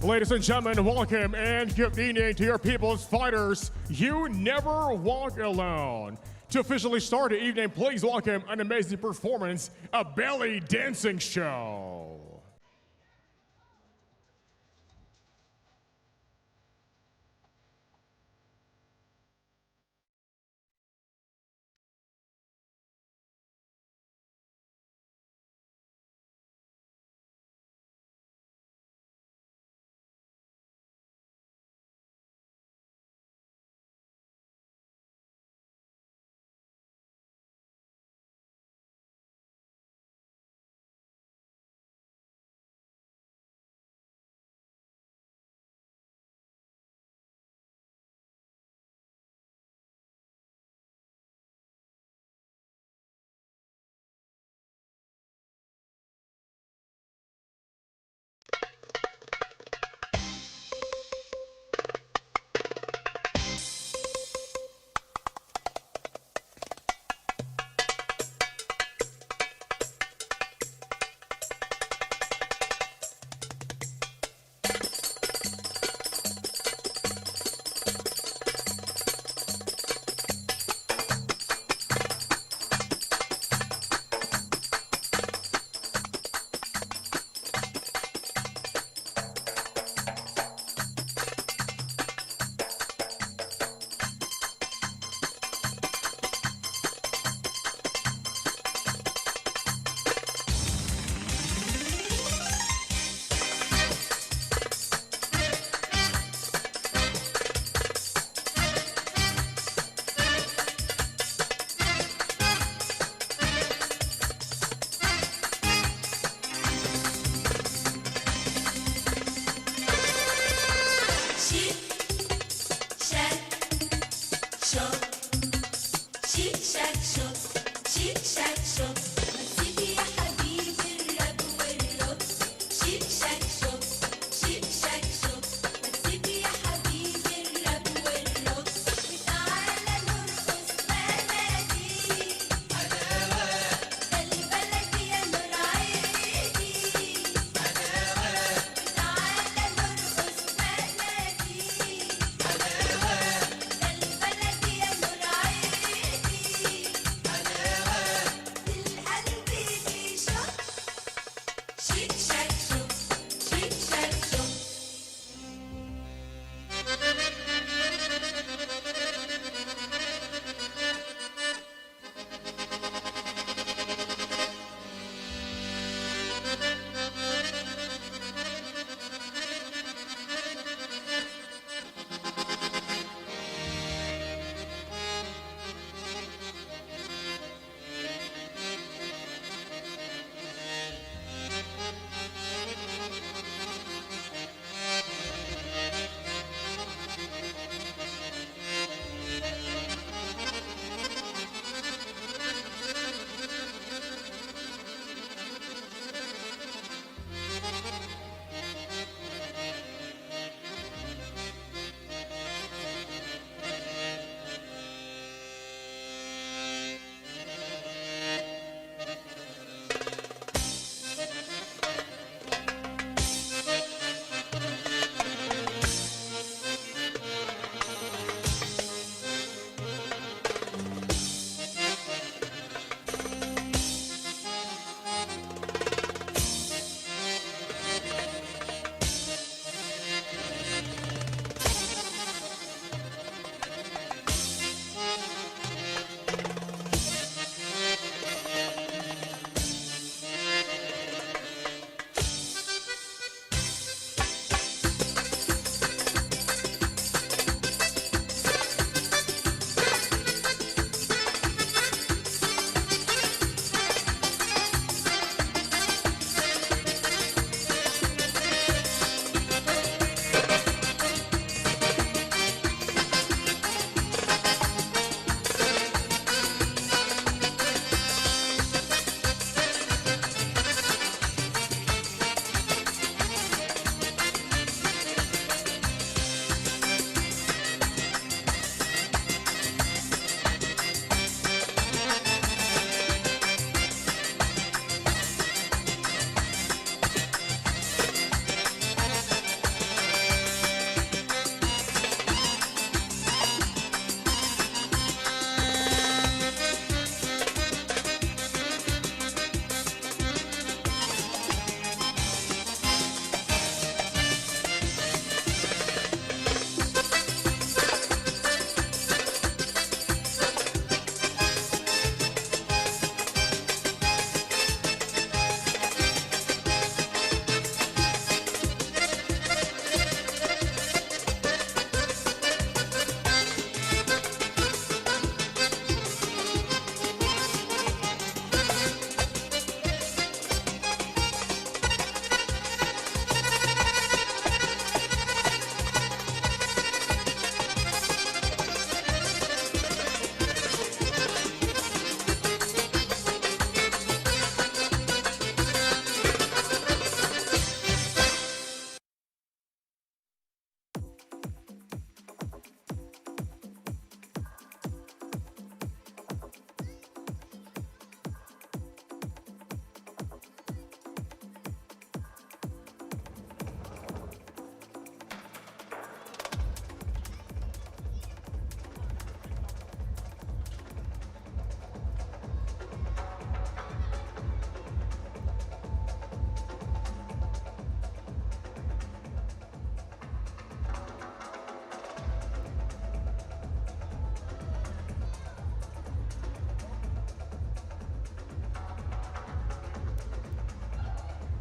Ladies and gentlemen, welcome and good evening to your people's fighters. You never walk alone. To officially start the evening, please welcome an amazing performance, a belly dancing show.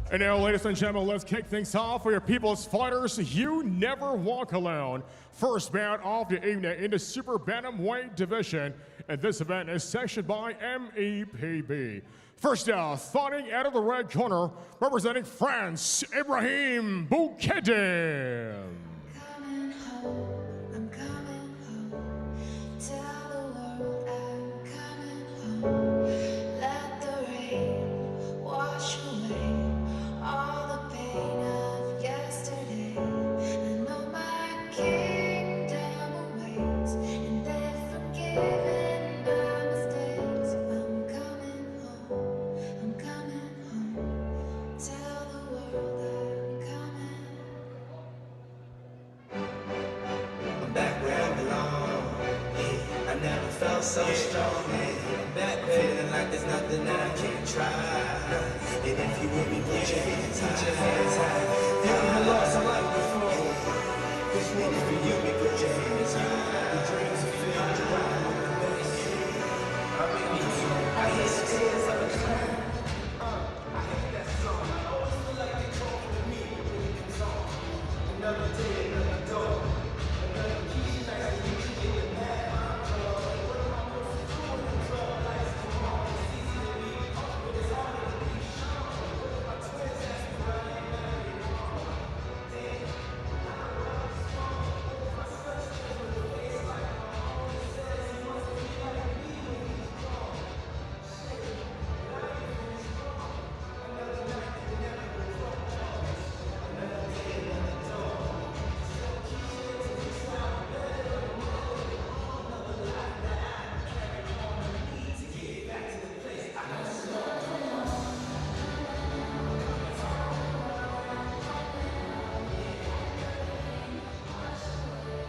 And now, ladies and gentlemen, let's kick things off for your people's fighters. You never walk alone. First bout of the evening in the super bantamweight division. And this event is sanctioned by MEPB. First out, fighting out of the red corner, representing France, Ibrahim Boukedem. Coming home, I'm coming home. Tell the world I'm coming home. Let the rain wash away all the pain of yesterday. I know my kingdom awaits, and they've forgiven my mistakes. I'm coming home, I'm coming home. Tell the world I'm coming. I'm back where I belong. Yeah, I never felt so strong. Yeah, I'm back feeling like there's nothing that I can't try. And if you with me, put your hands high. If you lost a life before, this one is for you. Me, put your hands high. The dreams are filled around. I hear some tears of a clown. I hate that song. I always feel like they talking to me when it comes on. Another day, another door. Another key, like I usually get mad. What am I supposed to do when the club lights come on? It's easy to be up, but it's harder to be shown. My twins ask me why I ain't married. Damn, I love this song. My son stands with a face like my own. He says he wants to be like me when he's grown. Shit, but I ain't finished strong. Another night, and never will close. Another day, another door. Still keys into this life, better than the world. Another life that I carry on the need to get back to the place I belong.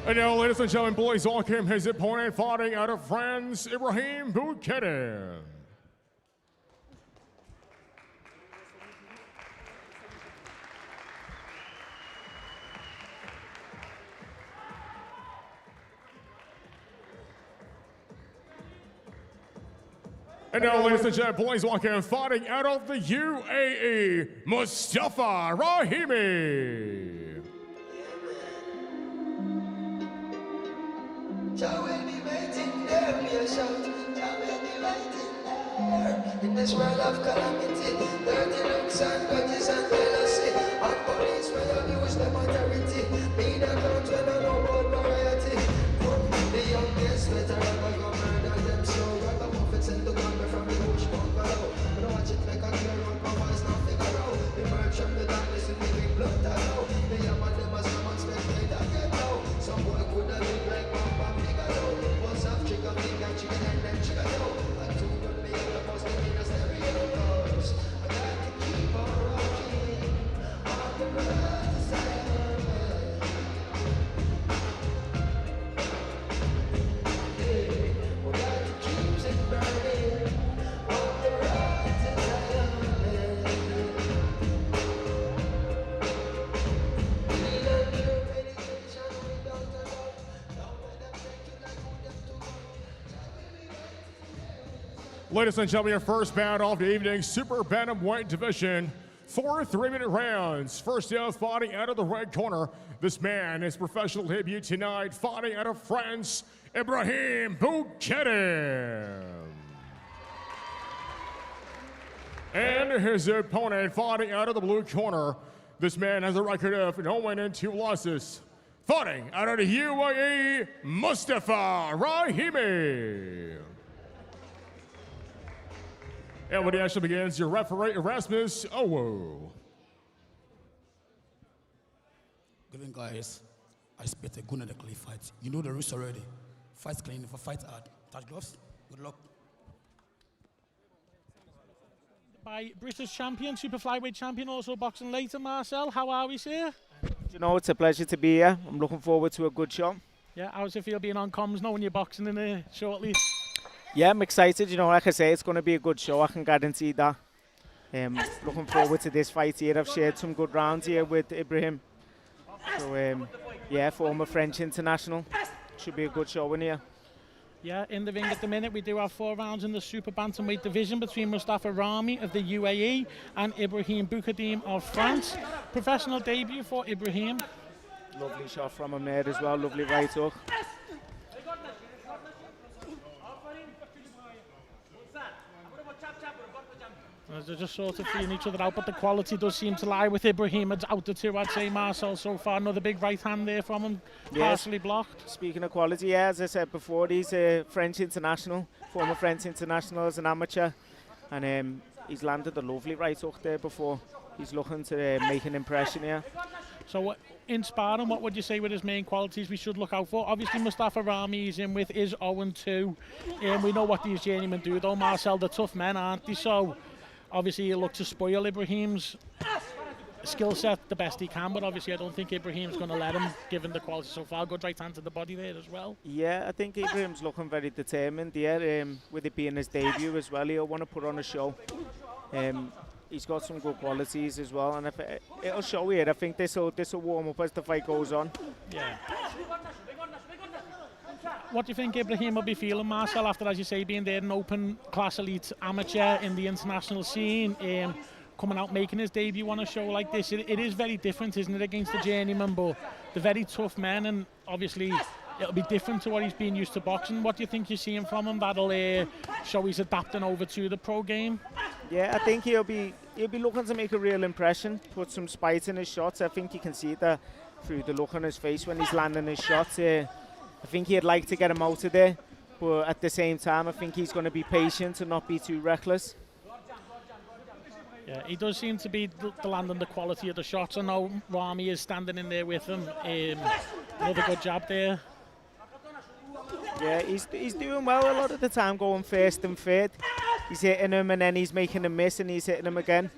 And now, ladies and gentlemen, please welcome his opponent fighting out of France, Ibrahim Boukedem. And now, ladies and gentlemen, please welcome fighting out of the UAE, Mustafa Rahimi. Jah will be waiting there, me a shout. Jah will be waiting there. In this world of calamity, dirty looks and grudges and jealousy, and police will abuse them authority. Media comes when I know about variety. The youngest veteran will go murder them slow. Grab a muffin, send the gun from the bush bungalow. But I watch it like a clear road, but it's not figure out. Emerge from the darkness and the big blood that out. The young man, them as someone spent like that get low. Some boy could have been like Bamba Figaro. Once I've trigger finger, chicken and then chicken dough. And two gun me on the post, in a stereo goes. I got to keep on rocking on the road to Zion. Yeah, we got to keep it burning on the road to Zion. We need a new meditation without a doubt. Now when them take you like who them to go. Ladies and gentlemen, your first bout of the evening, super bantamweight division. 4 3-minute rounds. First out, fighting out of the red corner. This man, his professional debut tonight, fighting out of France, Ibrahim Boukedem. And his opponent, fighting out of the blue corner. This man has a record of no win and 2 losses. Fighting out of the UAE, Mustafa Rahimi. And when the action begins, your referee, Erasmus Owo. Good evening, guys. I expect a good and a clean fight. You know the rules already. Fight clean, if I fight hard. Touch gloves. Good luck. By British champion, super flyweight champion, also boxing later, Marcel. How are we, sir? You know, it's a pleasure to be here. I'm looking forward to a good show. Yeah, how's it feel being on comms knowing you're boxing in there shortly? Yeah, I'm excited. You know, like I say, it's going to be a good show. I can guarantee that. Looking forward to this fight here. I've shared some good rounds here with Ibrahim. So, yeah, former French international. Should be a good show in here. Yeah, in the ring at the minute, we do have 4 rounds in the super bantamweight division between Mustafa Rami of the UAE and Ibrahim Boukadim of France. Professional debut for Ibrahim. Lovely shot from him there as well, lovely right hook. They're just sort of feeling each other out, but the quality does seem to lie with Ibrahim. It's out the 2, I'd say, Marcel, so far. Another big right hand there from him, partially blocked. Speaking of quality, yeah, as I said before, he's a French international, former French international as an amateur, and he's landed a lovely right hook there before. He's looking to make an impression here. So in sparring, what would you say were his main qualities we should look out for? Obviously, Mustafa Rami he's in with is 0-2. We know what these journeymen do, though, Marcel. They're tough men, aren't they? So obviously, he'll look to spoil Ibrahim's skill set the best he can, but obviously I don't think Ibrahim's going to let him, given the quality so far. Good right hand to the body there as well. Yeah, I think Ibrahim's looking very determined here, with it being his debut as well. He'll want to put on a show. He's got some good qualities as well, and if it'll show here. I think this will warm up as the fight goes on. Yeah. What do you think Ibrahim will be feeling, Marcel, after, as you say, being there an open class elite amateur in the international scene, coming out making his debut on a show like this? It is very different, isn't it, against the journeyman, but they're very tough men, and obviously it'll be different to what he's been used to boxing. What do you think you're seeing from him that'll show he's adapting over to the pro game? Yeah, I think he'll be looking to make a real impression, put some spite in his shots. I think you can see that through the look on his face when he's landing his shots. I think he'd like to get him out of there, but at the same time, I think he's going to be patient and not be too reckless. Yeah, he does seem to be landing the quality of the shots. I know Rami is standing in there with him. Another good jab there. Yeah, he's doing well a lot of the time, going first and third. He's hitting him and then he's making a miss and he's hitting him again.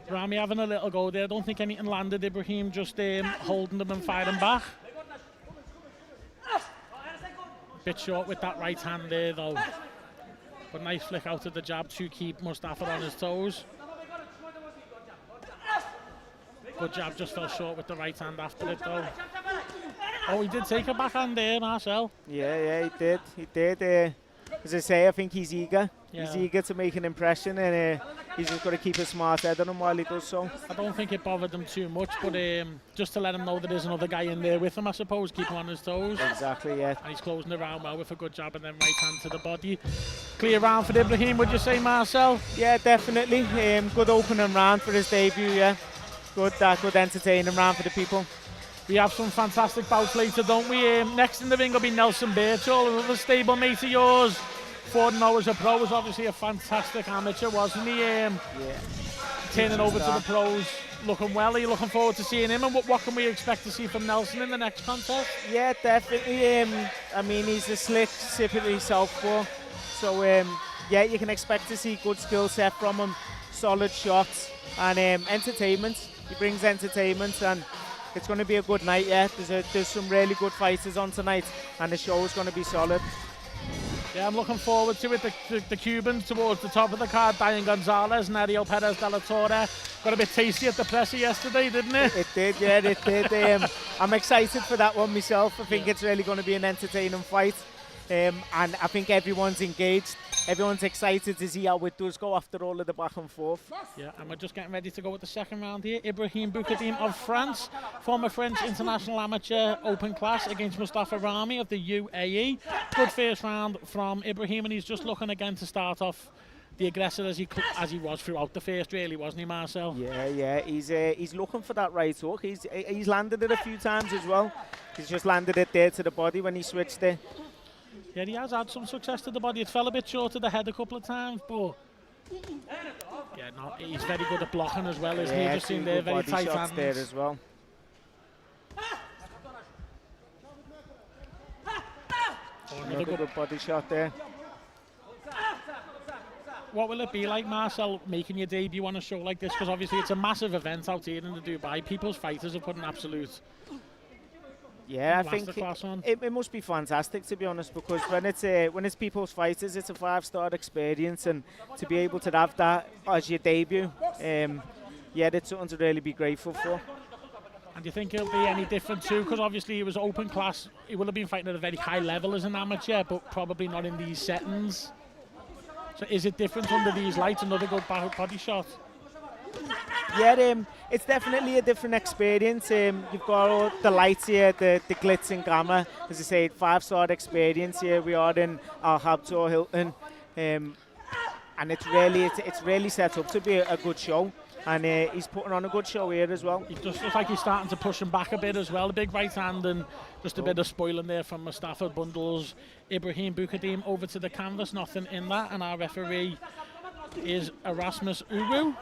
Rami having a little go there. I don't think anything landed. Ibrahim just holding them and firing back. Bit short with that right hand there though. But nice flick out of the jab to keep Mustafa on his toes. Good jab, just fell short with the right hand after it though. Oh, he did take a backhand there, Marcel. Yeah, he did. As I say, I think he's eager. Yeah. He's eager to make an impression, and he's just got to keep a smart head on him while he does so. I don't think it bothered him too much, but just to let him know that there's another guy in there with him, I suppose, keep him on his toes. Exactly, yeah. And he's closing the round well with a good jab and then right hand to the body. Clear round for Ibrahim, would you say, Marcel? Yeah, definitely. Good opening round for his debut, yeah. Good entertaining round for the people. We have some fantastic bouts later, don't we? Next in the ring will be Nelson Birchall, another stablemate of yours. 4-0 as a pro, was obviously a fantastic amateur, wasn't he? Yeah. Turning over to the pros, looking well. Are you looking forward to seeing him? And what can we expect to see from Nelson in the next contest? Yeah, definitely. I mean, he's a slick, slippery southpaw. So, yeah, you can expect to see good skill set from him, solid shots, and entertainment. He brings entertainment, and it's going to be a good night, yeah. There's some really good fighters on tonight, and the show is going to be solid. Yeah, I'm looking forward to it. The Cubans towards the top of the card, Diane Gonzalez and Ariel Perez de la Torre. Got a bit tasty at the presser yesterday, didn't it? It did, yeah, it did. I'm excited for that one myself. I think it's really going to be an entertaining fight. And I think everyone's engaged. Everyone's excited to see how it does go after all of the back and forth. Yeah, and we're just getting ready to go with the second round here. Ibrahim Boukadim of France, former French international amateur open class against Mustafa Rami of the UAE. Good first round from Ibrahim, and he's just looking again to start off the aggressor as he was throughout the first, really, wasn't he, Marcel? Yeah. He's looking for that right hook. He's landed it a few times as well. He's just landed it there to the body when he switched it. Yeah, he has had some success to the body. It fell a bit short of the head a couple of times, but yeah, no, he's very good at blocking as well, isn't he? Just seen there, very tight hands there as well. Another good body shot there. What will it be like, Marcel, making your debut on a show like this? Because obviously it's a massive event out here in the Dubai. People's fighters have put an absolute... Yeah, I think it must be fantastic, to be honest, because when it's people's fighters, it's a 5-star experience, and to be able to have that as your debut, yeah, it's something to really be grateful for. And do you think it'll be any different too? Because obviously he was open class. He would have been fighting at a very high level as an amateur, but probably not in these settings. So is it different under these lights? Another good body shot. Yeah, it's definitely a different experience. You've got all the lights here, the glitz and glamour. As I say, 5-star experience here. We are in Al Habtoor Hilton, and it's really set up to be a good show. And he's putting on a good show here as well. He just looks like he's starting to push him back a bit as well. The big right hand and just a bit of spoiling there from Mustafa. Bundles Ibrahim Bukadim over to the canvas. Nothing in that. And our referee is Erasmus Uwu.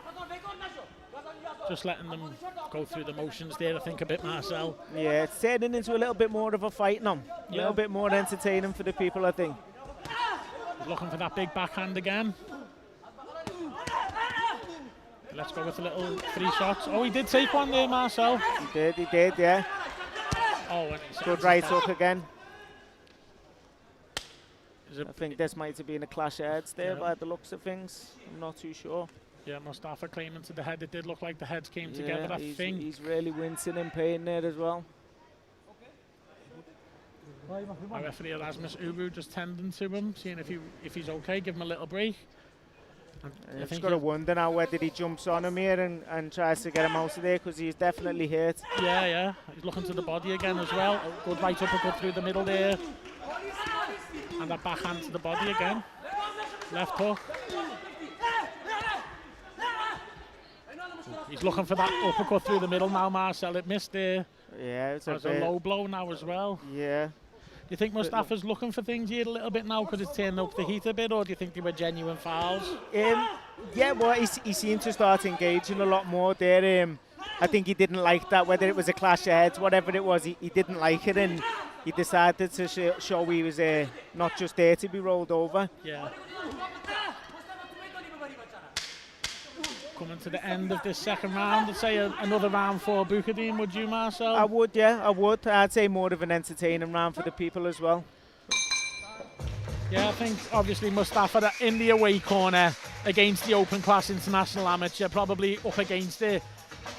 Just letting them go through the motions there, I think, a bit, Marcel. Yeah, it's turning into a little bit more of a fight now. A little bit more entertaining for the people, I think. He's looking for that big backhand again. Let's go with a little 3 shots. Oh, he did take one there, Marcel. He did, yeah. Oh, and good right hook again. I think this might have been a clash of heads there by the looks of things. I'm not too sure. Yeah, Mustafa claiming to the head. It did look like the heads came together, I think. He's really wincing in pain there as well. Our referee Erasmus Ubu just tending to him, seeing if he's okay, give him a little break. I've just got to wonder now whether he jumps on him here and tries to get him out of there, because he's definitely hurt. Yeah. He's looking to the body again as well. Good right uppercut through the middle there. And that backhand to the body again. Left hook. He's looking for that uppercut through the middle now, Marcel. It missed there. Yeah, it's a low blow now as well. Yeah. Do you think Mustafa's looking for things here a little bit now because it's turning up the heat a bit, or do you think they were genuine fouls? Yeah, well, he seemed to start engaging a lot more there. I think he didn't like that, whether it was a clash of heads, whatever it was, he didn't like it, and he decided to show he was not just there to be rolled over. Yeah. Coming to the end of this second round, I'd say another round for Bukadim, would you, Marcel? I would, yeah, I would. I'd say more of an entertaining round for the people as well. Yeah, I think obviously Mustafa in the away corner against the open class international amateur, probably up against it.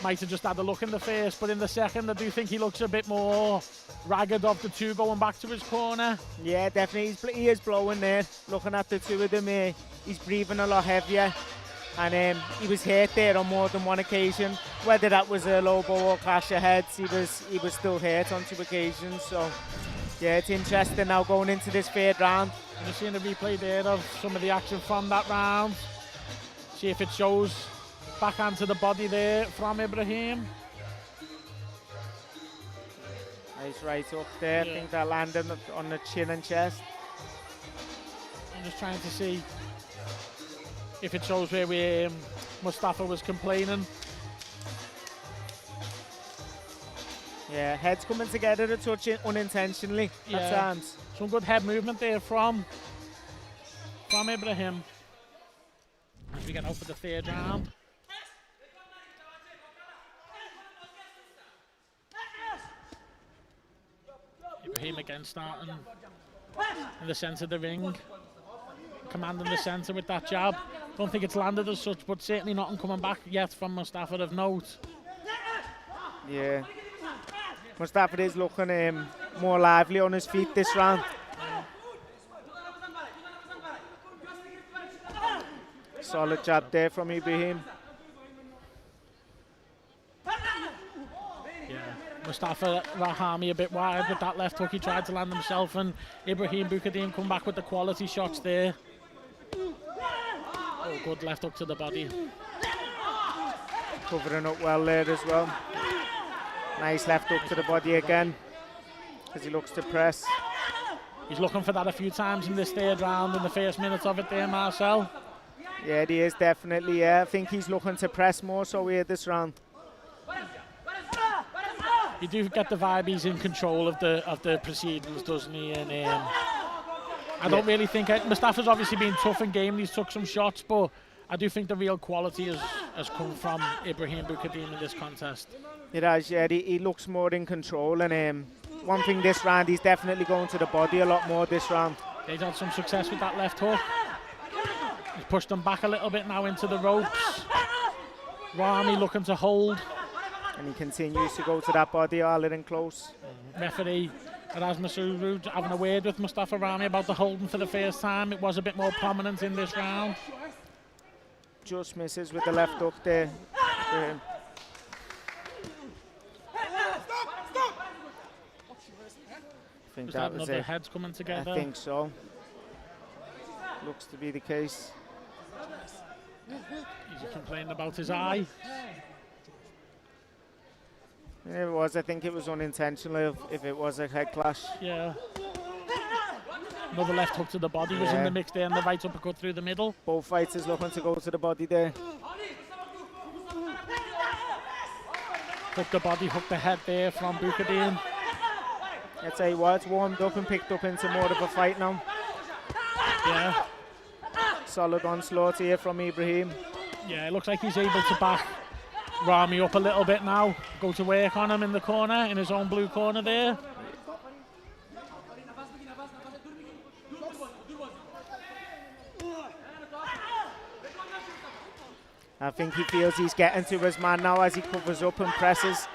Might have just had a look in the first, but in the second I do think he looks a bit more ragged of the two going back to his corner. Yeah, definitely. He is blowing there. Looking at the two of them, he's breathing a lot heavier. And he was hurt there on more than one occasion. Whether that was a low blow or clash of heads, he was still hurt on 2 occasions. So, yeah, it's interesting now going into this third round. I'm just seeing a replay there of some of the action from that round. See if it shows backhand to the body there from Ibrahim. Nice right up there. Yeah. I think that landed on the chin and chest. I'm just trying to see if it shows where Mustafa was complaining. Yeah, heads coming together to touch it unintentionally at times. Some good head movement there from Ibrahim. As we get out for the third round. Ibrahim again starting in the centre of the ring. Commanding the centre with that jab. Don't think it's landed as such, but certainly nothing coming back yet from Mustafa of note. Yeah. Mustafa is looking more lively on his feet this round. Solid jab there from Ibrahim. Yeah, Mustafa Rahami a bit wide with that left hook. He tried to land himself, and Ibrahim Bukadim come back with the quality shots there. Oh, good left hook to the body. Covering up well there as well. Nice left hook to the body again, as he looks to press. He's looking for that a few times in this third round, in the first minute of it there, Marcel. Yeah, he is definitely, yeah. I think he's looking to press more so here this round. You do get the vibe he's in control of the proceedings, doesn't he? And I don't really think Mustafa's obviously been tough in game. He's took some shots, but I do think the real quality has come from Ibrahim Bukadim in this contest. It has, yeah. He looks more in control, and one thing this round, he's definitely going to the body a lot more this round. He's had some success with that left hook. He's pushed him back a little bit now into the ropes. Rami looking to hold. And he continues to go to that body, all in close. Referee Erasmus Uru having a word with Mustafa Rami about the holding for the first time. It was a bit more prominent in this round. Just misses with the left hook there. I think Was that that was another it. heads coming together? I think so. Looks to be the case. He's complaining about his eye. Yeah, it was. I think it was unintentional if it was a head clash. Yeah. Another left hook to the body was in the mix there, and the right uppercut through the middle. Both fighters looking to go to the body there. Hook the body, hook the head there from Bukhadeen. I'd say it's warmed up and picked up into more of a fight now. Yeah. Solid onslaught here from Ibrahim. Yeah, it looks like he's able to back Rami up a little bit now. Go to work on him in the corner, in his own blue corner there. I think he feels he's getting to his man now as he covers up and presses.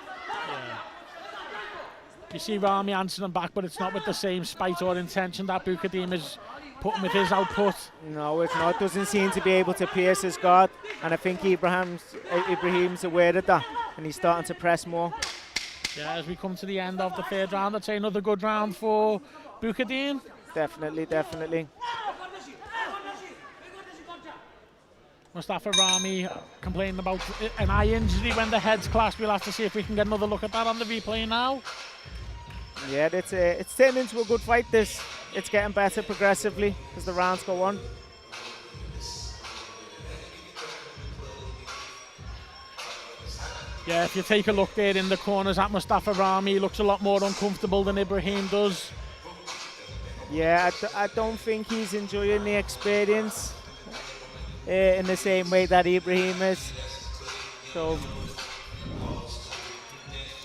You see Rami answering back, but it's not with the same spite or intention that Bukhadeen is putting with his output. No, it's not. Doesn't seem to be able to pierce his guard. And I think Ibrahim's aware of that. And he's starting to press more. Yeah, as we come to the end of the third round, I'd say another good round for Bukhadeen. Definitely, definitely. Mustafa Rami complaining about an eye injury when the heads clash. We'll have to see if we can get another look at that on the replay now. Yeah, it's turned into a good fight, this. It's getting better progressively as the rounds go on. Yeah, if you take a look there in the corners at Mustafa Rami, he looks a lot more uncomfortable than Ibrahim does. Yeah, I don't think he's enjoying the experience in the same way that Ibrahim is. So,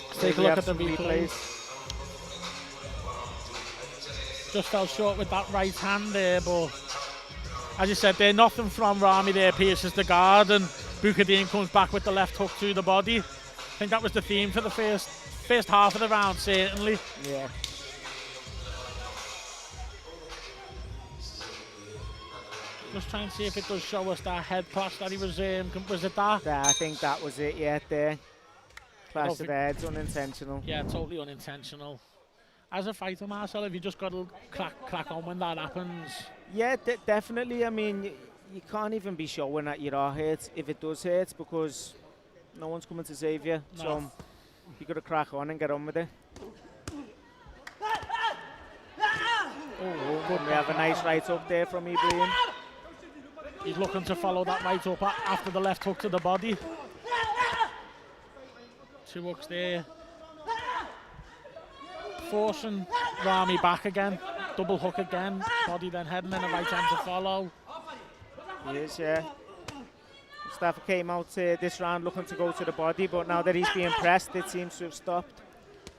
let's take a look at the replays. Just fell short with that right hand there, but as you said there, nothing from Rami there pierces the guard, and Bukhadeen comes back with the left hook to the body. I think that was the theme for the first half of the round, certainly. Yeah. Just trying to see if it does show us that head clash that he was it that? Yeah, I think that was it, yeah, there. Clash of the heads, unintentional. Yeah, totally unintentional. As a fighter, Marcel, have you just got to crack on when that happens? Yeah, definitely. I mean, you can't even be showing that you are hurt if it does hurt, because no one's coming to save you. No. So you got to crack on and get on with it. Oh, we have a nice right up there from Ibrahim. He's looking to follow that right up after the left hook to the body. Two hooks there. Forcing Rami back again. Double hook again. Body then head and then a right hand to follow. He is, yeah. Mustafa came out this round looking to go to the body, but now that he's being pressed, it seems to have stopped.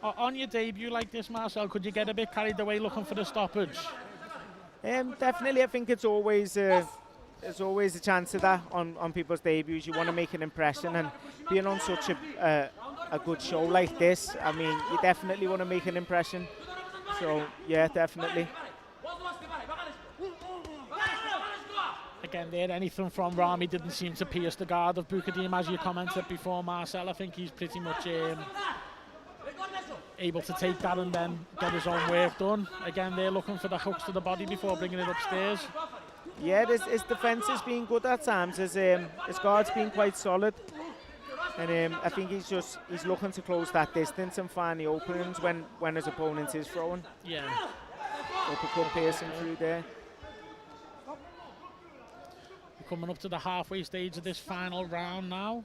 On your debut like this, Marcel, could you get a bit carried away looking for the stoppage? Definitely, I think it's always there's always a chance of that on people's debuts. You want to make an impression, and being on such a good show like this, I mean, you definitely want to make an impression. So, yeah, definitely. Again, there, anything from Rami didn't seem to pierce the guard of Bukhadeen, as you commented before, Marcel. I think he's pretty much able to take that and then get his own work done. Again, they're looking for the hooks to the body before bringing it upstairs. Yeah, his defence has been good at times. His guard's been quite solid. And I think he's looking to close that distance and find the openings when his opponent is throwing. Yeah. Uppercut piercing through there. We're coming up to the halfway stage of this final round now.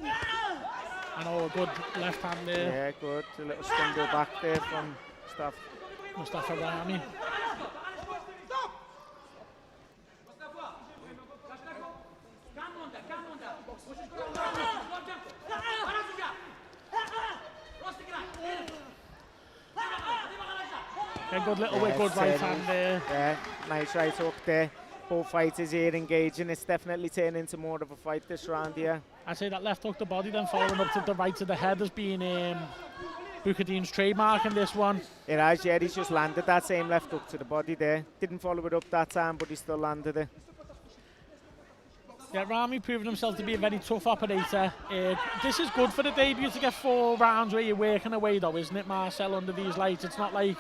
And a good left hand there. Yeah, good. A little stumble back there from Mustafa Rami. A good little good right hand there. Yeah, nice right hook there. both fighters here engaging. It's definitely turning into more of a fight this round here. I say that left hook to body, then following up to the right to the head has been Bukadin's trademark in this one. It has, yeah, he's just landed that same left hook to the body there. Didn't follow it up that time, but he still landed it. Yeah, Rami proving himself to be a very tough operator. This is good for the debut to get 4 rounds where you're working away though, isn't it, Marcel, under these lights? It's not like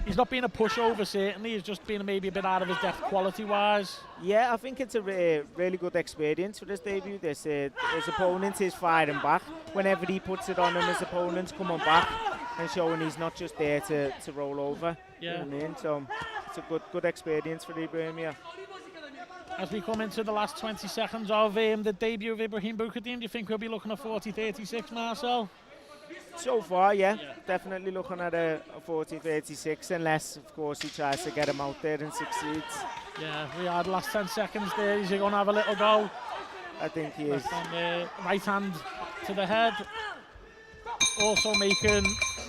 he's not being a pushover, certainly. He's just being maybe a bit out of his depth quality-wise. Yeah, I think it's a really good experience for this debut. His opponent is firing back. Whenever he puts it on him, his opponent's coming back and showing he's not just there to roll over. Yeah. You know what I mean? So it's a good experience for Ibrahim here. As we come into the last 20 seconds of the debut of Ibrahim Bukadin, do you think we'll be looking at 40-36, Marcel? So far, yeah. Definitely looking at a 40-36, unless, of course, he tries to get him out there and succeeds. Yeah, we had the last 10 seconds there. Is he going to have a little go? I think he is. On the right hand to the head. Also making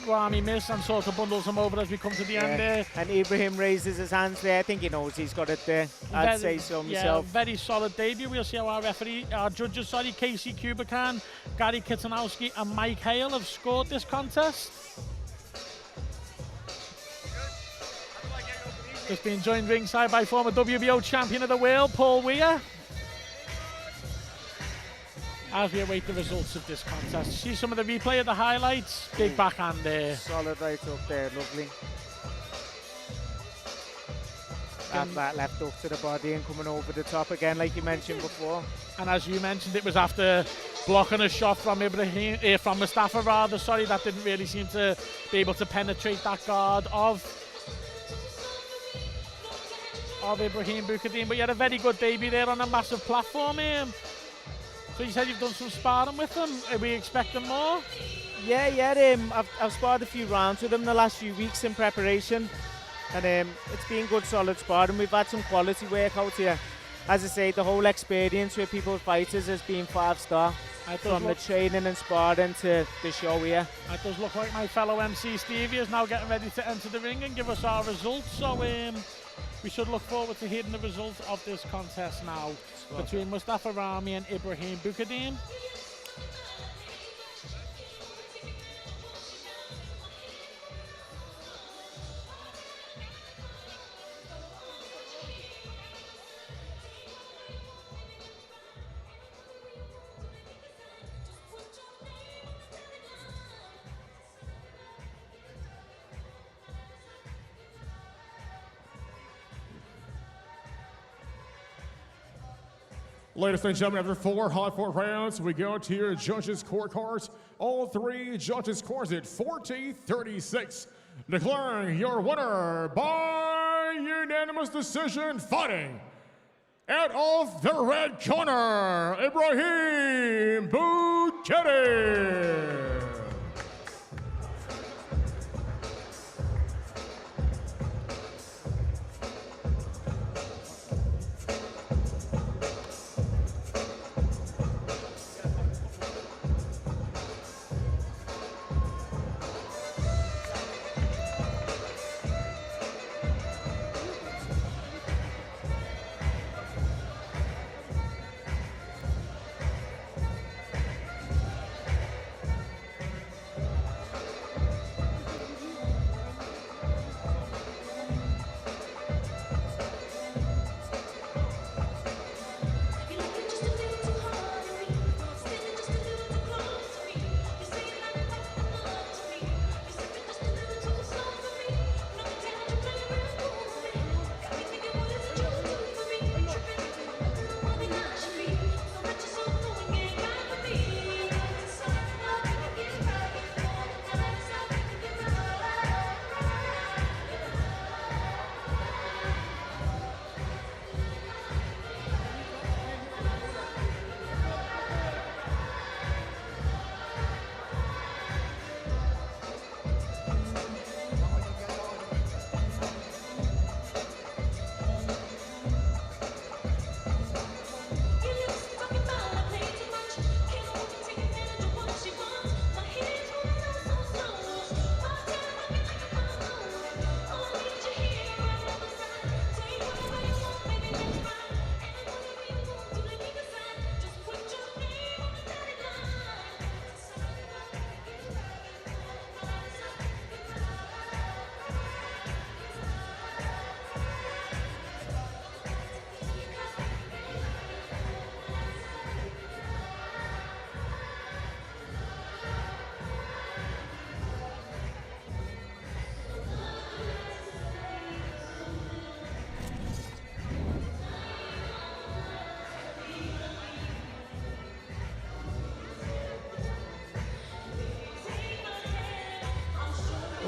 Rami miss and sort of bundles him over as we come to the end there. And Ibrahim raises his hands there. I think he knows he's got it there. I'd say so myself. Yeah, very solid debut. We'll see how our judges, Casey Kubican, Gary Kitanowski and Mike Hale have scored this contest. Just being joined ringside by former WBO champion of the world, Paul Weir. As we await the results of this contest. See some of the replay of the highlights. Big backhand there. Solid right up there, lovely. And that left hook to the body and coming over the top again, like you mentioned before. And as you mentioned, it was after blocking a shot from from Mustafa rather. Sorry, that didn't really seem to be able to penetrate that guard of Ibrahim Bukadin. But you had a very good debut there on a massive platform. So you said you've done some sparring with him. Are we expecting more? Yeah. I've sparred a few rounds with him the last few weeks in preparation. And it's been good, solid sparring. We've had some quality workouts here. As I say, the whole experience with people's fighters has been 5-star. From the training and sparring to the show here. It does look like my fellow MC Stevie is now getting ready to enter the ring and give us our results. So we should look forward to hearing the results of this contest now between Mustafa Rami and Ibrahim Bukadin. Ladies and gentlemen, after 4 hard-fought rounds, we go to your judges' scorecards. All 3 judges scores it 40-36. Declaring your winner by unanimous decision, fighting out of the red corner, Ibrahim Bukadin.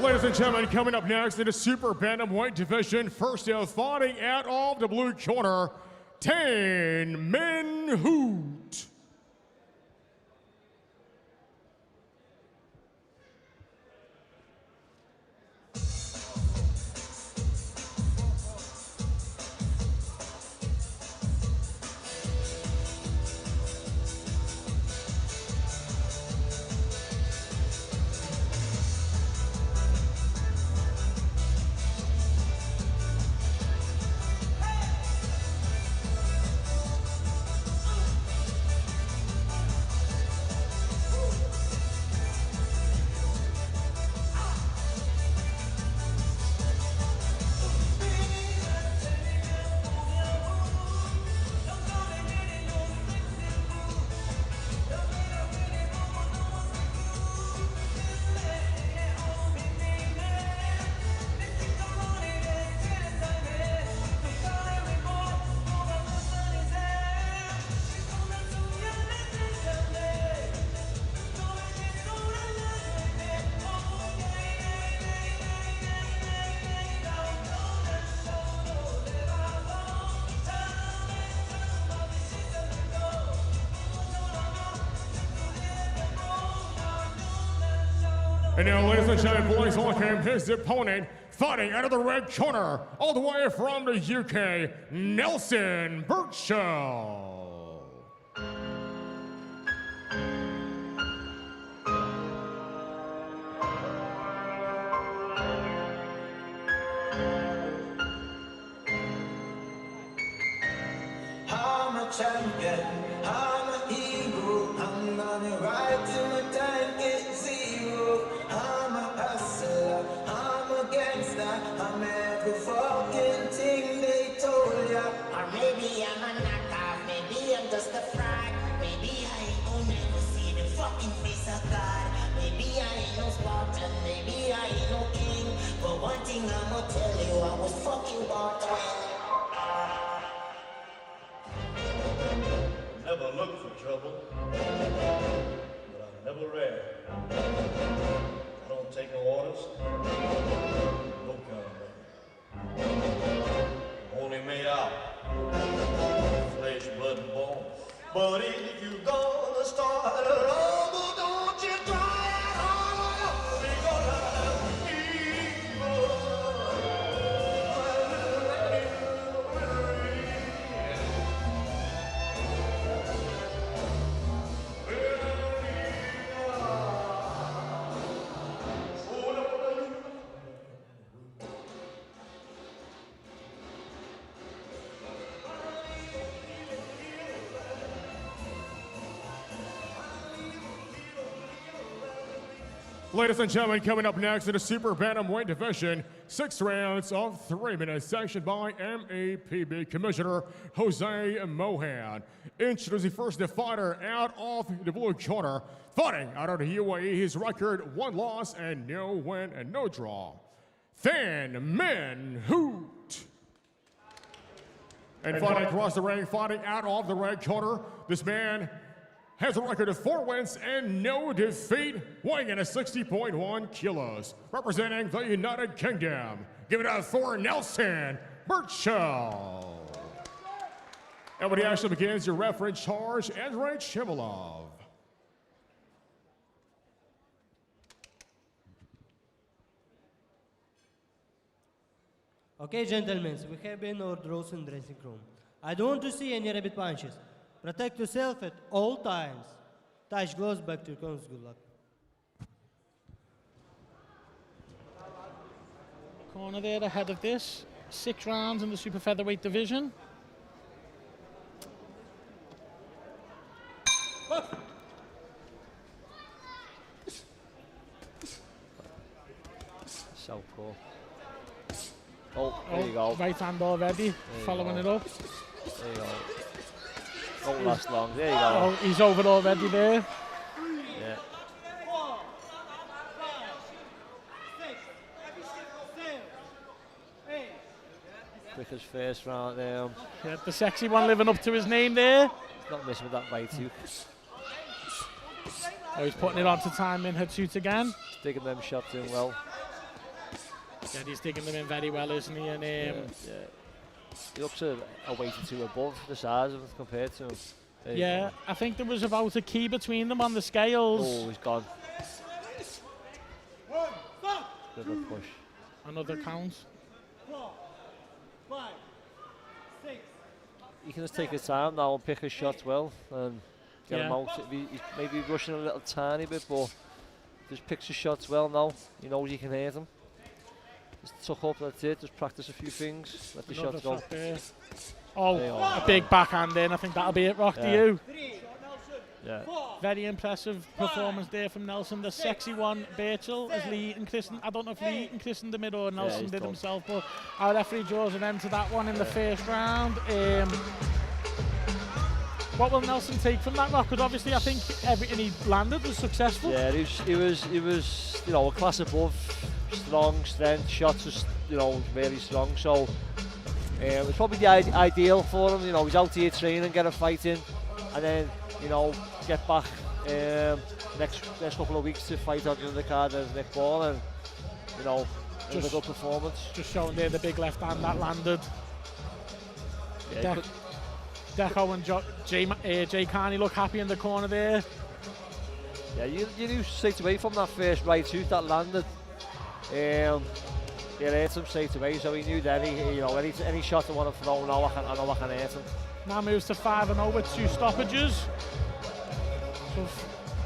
Ladies and gentlemen, coming up next in the super bantamweight division, first out fighting out of the blue corner, Tan Min Hoot. And now, ladies and gentlemen, please welcome his opponent, fighting out of the red corner, all the way from the UK, Nelson Birchall. I'm a champion, I'm a hero, I'm gonna ride till my time gets zero. I'm a hustler, I'm a gangster, I'm every fucking thing they told ya. Or maybe I'm a knockoff, maybe I'm just a fraud. Maybe I ain't gonna never see the fucking face of God. Maybe I ain't no Spartan, maybe I ain't no king. But one thing I'ma tell you, I was fucking born to win. Never look for trouble, but I never ran. I don't take no orders, no kind of money. I'm only made out of flesh, blood, and bone. But if you gonna start a rumble, don't you try it hard. We gonna have evil. Ladies and gentlemen, coming up next in the super bantamweight division, 6 rounds of 3 minutes, sanctioned by MAPB Commissioner Jose Mohan. Introducing first the fighter out of the blue corner, fighting out of the UAE, his record 1 loss and no win and no draw, Tan Min Hoot. And fighting across the ring, fighting out of the red corner, this man has a record of 4 wins and no defeat, weighing in at 60.1 kilos, representing the United Kingdom. Give it up for Nelson Birchall. And when the action begins, your referee in charge, Andrei Chivalov. Okay, gentlemen, we have been our draws in dressing room. I don't want to see any rabbit punches. Protect yourself at all times. Touch gloves back to your corners. Good luck. Corner there ahead of this. 6 rounds in the super featherweight division. So cool. Oh, there you go. Right hand already, following it up. There you go. Don't last long. There you go. Oh, he's over already there. Yeah. Quick as first round there. Yeah, the sexy one living up to his name there. He's not missing with that right hook. Oh, he's putting it on to Tan Min Hoot again. Sticking them shots in well. Yeah, he's digging them in very well, isn't he? And He looks a weight or two above the size of him compared to him. yeah, I think there was about a key between them on the scales. Oh, he's gone. Bit of a push. Another count. 4, 5, 6. He can just take his time now and pick his shots well and get him out. He's maybe rushing a little tiny bit, but just picks his shots well now. He knows he can hit them. Just tuck up, that's it. Just practice a few things. Let the shots go. Oh, a big backhand in. I think that'll be it, Rock, to you. Yeah. Very impressive performance there from Nelson. The sexy one, Birchall, as Lee and Christen. I don't know if Lee and Christen did it or Nelson did himself, but our referee draws an end to that one in the first round. What will Nelson take from that, Rock? Because obviously I think everything he landed was successful. Yeah, he was you know, a class above, strong, strength, shots was, you know, really strong. So it's probably the ideal for him. You know, he's out here training, get a fight in, and then, you know, get back next couple of weeks to fight on the undercard as Nick Ball, and, you know, just a good performance. Just showing there the big left hand that landed. Yeah, Deco and Jay Carney look happy in the corner there. Yeah, you knew straight away from that first right hook that landed. It hurt him straight away, so he knew that any shot I want to throw now, I know I can hurt him. Now moves to 5-0 with 2 stoppages. So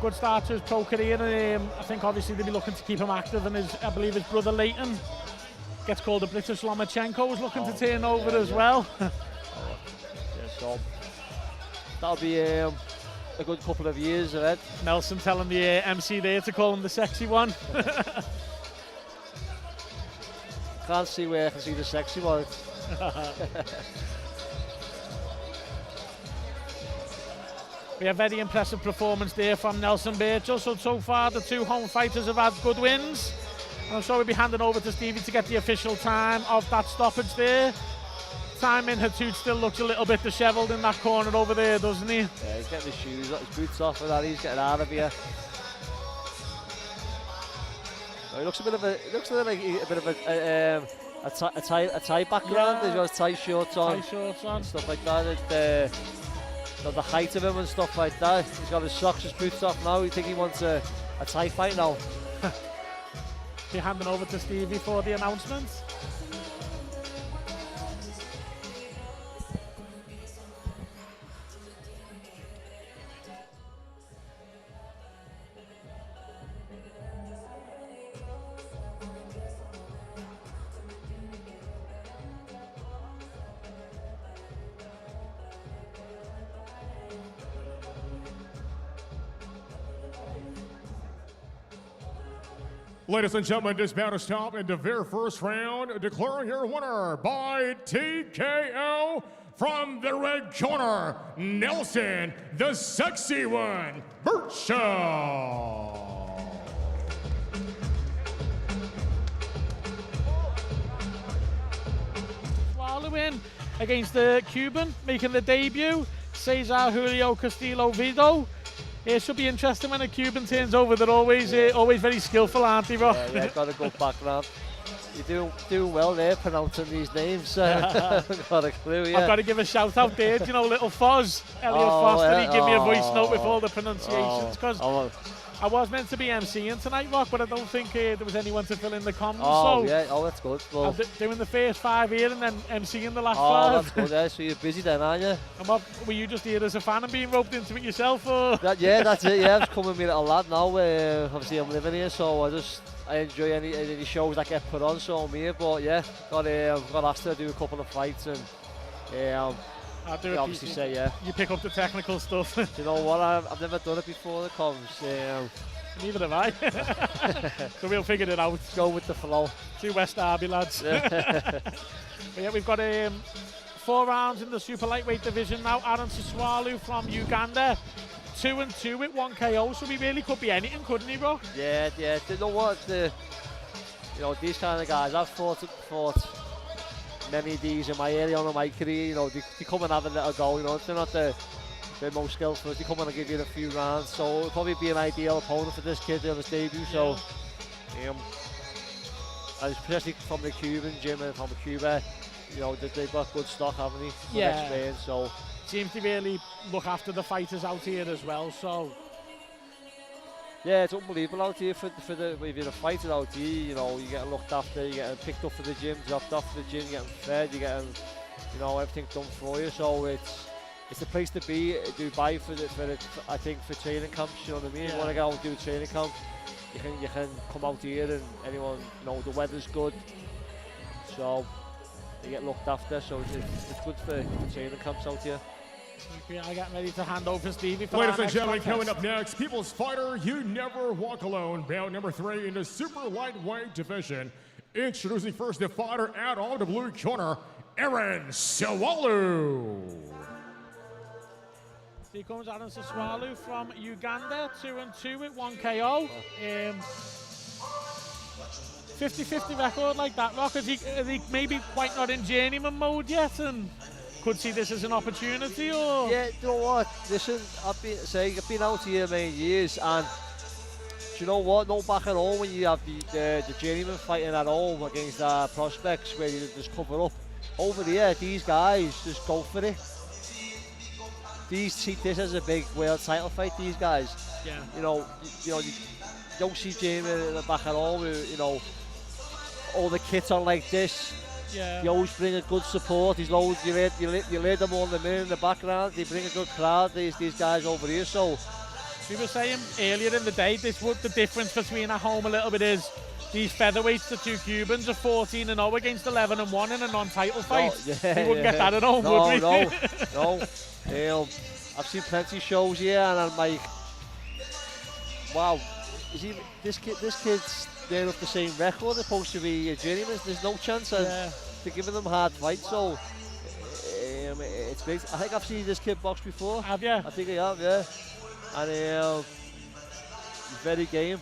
good start to his pro career, and I think obviously they'll be looking to keep him active, and I believe his brother Leighton gets called the British Lomachenko, is looking to turn over as well. So that'll be a good couple of years ahead. Nelson telling the MC there to call him the sexy one. Can't see where I can see the sexy one. We have very impressive performance there from Nelson Birchall. So far the 2 home fighters have had good wins. And so we'll be handing over to Stevie to get the official time of that stoppage there. Simon Hattout still looks a little bit dishevelled in that corner over there, doesn't he? Yeah, he's getting his shoes, his boots off and that, he's getting out of here. So he looks like a bit of a tie background. He's got tie shorts on. Stuff like that. The height of him and stuff like that. He's got his socks, his boots off now. You think he wants a tie fight now? Be handing over to Stevie for the announcement. Ladies and gentlemen, this bout is stopped in the very first round, declaring your winner by TKO from the red corner, Nelson, the sexy one, Birchall. Swallowing against the Cuban, making the debut, Cesar Julio Castillo Vido. It should be interesting when a Cuban turns over. They're always very skillful, aren't they, Rob? Yeah, got to go background. You're doing well there pronouncing these names. I've got a clue, yeah. I've got to give a shout out there. Do you know little Foz, Elliot Foster, he gave me a voice note with all the pronunciations, because I was meant to be MCing tonight, Rock, but I don't think there was anyone to fill in the comms. Oh, so yeah, that's good. Well, I'm doing the first 5 here and then MCing the last 5. Oh, that's good, yeah. So you're busy then, aren't you? And what, were you just here as a fan and being roped into it yourself? Or? Yeah, that's it, yeah. I'm just coming with me little lad now. Obviously, I'm living here, so I enjoy any shows that get put on, so I'm here. But yeah, got asked to do a couple of fights, and I'll do it. Obviously say yeah. You pick up the technical stuff. Do you know what? I've never done it before. The comms. Neither have I. So we'll figure it out. Go with the flow. 2 West Derby lads. But yeah, we've got 4 rounds in the super lightweight division now. Aaron Siswalu from Uganda. 2-2 with 1 KO, so we really could be anything, couldn't he, bro? Yeah. You know what? These kind of guys, I've fought many of these in my early on in my career. You know, they come and have a little go. You know, they're not the most skillful. They come and give you a few rounds, so it'll probably be an ideal opponent for this kid on his debut. So, and especially from the Cuban gym and from Cuba, you know, they've got good stock, haven't they? Good experience, so. Seems to really look after the fighters out here as well, so. Yeah, it's unbelievable out here for the if you're a fighter out here, you know, you're getting looked after, you're getting picked up for the gym, dropped off for the gym, you're getting fed, you're getting, you know, everything done for you. So it's the place to be, Dubai I think for training camps. You know what I mean? You want to go and do a training camp, you can come out here and anyone, you know, the weather's good, so you get looked after. So it's good for training camps out here. I get ready to hand over to Stevie for Ladies and gentlemen, coming up next, People's Fighter, You Never Walk Alone, bout number 3 in the super lightweight division. Introducing first the fighter out of the blue corner, Aaron Sawalu. Here comes Aaron Sawalu from Uganda, 2-2 with 1 KO. 50-50 record like that, Rock. Is he maybe quite not in journeyman mode yet, and could see this as an opportunity, or? Yeah, you know what? Listen, I've been out here many years, and do you know what? No back at home when you have the journeyman fighting at home against prospects where you just cover up. Over here, these guys just go for it. These see this as a big world title fight. These guys, yeah. You don't see journeyman back at home. You know, all the kits are like this. Yeah. They always bring a good support. There's loads. You lay them on the minute in the background. They bring a good crowd. These guys over here. So we were saying earlier in the day, the difference between at home a little bit is these featherweights, the 2 Cubans, are 14-0 against 11-1 in a non-title fight. We wouldn't get that at home, would we? No. I've seen plenty of shows here, and I'm like, wow, this kid's they're up the same record, supposed to be a journeyman. There's no chance of giving them hard fights, so it's great. I think I've seen this kid box before. Have you? I think I have, yeah. And he's very game.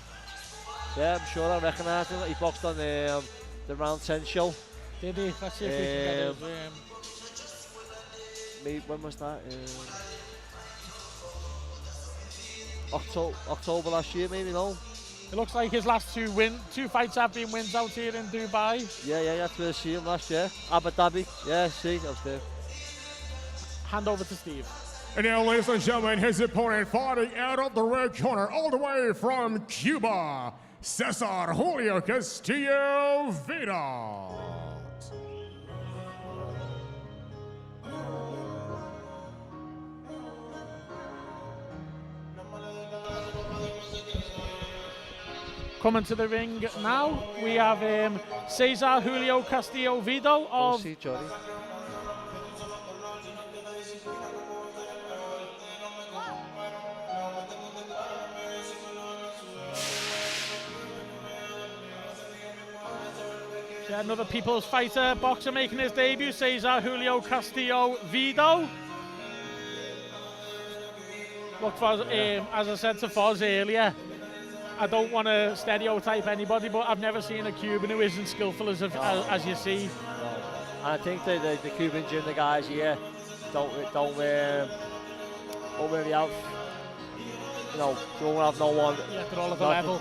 Yeah, I'm sure I recognise him. He boxed on the round 10 show. Did he? Let's see if we can get his, when was that? October last year, maybe, no? It looks like his last 2 fights have been wins out here in Dubai. Yeah, that's where I see him last year. Abu Dhabi, yeah, see, I was there. Hand over to Steve. And now, ladies and gentlemen, his opponent fighting out of the red corner, all the way from Cuba, Cesar Julio Castillo Vidal. Coming to the ring now, we have Cesar Julio Castillo Vidal of... see Johnny. Another people's fighter boxer making his debut, Cesar Julio Castillo Vidal. Look, Foz, as I said to Foz earlier, I don't want to stereotype anybody, but I've never seen a Cuban who isn't skillful as you see. No. And I think the Cuban gym, the guys here, don't really have, you know, don't have no one. Yeah, they're all at the level.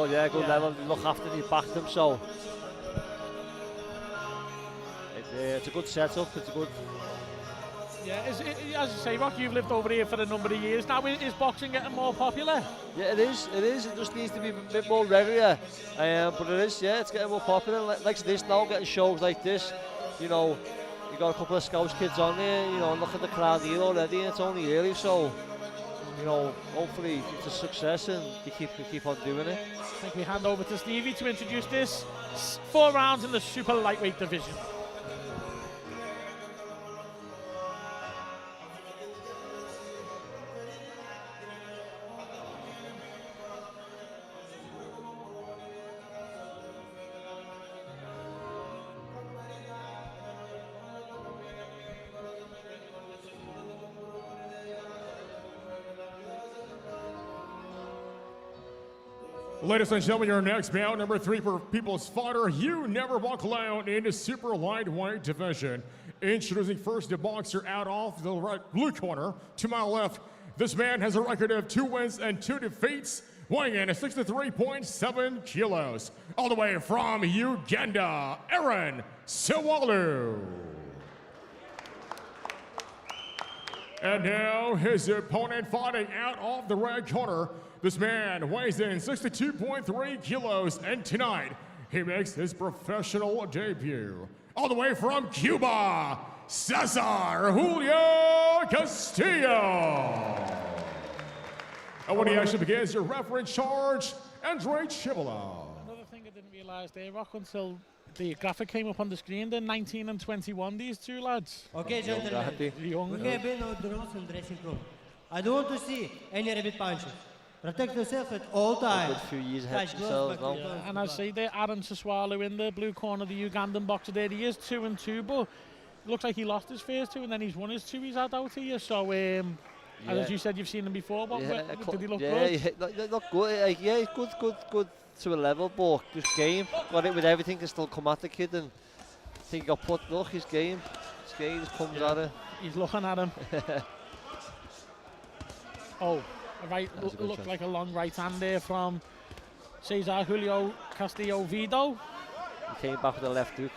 Yeah, good level. They look after them, you back them, so it's a good setup. It's a good. Yeah, as you say, Rock, you've lived over here for a number of years now. Is boxing getting more popular? Yeah, it is. It just needs to be a bit more regular. But it is, yeah, it's getting more popular. Like this now, getting shows like this, you know, you got a couple of Scouts kids on there, you know, look at the crowd here already, it's only early, so, you know, hopefully it's a success and you keep on doing it. I think we hand over to Stevie to introduce this. 4 rounds in the super lightweight division. Ladies and gentlemen, your next bout, number 3 for People's Fighter, You Never Walk Alone in the super lightweight division. Introducing first the boxer out off the blue corner. To my left, this man has a record of 2 wins and 2 defeats weighing in at 63.7 kilos. All the way from Uganda, Aaron Sewalu. And now his opponent fighting out of the red corner. This man weighs in 62.3 kilos, and tonight he makes his professional debut. All the way from Cuba, Cesar Julio Castillo. And when he actually begins, your referee in charge, Andre Chivolo. Another thing I didn't realise there, Rock, until the graphic came up on the screen, they're 19 and 21, these two lads. Okay, gentlemen. Young. We have been on the rules in dressing room. I don't want to see any rabbit punches. Protect yourself at all times. A few years ahead Touch of gloves, themselves back now. to And I see there, Aaron Saswalu in the blue corner, the Ugandan boxer there. He is 2-2, but it looks like he lost his first two and then he's won his two he's had out here. So, and as you said, you've seen him before. But did he look good? Yeah, look good. Like, yeah, good to a level, but just game. Got it with everything can still come at the kid, and I think he got put. Look, his game just comes at it. He's looking at him. Oh, looked like a long right hand there from Cesar Julio Castillo Vido. He came back with a left hook.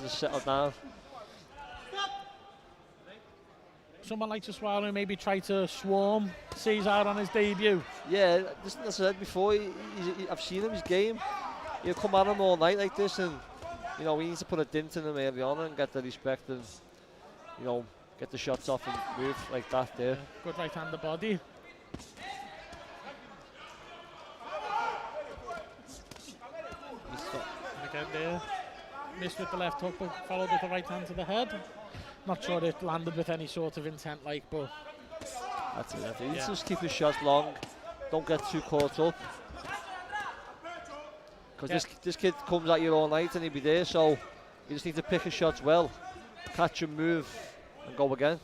Just settled down. Someone like Saswalu maybe try to swarm Cesar on his debut. Yeah, as I said before, I've seen him, his game. He'll come at him all night like this, and you know, he needs to put a dent in him early on and get the respect and, you know, get the shots off and move like that there. Yeah, good right hand the body. And again there, missed with the left hook, but followed with the right hand to the head. Not sure it landed with any sort of intent, like, but that's it. You just keep his shots long. Don't get too caught up. Because this kid comes at you all night and he'll be there, so you just need to pick his shots well, catch and move, and go again.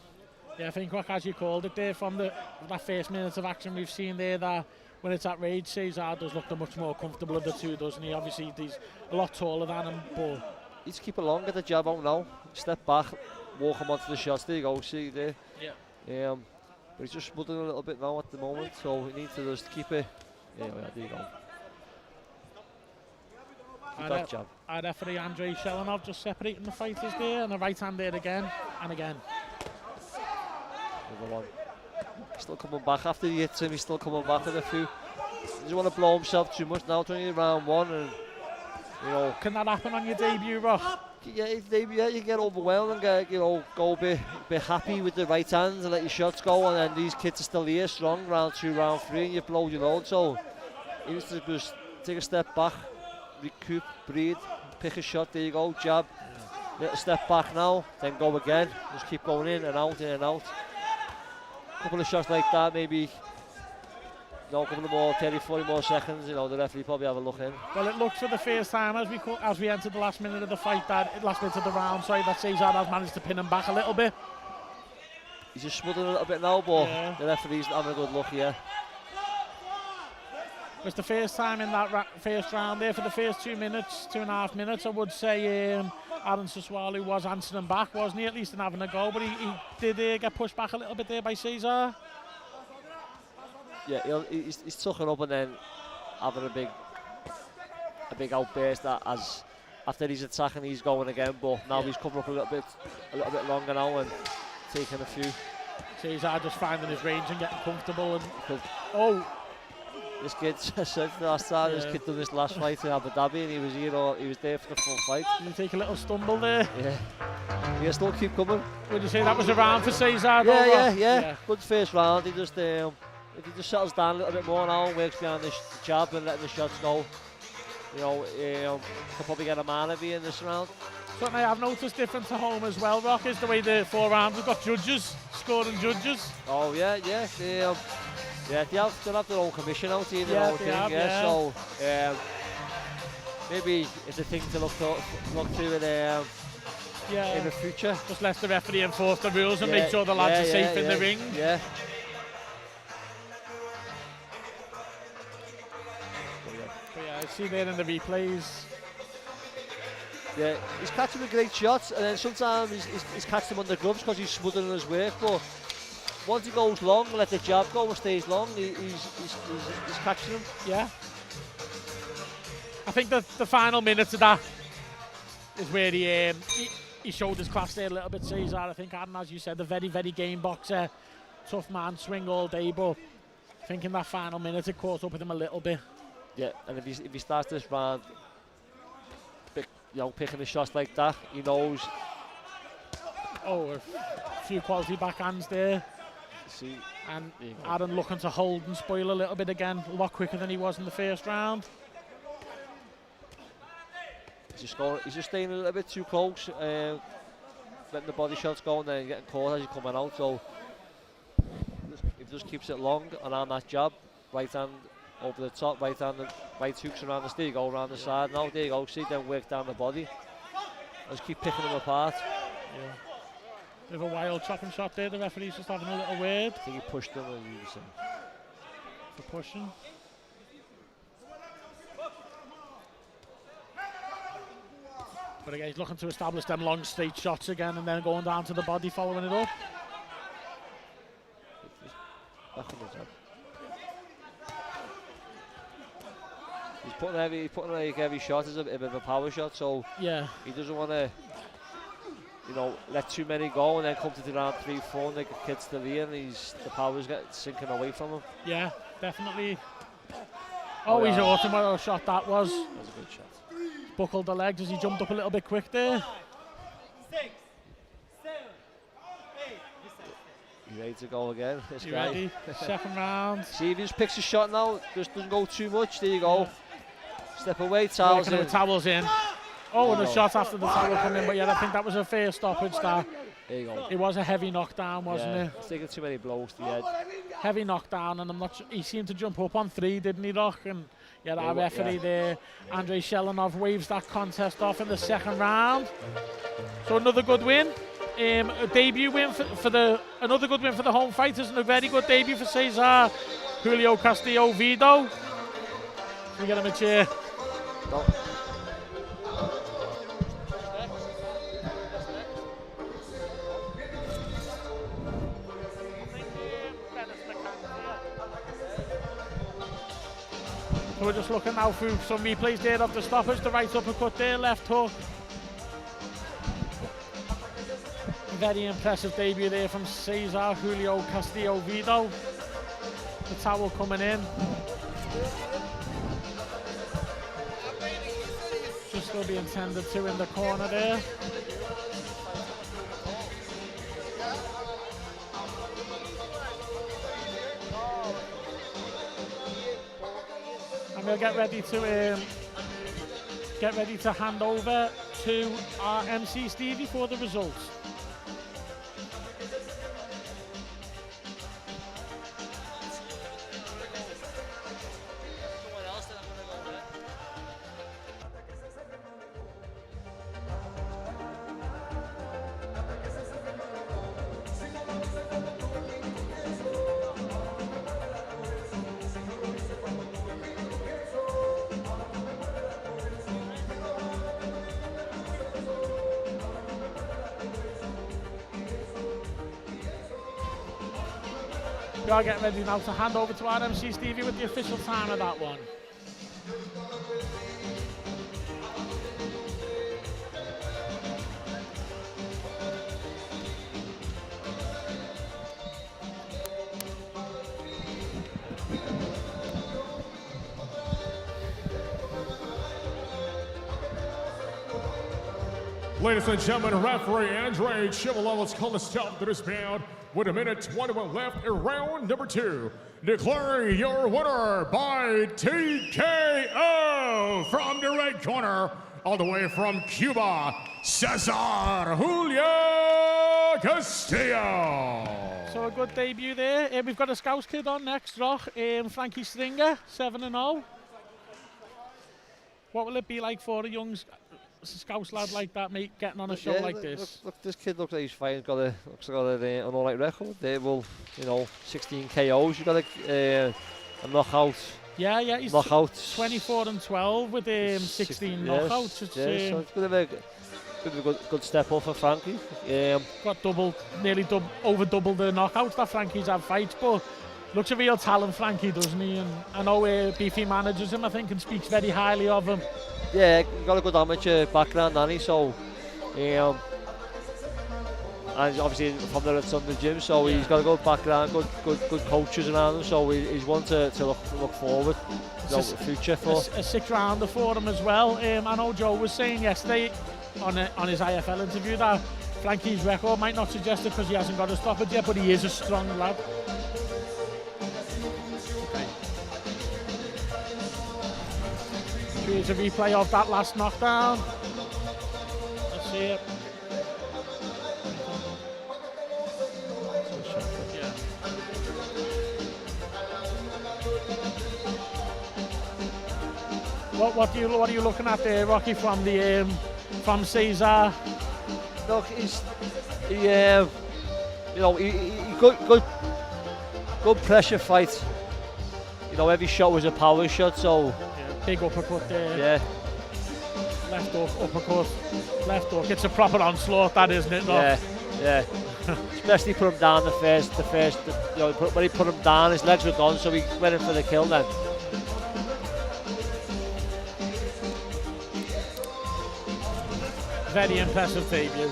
Yeah, I think, as you called it there, from that first minute of action we've seen there, that when it's at rage, Cesar does look the much more comfortable of the two, doesn't he? Obviously, he's a lot taller than him, but you just keep it long, get the jab out now, step back, walk him onto the shots. There you go, see there. Yeah. But he's just smothering a little bit now at the moment, so he needs to just keep it. Yeah, there you go. Keep that jab. Our referee Andrei Shelanov just separating the fighters there, and the right hand there again and again. Another one. Still coming back after he hits him. He's still coming back with a few. He doesn't want to blow himself too much now. It's only round one, and you know. Can that happen on your debut, Rock? Yeah, you get overwhelmed and get, you know, go a bit happy with the right hand and let your shots go, and then these kids are still here, strong, round 2, round 3, and you blow your load. So he needs to just take a step back, recoup, breathe, pick a shot. There you go, jab. Little step back now, then go again. Just keep going in and out, in and out. Couple of shots like that, maybe. A couple of more, 30, 40 more seconds, you know, the referee probably have a look in. Well, it looks for the first time as we entered the last minute of the fight, last minute of the round, that Cesar has managed to pin him back a little bit. He's just smothering a little bit now, but the referee's having a good look here. It was the first time in that first round there for the first 2.5 minutes, I would say Aaron Saswalu was answering back, wasn't he, at least in having a go, but he did get pushed back a little bit there by Cesar. Yeah, he's tucking up and then having a big outburst as after he's attacking, he's going again. But now he's coming up a little bit longer now and taking a few. Cesar just finding his range and getting comfortable. And this kid said last time this kid done this last fight in Abu Dhabi and he was there for the full fight. Did he take a little stumble there? Yeah. He'll still keep coming. Would you say that was a round for Cesar? Yeah. Good first round. He just if he just settles down a little bit more now, works behind the jab and letting the shots go, you know, he'll probably get a man of in this round. Something I have noticed different to home as well, Rock, is the way the 4 rounds have got judges, scoring judges. Oh yeah. They'll have their own commission out here, their own thing, so maybe it's a thing to look to in the future. Just let the referee enforce the rules and make sure the lads are safe in the ring. Yeah. I see there in the replays. Yeah, he's catching with great shots, and then sometimes he's catching them under gloves because he's smothering his work, but once he goes long, let the jab go and stays long, he's catching him. Yeah. I think the final minutes of that is where he showed his class there a little bit, Cesar. I think, Adam, as you said, a very, very game boxer, tough man, swing all day, but I think in that final minute it caught up with him a little bit. Yeah, and if he starts this round, picking the shots like that, he knows. Oh, a few quality backhands there. See, and Aaron looking to hold and spoil a little bit again, a lot quicker than he was in the first round. He's just staying a little bit too close, letting the body shots go and then getting caught as he's coming out. So if he just keeps it long and on that jab, right hand over the top, right hooks around the stick, go around the side. Now there you go, see, then work down the body. Just keep picking them apart. Yeah. Bit of a wild chopping shot there, the referee's just having a little word. I think he pushed him, or you were saying. For pushing. But again, he's looking to establish them long straight shots again and then going down to the body, following it up. Back on the jab. He's putting like every shot is a bit of a power shot, so yeah, he doesn't want to, let too many go and then come to the round 3, 4 and the kid's still here and the power's sinking away from him. Yeah, definitely. Oh, he's awesome. What a shot that was. That was a good shot. Buckled the legs as he jumped up a little bit quick there. 6, 7, 8. You ready to go again? This you guy. Ready? Second round. See if he just picks a shot now, just doesn't go too much. There you go. Step away, towels in. Towels in. Oh, and the shot after the towel come in, but yeah, I think that was a fair stoppage there. There you go. It was a heavy knockdown, wasn't it? He's taking too many blows to the head. Heavy knockdown, and I'm not sure, he seemed to jump up on 3, didn't he, Doc? And yeah, our referee there, Andrei Shelanov, waves that contest off in the second round. So another good win. A debut win another good win for the home fighters, and a very good debut for Cesar Julio Castillo Vido. We get him a chair. No. So we're just looking now through some replays there of the stoppage. The right uppercut there, left hook. Very impressive debut there from Cesar Julio Castillo Vido. The towel coming in. Should still be intended to in the corner there. And we'll get ready to hand over to our MC Stevie for the results. We are getting ready now to hand over to our MC Stevie with the official time of that one. Ladies and gentlemen, referee Andrei Chivalov's called a stop to this bout with 1:21 left in round number 2. Declaring your winner by TKO from the red corner, all the way from Cuba, Cesar Julio Castillo. So a good debut there. We've got a Scouts kid on next, Roch. Frankie Stringer, 7-0. What will it be like for a young Scouts lad like that, mate, getting on a show like this? Look, this kid looks like he's fine. Looks like an all right record. They will, 16 KOs. You got a knockout. Yeah, he's knockout. 24-12 with 16 knockouts. So it's a bit of a bit of a good step up for Frankie. Got nearly over double the knockouts that Frankie's had fights, but looks a real talent, Frankie, doesn't he? And I know Beefy manages him, I think, and speaks very highly of him. Yeah, he got a good amateur background, hasn't he? So, and obviously from the Thunder gym, so he's got a good background, good coaches around him. So he's one to look forward to the future for. A 6th rounder for him as well. I know Joe was saying yesterday on his IFL interview that Frankie's record might not suggest it because he hasn't got a stoppage yet, but he is a strong lad. Here's a replay of that last knockdown. Let's see it. What are you looking at there, Rocky, from Cesar? Look, good pressure fight. You know, every shot was a power shot, so. Big uppercut there. Yeah. Left hook, uppercut, left hook. It's a proper onslaught, that, isn't it? Yeah, yeah. Especially put him down the first. You know, when he put him down, his legs were gone, so he went in for the kill then. Very impressive debut.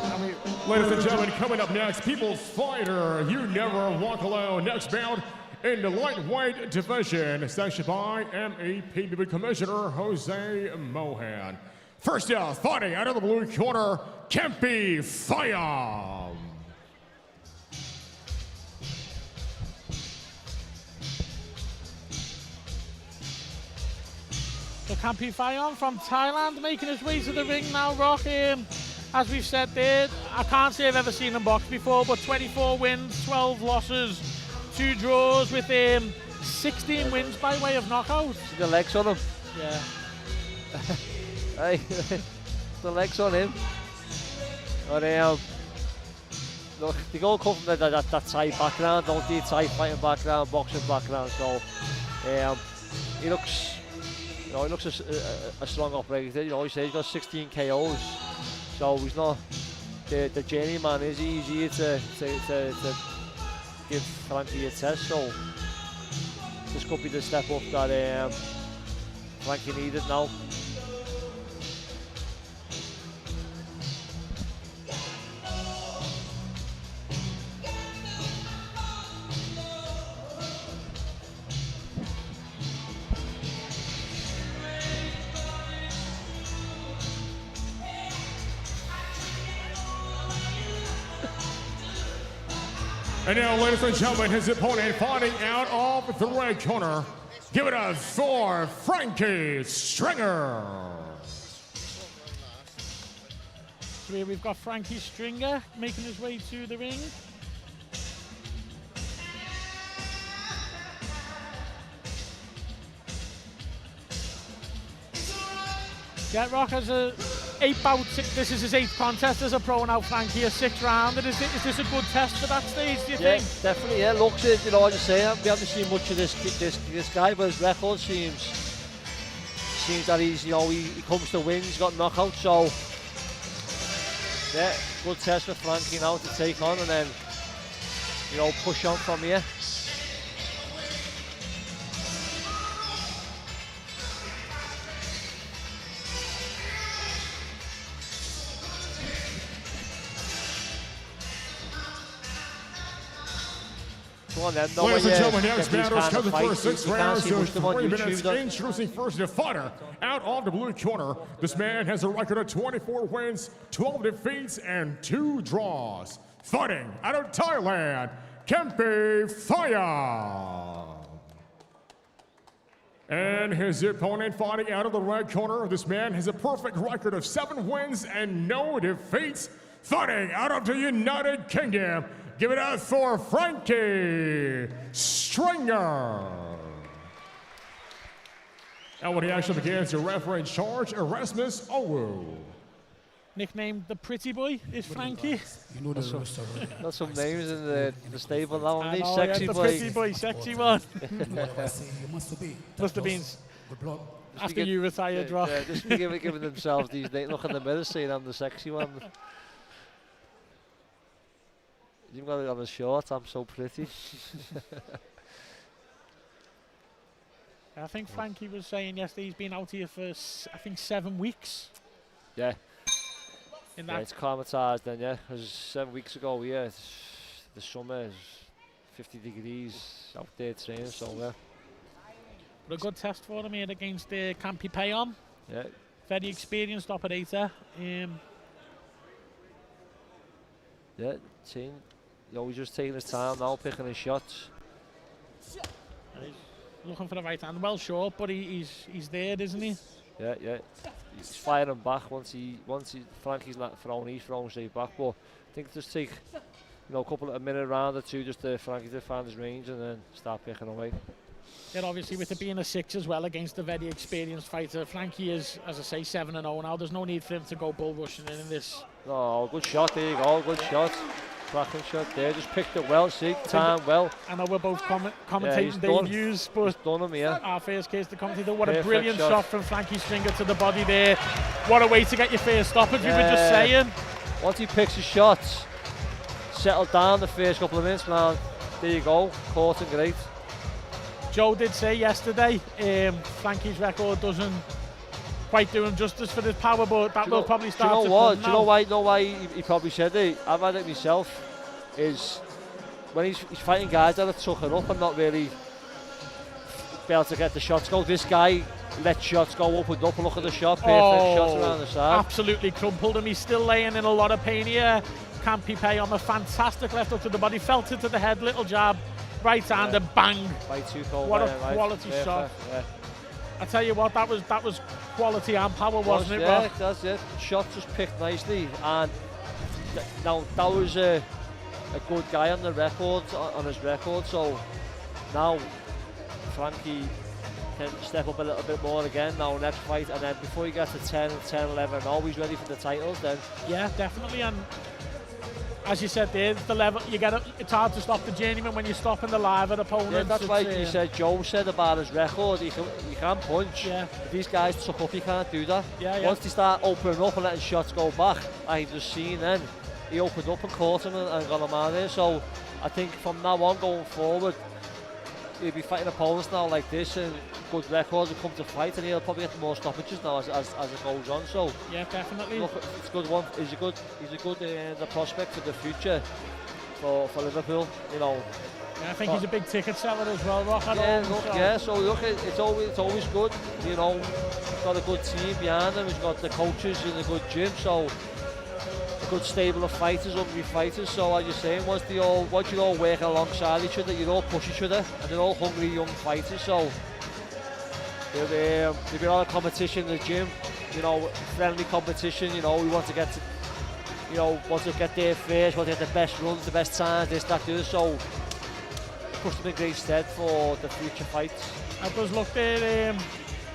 Ladies and gentlemen, coming up next, People's Fighter, You Never Walk Alone. Next bout in the lightweight division, sanctioned by MEPB Commissioner Jose Mohan. First out, fighting out of the blue corner, Kempi Fayam. So Kempi Fayam from Thailand making his way to the ring now, Rock. As we've said there, I can't say I've ever seen him box before, but 24 wins, 12 losses, 2 draws with 16 wins by way of knockout. See the legs on him? Yeah. Hey, the legs on him. But look, they all come from that Thai background, don't they? Thai fighting background, boxing background. So he looks, you know, he looks a strong operator. You know, he says he's got 16 KOs, so he's not the journeyman. Is he? He's here to give Frankie a test. So this could be the step up that Frankie needed now. And now, ladies and gentlemen, his opponent fighting out of the red corner. Give it up for Frankie Stringer. So here we've got Frankie Stringer making his way to the ring. Yeah, Rock has a 8-bout. This is his 8th contest as a pro now, Frankie, a 6th round. Is this a good test for that stage, do you think? Yeah, definitely, yeah. Looks it, you know, as I say, we haven't seen much of this guy, but his record seems that he's, you know, he comes to win, he's got knockouts, so yeah, good test for Frankie now to take on and then, you know, push on from here. Ladies and gentlemen, next batters coming for 6 rounds to 3 minutes. Introducing first the fighter out of the blue corner. This man has a record of 24 wins, 12 defeats, and 2 draws. Fighting out of Thailand, Kempi Fayam. And his opponent fighting out of the red corner. This man has a perfect record of 7 wins and no defeats. Fighting out of the United Kingdom. Give it up for Frankie Stringer. And when the action begins, the referee in charge, Erasmus Owu. Nicknamed the Pretty Boy is Frankie. You know the rest of it. Got some names in the stable now, I know, sexy the boy. Pretty Boy, sexy one. You know what I say, you must obey. Must have been. Good blood. After you retired, Rock. Yeah, just be giving themselves these look in the mirror saying I'm the sexy one. You've got it on a short, I'm so pretty. I think Frankie was saying yesterday he's been out here for, I think, 7 weeks. Yeah. In Yeah, that, it's climatised then, yeah. Because 7 weeks ago, yeah, the summer is 50 degrees out there training, so yeah. but a good test for him here against Campy Payon. Yeah. Very experienced operator. Yeah, team. You know, he's just taking his time now, picking his shots. Looking for the right hand. Well short, but he's there, isn't he? Yeah, yeah. He's firing back once Frankie's not throwing, he's throwing straight back. But I think just take, a minute round or two just to Frankie to find his range and then start picking away. Yeah, obviously with it being a 6 as well against a very experienced fighter, Frankie is, as I say, 7-0 now. There's no need for him to go bull rushing in this. Oh, good shot, there you go, good shot. Cracking shot there, just picked it well, see, time well. I know we're both commentating debuts, but done him, yeah. Our first case to commentator, what Perfect a brilliant shot from Frankie Stringer to the body there. What a way to get your first stoppage, we were just saying. Once he picks his shots, settled down the first couple of minutes, now there you go, caught and great. Joe did say yesterday, Frankie's record doesn't quite do him justice for the power, but that will probably start to come now. Do you know why he probably said it? I've had it myself, is when he's fighting guys that are tucking up and not really be able to get the shots go. This guy let shots go up and up, and look at the shot, perfect shots around the side. Absolutely crumpled him, he's still laying in a lot of pain here. Campy Payon a fantastic left hook to the body, felt it to the head, little jab, right hand and bang. What a quality shot. Yeah. I tell you what, that was quality and power, wasn't it, Rob? Rob? That's it. Shot just picked nicely, and now that was a good guy on the record, on his record. So now Frankie can step up a little bit more again now next fight, and then before he gets to 10, 11, always ready for the titles. Then yeah, definitely. And as you said there, the level you get. It's hard to stop the journeyman when you're stopping the live opponents. Yeah, that's why you said Joe said about his record. He can punch. Yeah. If these guys tuck up, he can't do that. Yeah. Once they start opening up and letting shots go back, I've just seen then he opened up and caught him and got him out of there. So I think from now on going forward, he'll be fighting opponents now like this, and good records will come to fight, and he'll probably get more stoppages now as it goes on. So yeah, definitely. Look, it's a good one. He's a good the prospect for the future for Liverpool. Yeah, I think he's a big ticket seller as well, Rock. So look, it's always good. He's got a good team behind him. He's got the coaches in a good gym. So a good stable of fighters, hungry fighters. So as you're saying, once you're all working alongside each other, you all push each other, and they're all hungry young fighters. So there'll be a lot of competition in the gym. Friendly competition. We want to get there first, want to get the best runs, the best times, this, that, the other. So it puts them in great stead for the future fights. It does look there.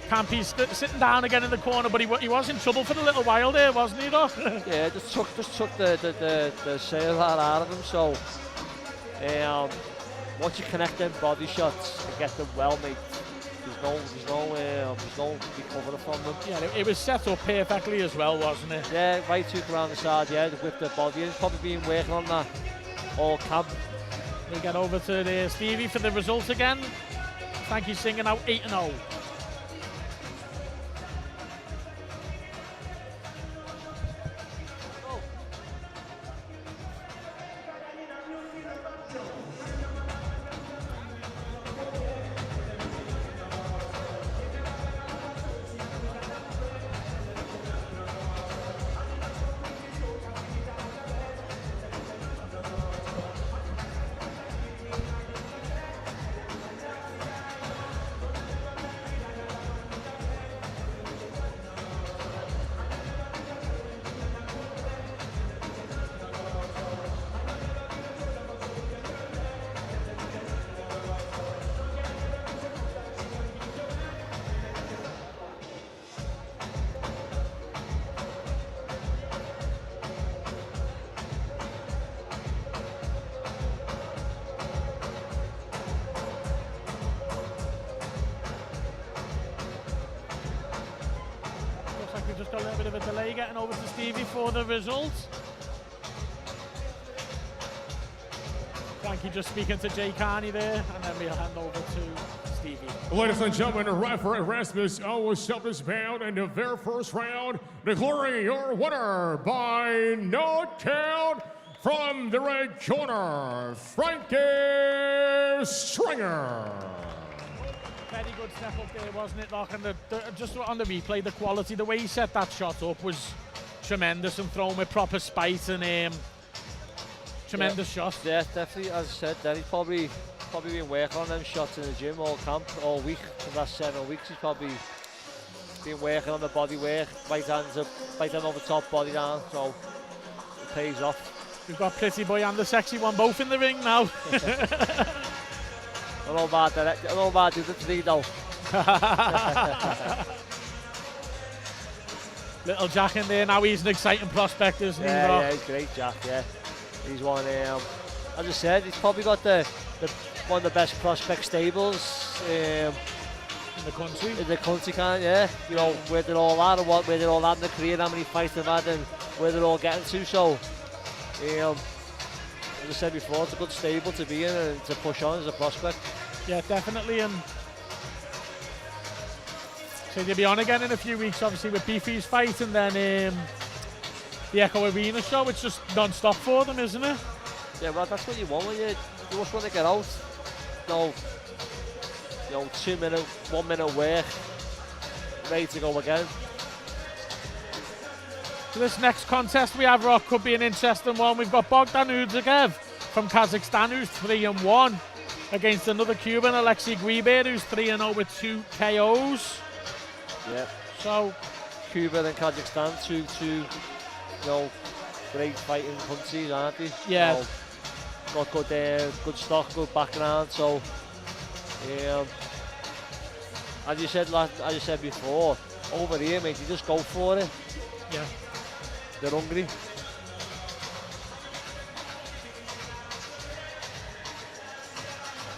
Campy's sitting down again in the corner, but he was in trouble for a little while there, wasn't he, Doc? Yeah, just took the sail out of him. So once you connect them body shots and get them well made, there's no recovery from them. Yeah, it was set up perfectly as well, wasn't it? Yeah, right hook around the side, yeah, with the body. He's probably been working on that all camp. We get over to Stevie for the results again. Frankie Stringer now 8-0. we've just got a little bit of a delay getting over to Stevie for the results. Frankie just speaking to Jay Carney there, and then we'll hand over to Stevie. Ladies and gentlemen, referee Rasmus always is bound in the very first round, declaring your winner by knockout from the red corner, Frankie Stringer. Very good step up there, wasn't it, Locke? And just on the replay, the quality, the way he set that shot up was tremendous and thrown with proper spite and tremendous shot. Yeah, definitely. As I said, then he's probably been working on them shots in the gym all camp, all week. For the last 7 weeks, he's probably been working on the body work, right hand over top, body down, so it pays off. We've got Pretty Boy and the Sexy One both in the ring now. I don't know about the three though. Little Jack in there now, he's an exciting prospect, isn't he? Yeah, he's great, Jack, yeah. He's one, as I said, he's probably got one of the best prospect stables in the country. In the country, yeah. You know, where they're all at and where they're all at in their career, how many fights they've had and where they're all getting to. So, as I said before, it's a good stable to be in and to push on as a prospect. Yeah, definitely. And so they'll be on again in a few weeks, obviously, with Beefy's fight and then the Echo Arena show. It's just non-stop for them, isn't it? Yeah, well, that's what you want when you just want to get out. No, 2 minute, 1 minute work, ready to go again. So this next contest we have, Rock, could be an interesting one. We've got Bogdan Udzagev from Kazakhstan, who's 3-1, against another Cuban, Alexei Guiber, who's 3-0 with 2 KOs. Yeah. So Cuba and Kazakhstan, two great fighting countries, aren't they? Yeah. Got good stock, good background. So, as you said before, over here, mate, you just go for it. Yeah. They're hungry.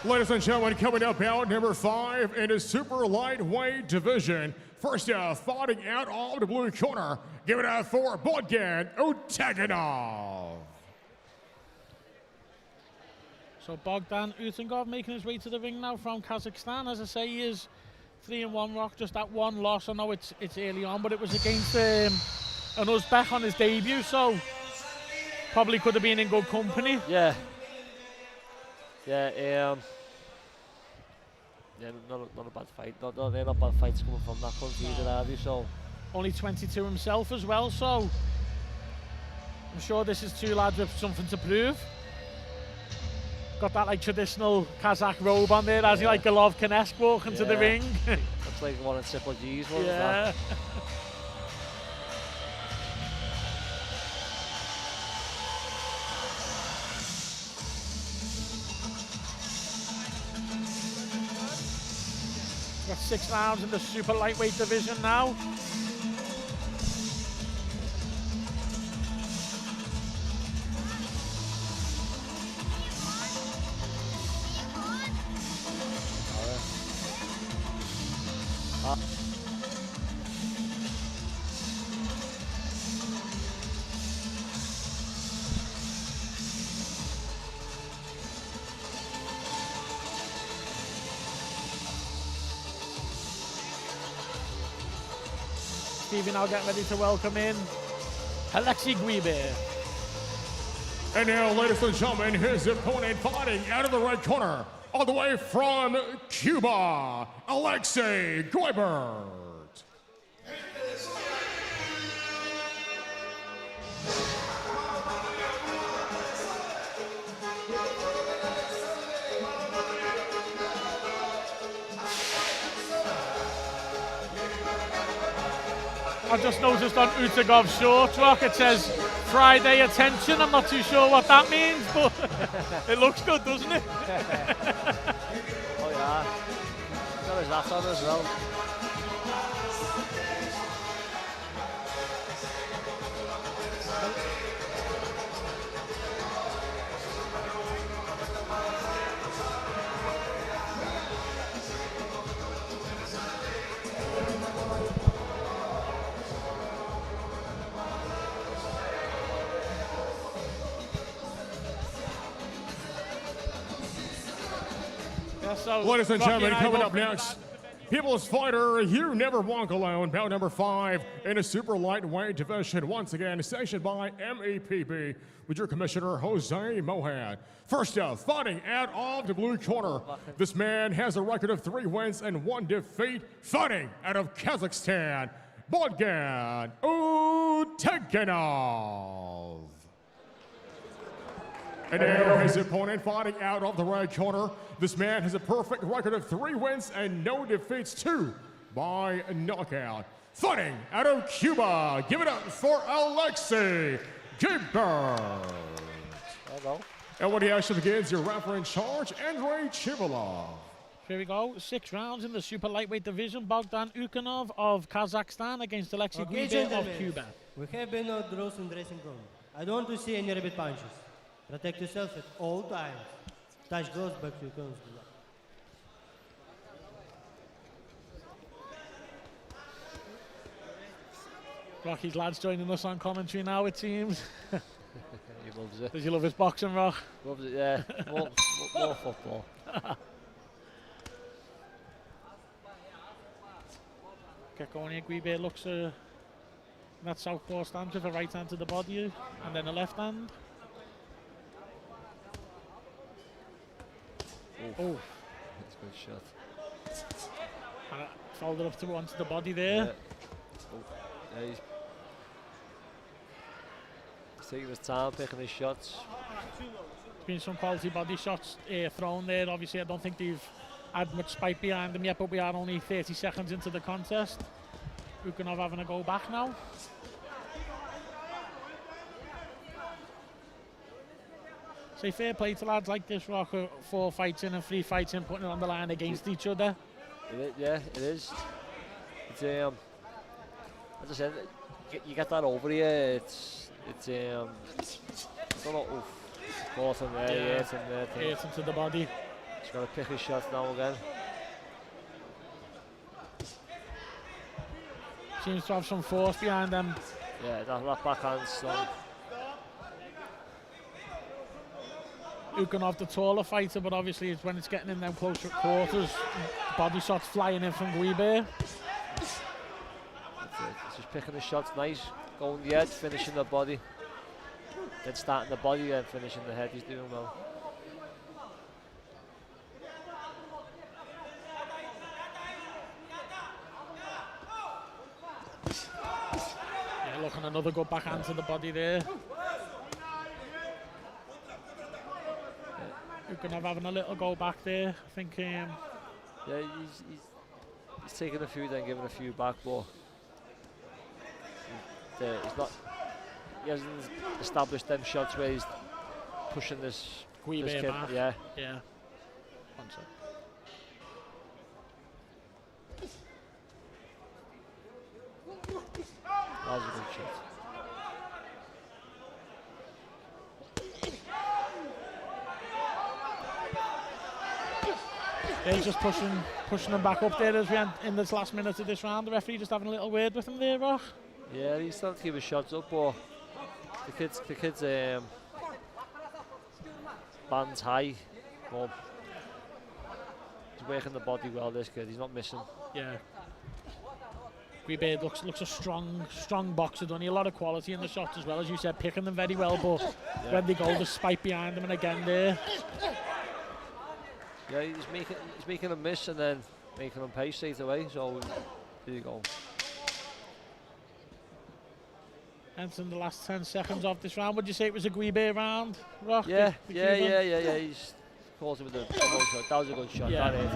Ladies and gentlemen, coming up out number 5 in the super lightweight division. First fighting out of the blue corner. Give it out for Bogdan Udzagev. So Bogdan Udzagev making his way to the ring now from Kazakhstan. As I say, he is 3-1, Rock, just that one loss. I know it's early on, but it was against an Uzbek on his debut, so probably could have been in good company. Yeah. Yeah, not a bad fight. They're not bad fights coming from that country either, are they? So only 22 himself as well, so I'm sure this is 2 lads with something to prove. Got that like traditional Kazakh robe on there, as he like Golovkin-esque walking to the ring. Looks like one of Triple G's, wasn't that? Got 6 rounds in the super lightweight division now. Stevie now getting ready to welcome in Alexei Guiber. And now, ladies and gentlemen, his opponent fighting out of the red corner, all the way from Cuba, Alexei Guiber. I just noticed on Udzagev's short, Rock, it says Friday attention. I'm not too sure what that means, but it looks good, doesn't it? Oh yeah, got his hat on as well. So, Ladies and Rocky gentlemen, I coming both up been next, People's Fighter, You Never Walk Alone, bout number 5 in a super lightweight division. Once again, sanctioned by MEPB with your commissioner, Jose Mohan. First up, fighting out of the blue corner. This man has a record of 3 wins and 1 defeat. Fighting out of Kazakhstan, Bogdan Utekinov. And now his opponent fighting out of the red corner. This man has a perfect record of 3 wins and no defeats, 2 by knockout. Fighting out of Cuba, give it up for Alexei Gilbert. Hello. And when the action begins, your referee in charge, Andrei Chivalov. Here we go, 6 rounds in the super lightweight division. Bogdan Utekinov of Kazakhstan against Alexei Okay, Gilbert of gentlemen, Cuba. we have been outdraws in dressing room. I don't want to see any rabbit punches. Protect yourself at all times. Touch gloves back to your corners. Rocky's lads joining us on commentary now, it seems. He loves it. Does he love his boxing, Rock? Loves it, yeah. More football. Get going here, Guibert looks that southpaw stance with a right hand to the body and then a left hand. Oh, That's a good shot. and folded up to onto the body there. Yeah. Oh, yeah, he's taking his time, picking his shots. There's been some quality body shots thrown there. Obviously, I don't think they've had much spike behind them yet, but we are only 30 seconds into the contest. Utekinov having a go back now. Say fair play to lads like this, Rock, 4 fights in and 3 fights in, putting it on the line against each other. Yeah, it is. It's as I said, you get that over here. It's I don't know. Oof, caught him there. Yeah, it's in there. Hits into the body. He's got to pick his shots now again. Seems to have some force behind them. Yeah, that backhand's strong. Utekinov the taller fighter, but obviously it's when it's getting in them closer quarters, body shots flying in from Guibert. He's just picking his shots nice, going the edge, finishing the body. Then starting the body and finishing the head. He's doing well. Yeah, looking another good backhand to the body there. Utekinov having a little go back there. I think. Yeah, he's taking a few, then giving a few back, but he's not. He hasn't established them shots where he's pushing this Guibert kid. back. Yeah. Yeah. One sec. That was a good shot. Yeah, he's just pushing him back up there as we end in this last minute of this round. The referee just having a little word with him there, Rock. Yeah, he's starting to give his shots up, but the kid's band's high. Well, he's working the body well, this kid. He's not missing. Yeah. Guibert looks a strong boxer, doesn't he? A lot of quality in the shots as well, as you said, picking them very well, but when they go, the spike behind them, and again there. Yeah, he's making them miss and then making them pay straight away. So there you go. Entering the last 10 seconds of this round, would you say it was a Guibert round, Rock? Yeah. The Cuban? He's caught him with a good shot. That was a good shot. Yeah. That is.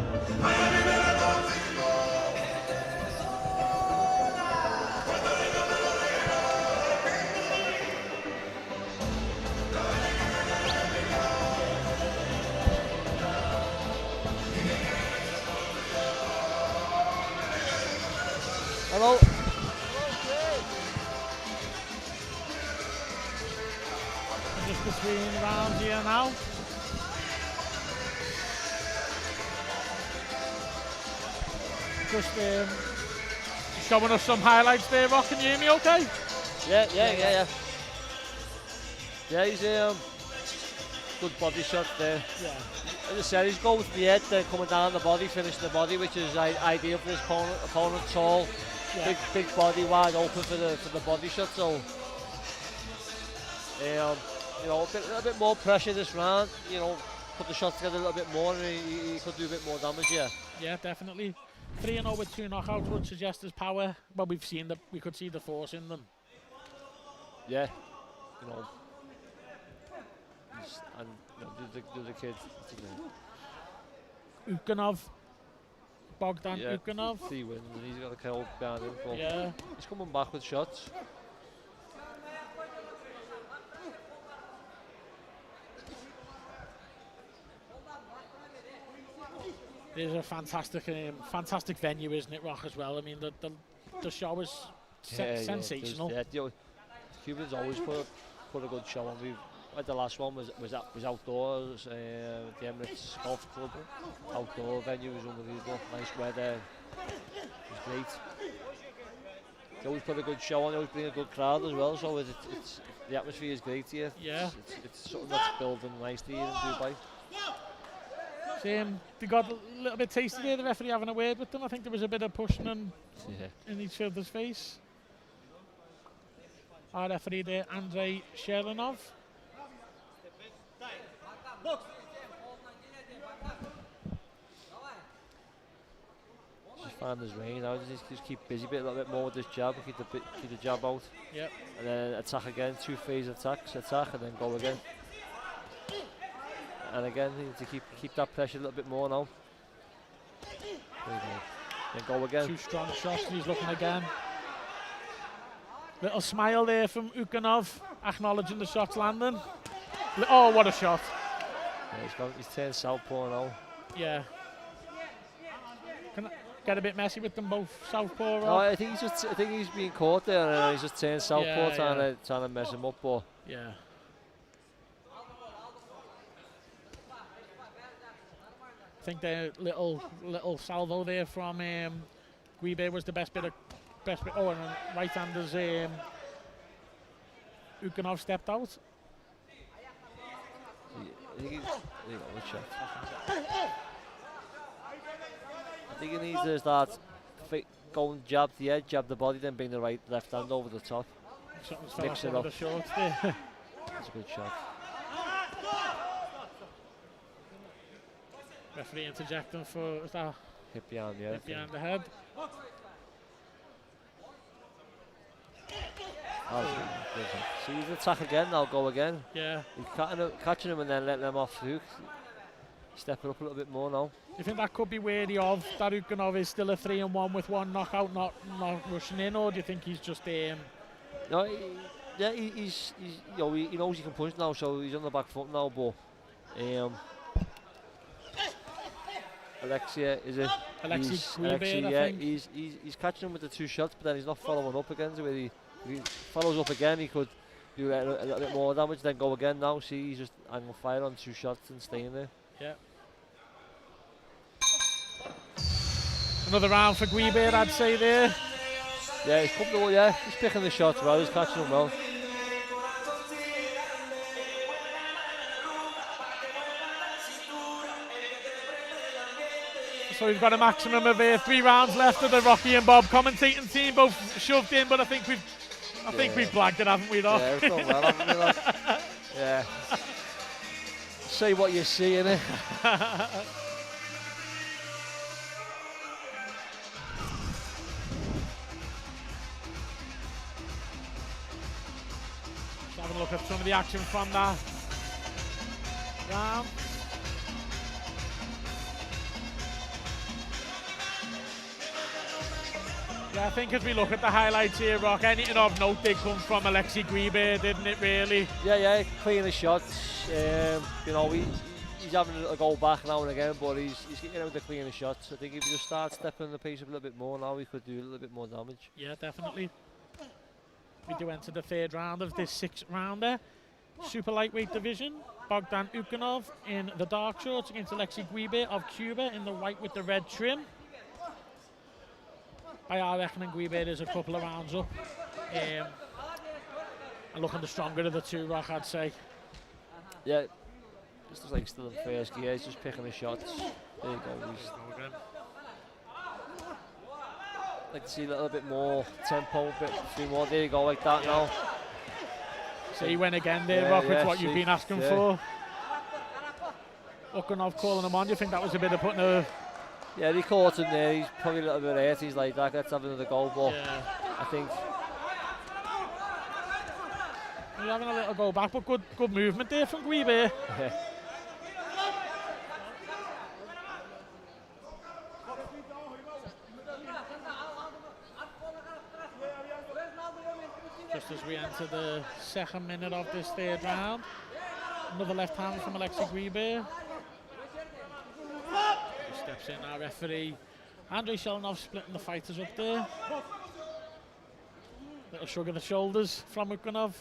Hello. Just between rounds here now. Just showing us some highlights there, Rock. Can you hear me okay? Yeah. Yeah, he's good body shot there. Yeah. as I said, he's going with the head, then coming down the body, finishing the body, which is ideal for his opponent. Tall, big body, wide open for the body shot. So, you know, a little bit more pressure this round. You know, put the shot together a little bit more, and he could do a bit more damage. Yeah. Yeah, definitely. 3-0 with 2 knockouts would suggest his power. But we could see the force in them. Yeah, you know, and you know, there's a kid. Ukanov, Bogdan Ukanov. 3 wins, and he's got a kill behind him. But yeah, he's coming back with shots. It is a fantastic venue, isn't it, Rock, as well? I mean, the show is sensational. Yeah, Cubans always put a good show on. The last one was outdoors, the Emirates Golf Club. Outdoor venue was unbelievable. Nice weather. It was great. They always put a good show on. They always bring a good crowd as well. So it's the atmosphere is great here. Yeah. It's something that's building nicely here in Dubai. They got a little bit tasty there, the referee having a word with them. I think there was a bit of pushing in each other's face. Our referee there, Andrei Sherlinov. Just find his range now. Just keep busy a little bit more with this jab. Keep the jab out. Yep. And then attack again. 2-phase attacks. Attack and then go again. And again, you need to keep that pressure a little bit more now. There you go. Then go again. 2 strong shots, and he's looking again. Little smile there from Ukanov, acknowledging the shots landing. Oh, what a shot! Yeah, he's turned southpaw now. Yeah. Can I get a bit messy with them both, southpaw? No, I think he's being caught there, and he's just turned southpaw, trying to mess him up. But yeah. I think the little salvo there from Guibe was the best bit. Oh, and right-handers Ukanov stepped out. I think he needs to start going jab the edge, jab the body, then bring the left hand over the top. Mix it up. That's a good shot. Referee interjecting for that hit behind the head. Hit behind the head. So he's attack again, now go again. Yeah. He's catching him and then letting him off the hook. Stepping up a little bit more now. Do you think that could be wary of that Ukanov is still a 3-1 with 1 knockout, not rushing in, or do you think he's just No, he's you know, he knows he can punch now, so he's on the back foot now. But Alexei, is it? Alexei, yeah, he's catching him with the 2 shots, but then he's not following up again. So if he follows up again, he could do a little bit more damage, then go again now. See, he's just angle fire on 2 shots and staying there. Yeah. Another round for Guibe, I'd say there. Yeah, he's comfortable, he's picking the shots well, he's catching them well. So we've got a maximum of 3 rounds left of the Rocky and Bob commentating team, both shoved in, but I think we've blagged it, haven't we, though? Yeah, we've done well, haven't we, lad? Yeah. See what you see, innit? Having a look at some of the action from that round. Yeah, I think as we look at the highlights here, Rock, anything of note did come from Alexei Guibe, didn't it, really? Yeah, clean the shots. You know, he's having a go back now and again, but he's getting out with the cleaner shots. I think if he just starts stepping the pace up a little bit more now, he could do a little bit more damage. Yeah, definitely. We do enter the 3rd round of this 6th rounder. Super lightweight division. Bogdan Ukanov in the dark shorts against Alexei Guibe of Cuba in the white with the red trim. By our reckoning, Guibe is a couple of rounds up. And looking the stronger of the 2, Rock, I'd say. Yeah, Just like still in first gear, he's just picking his shots. There you go. He's like to see a little bit more tempo, a few more. There you go, like that now. So he went again there, Rock, with what you've been asking for. Ukanov calling him on. Do you think that was a bit of putting a... Yeah, he caught him there. He's probably a little bit hurt. He's like, let's have another go. But I think... He's having a little go back, but good movement there from Guibe. Just as we enter the second minute of this third round. Another left hand from Alexei Guibe. Steps in our referee. Andrei Shelanov splitting the fighters up there. Little shrug of the shoulders from Ukanov.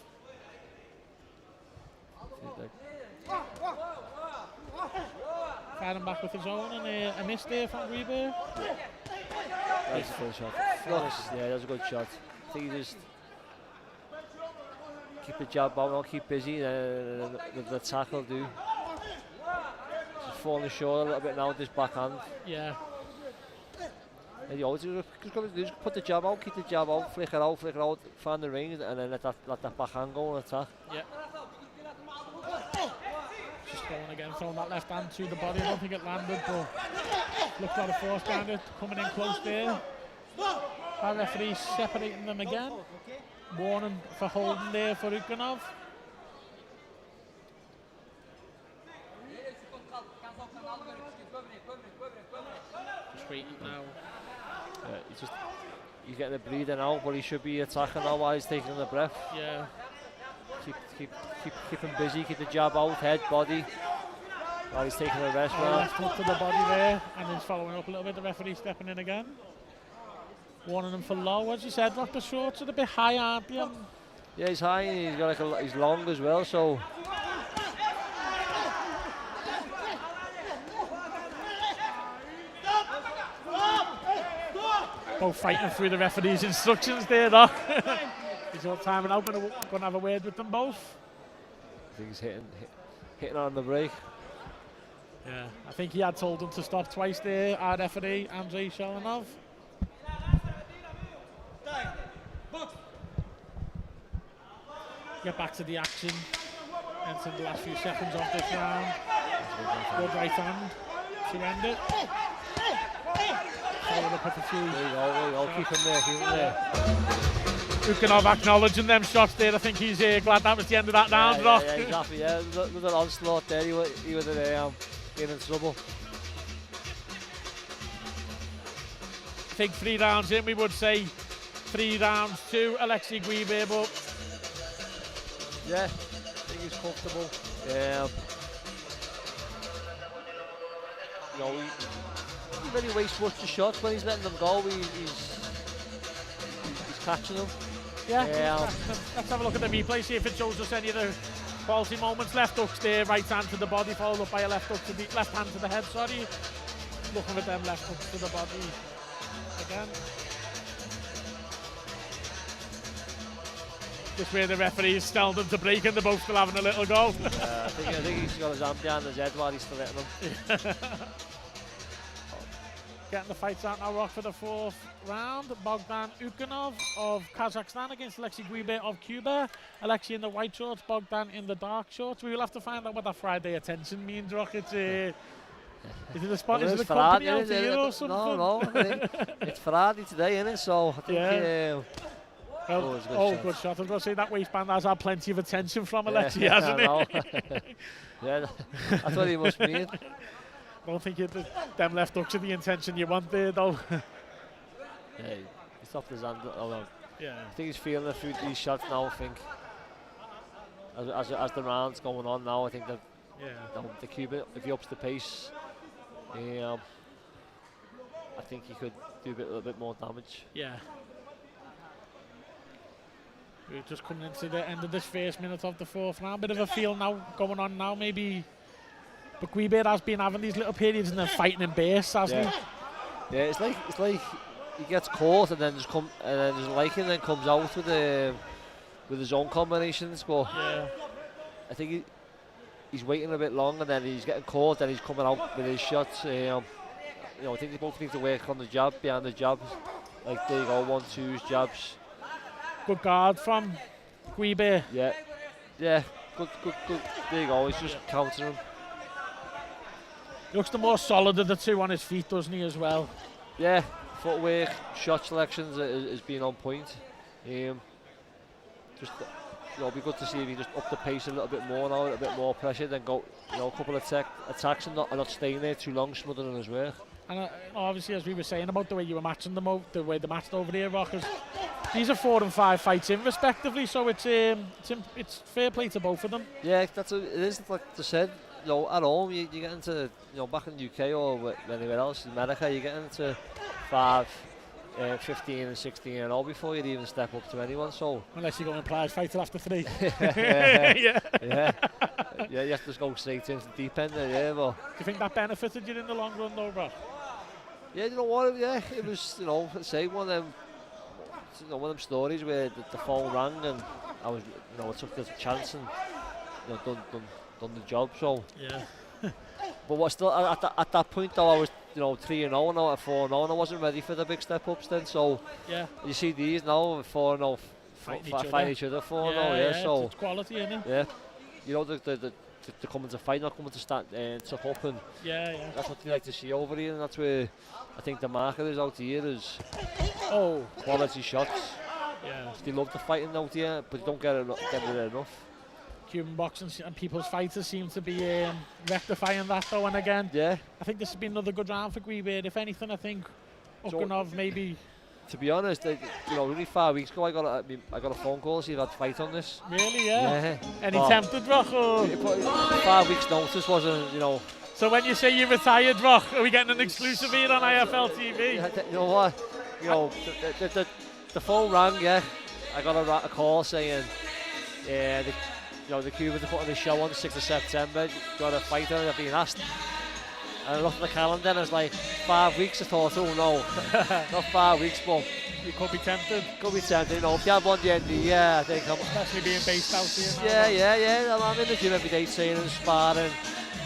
Firing back with his own, and a miss there from Guibe. That's a full shot. Yeah, that's a good shot. I think he just keep the jab out, not keep busy, the tackle do. Just falling short a little bit now with this backhand. Yeah. And you always just put the jab out, keep the jab out, flick it out, find the range, and then let that backhand go and attack. Yeah. Just going again, throwing that left hand to the body. I don't think it landed, but looked like a force behind it, coming in close there. Our referee separating them again. Warning for holding there for Ukanov. Just waiting now. He's getting a breather now, but he should be attacking now while he's taking the breath. Yeah. Keep him busy, keep the jab out, head, body. While he's taking a rest. Left hook to the body there, and he's following up a little bit. The referee stepping in again. Warning him for low, as you said, Rock, the shorts are a bit high, aren't they? Yeah, he's high, and he's got like he's long as well, so. Both fighting through the referee's instructions there, though. He's all timing out, going to have a word with them both. I think he's hitting on the break. Yeah, I think he had told them to stop twice there, our referee, Andrei Shelanov. Get back to the action. Entering the last few seconds of this round. Good right hand to end it. Followed up with a few. There you go, keep him there, Ukanov acknowledging them shots there. I think he's glad that was the end of that round, Rock. Yeah, exactly, yeah. With an onslaught there, he would have been in trouble. I think 3 rounds in, we would say 3 rounds to Alexei Guibe, but yeah, I think he's comfortable. You know, he really wastes much of shots when he's letting them go. He's catching them. Yeah. Let's have a look at the replay, see if it shows us any of the quality moments. Left hooks there, right hand to the body, followed up by a left hook to the left hand to the head. Sorry, looking at them left hooks to the body again. Just where the referees tell them to break, and they're both still having a little go. I think he's got his hand behind his head while he's still hitting them. Getting the fights out now, Rock, for the 4th round. Bogdan Ukanov of Kazakhstan against Alexei Guibe of Cuba. Alexei in the white shorts, Bogdan in the dark shorts. We will have to find out what that Friday attention means, Rock. It's is it a spot? Is it a company out here or something? No, I think it's Friday today, isn't it? So I think. Good shot. I was going to say that waistband has had plenty of attention from Alexei, hasn't it? Yeah, that's what he must mean. I don't think them left hooks are the intention you want there, though. Yeah, he stopped his hand. Yeah. I think he's feeling it through these shots now. I think as the round's going on now, I think that the Cuban, if he ups the pace, I think he could do a little bit more damage. Yeah. We're just coming into the end of this first minute of the 4th round. Bit of a feel now going on now, maybe. But Guibe has been having these little periods and then fighting in bursts, hasn't he? Yeah, it's like he gets caught and then just liking, and then comes out with his own combinations. But I think he's waiting a bit long, and then he's getting caught, then he's coming out with his shots. You know, I think they both need to work on the jab, behind the jabs. Like, there you go, 1-2s, jabs. Good guard from Guibe. Yeah, yeah, good. There you go, he's just countering him. He looks the more solid of the two on his feet, doesn't he, as well? Yeah, footwork, shot selections has been on point. Just, it'll be good to see if he just up the pace a little bit more now, a little bit more pressure, then go, you know, a couple of attacks and not staying there too long, smothering his work. And obviously, as we were saying about the way you were matching them, the way they matched over here, Rockers, these are 4 and 5 fights in, respectively. So it's fair play to both of them. Yeah, it is like they said. You know, at home you get into, you know, back in the UK or anywhere else in America, you get into 5, 15 and 16 and all before you'd even step up to anyone. So unless you go in prize fight till after 3. yeah, you have to just go straight into the deep end there. Yeah, but do you think that benefited you in the long run, though, bro? Yeah, you know what? Yeah, it was, you know, say one of them stories where the phone rang and I was, you know, I took the chance and, you know, done the job. So yeah. But what still at that point though, I was, you know, 3-0 now at 4-0 and I wasn't ready for the big step ups then. So yeah, you see these now 4-0 fight each other 4-0. Yeah, so it's quality, isn't it? Yeah, you know, they're coming to fight, not coming to stand tuck up, and that's what they like to see over here, and that's where I think the market is out here is quality shots. Yeah, they love the fighting out here, but they don't get it enough. Cuban boxing and people's fighters seem to be rectifying that though and again. Yeah, I think this has been another good round for Guibe. If anything, I think Ukanov maybe. To be honest, you know, really 5 weeks ago I got a phone call to see if I'd fight on this. Really? Yeah. Any tempted, Rock? Or? 5 weeks notice wasn't, you know. So when you say you retired, Rock, are we getting an exclusive here on IFLTV? You know what? You know, the phone rang. Yeah, I got a call saying, the Cubans are putting a show on the 6th of September. Got a fighter, and I've been asked. And I looked at the calendar and it's like 5 weeks. I thought, oh no, not 5 weeks, but you could be tempted. Could be tempted, you know. If you have one the end of the year, I think I'm. Especially being based out here. Yeah. I'm in the gym every day training, sparring.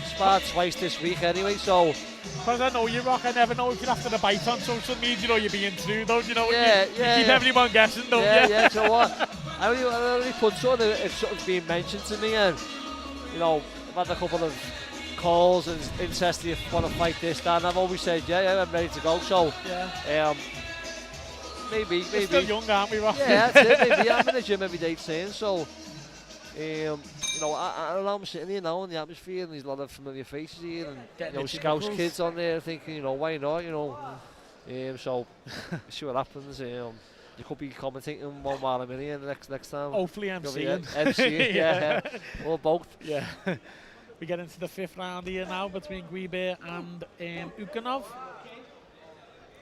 Sparred twice this week anyway, so. Because I know you, Rock, I never know if you're after the bite on social media or you're being true, though. You know, you keep everyone guessing, don't you? Yeah, so what? I only put something if something's being mentioned to me, and, you know, I've had a couple of calls and interest if you want to fight this, that, and I've always said, yeah, I'm ready to go. So, maybe. We're still young, aren't we, Rock? Yeah, that's it, maybe. I'm in the gym every day training, so, you know, I'm sitting here now in the atmosphere, and there's a lot of familiar faces here, and you know, Scouts kids on there thinking, you know, why not, you know. So, see what happens. You could be commentating one while I'm in here the next time. Hopefully MCing. MCing, yeah. Or both. Yeah. We get into the 5th round here now between Guibe and Ukanov.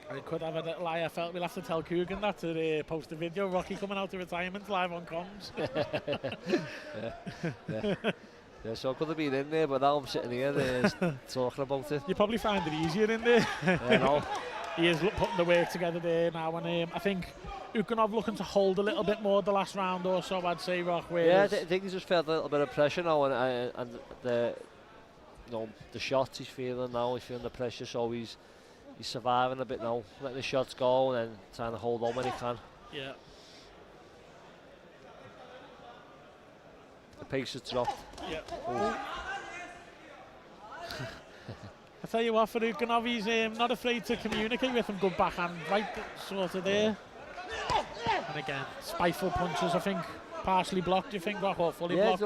I could have a little IFL. We'll have to tell Coogan that to post a video. Rocky coming out of retirement live on comms. Yeah, so I could have been in there, but now I'm sitting here talking about it. You probably find it easier in there. Yeah, no. He is putting the work together there now, and I think Ukanov looking to hold a little bit more the last round or so, I'd say, Rock. Yeah, I think he's just felt a little bit of pressure now, and the shots he's feeling now, he's feeling the pressure, so he's surviving a bit now, letting the shots go and then trying to hold on when he can. Yeah. The pace has dropped. Yeah. I tell you what, for Ukanov, he's not afraid to communicate with him. Good backhand, right sort of there. And again, spiteful punches, I think, partially blocked, do you think, Rock, or fully blocked?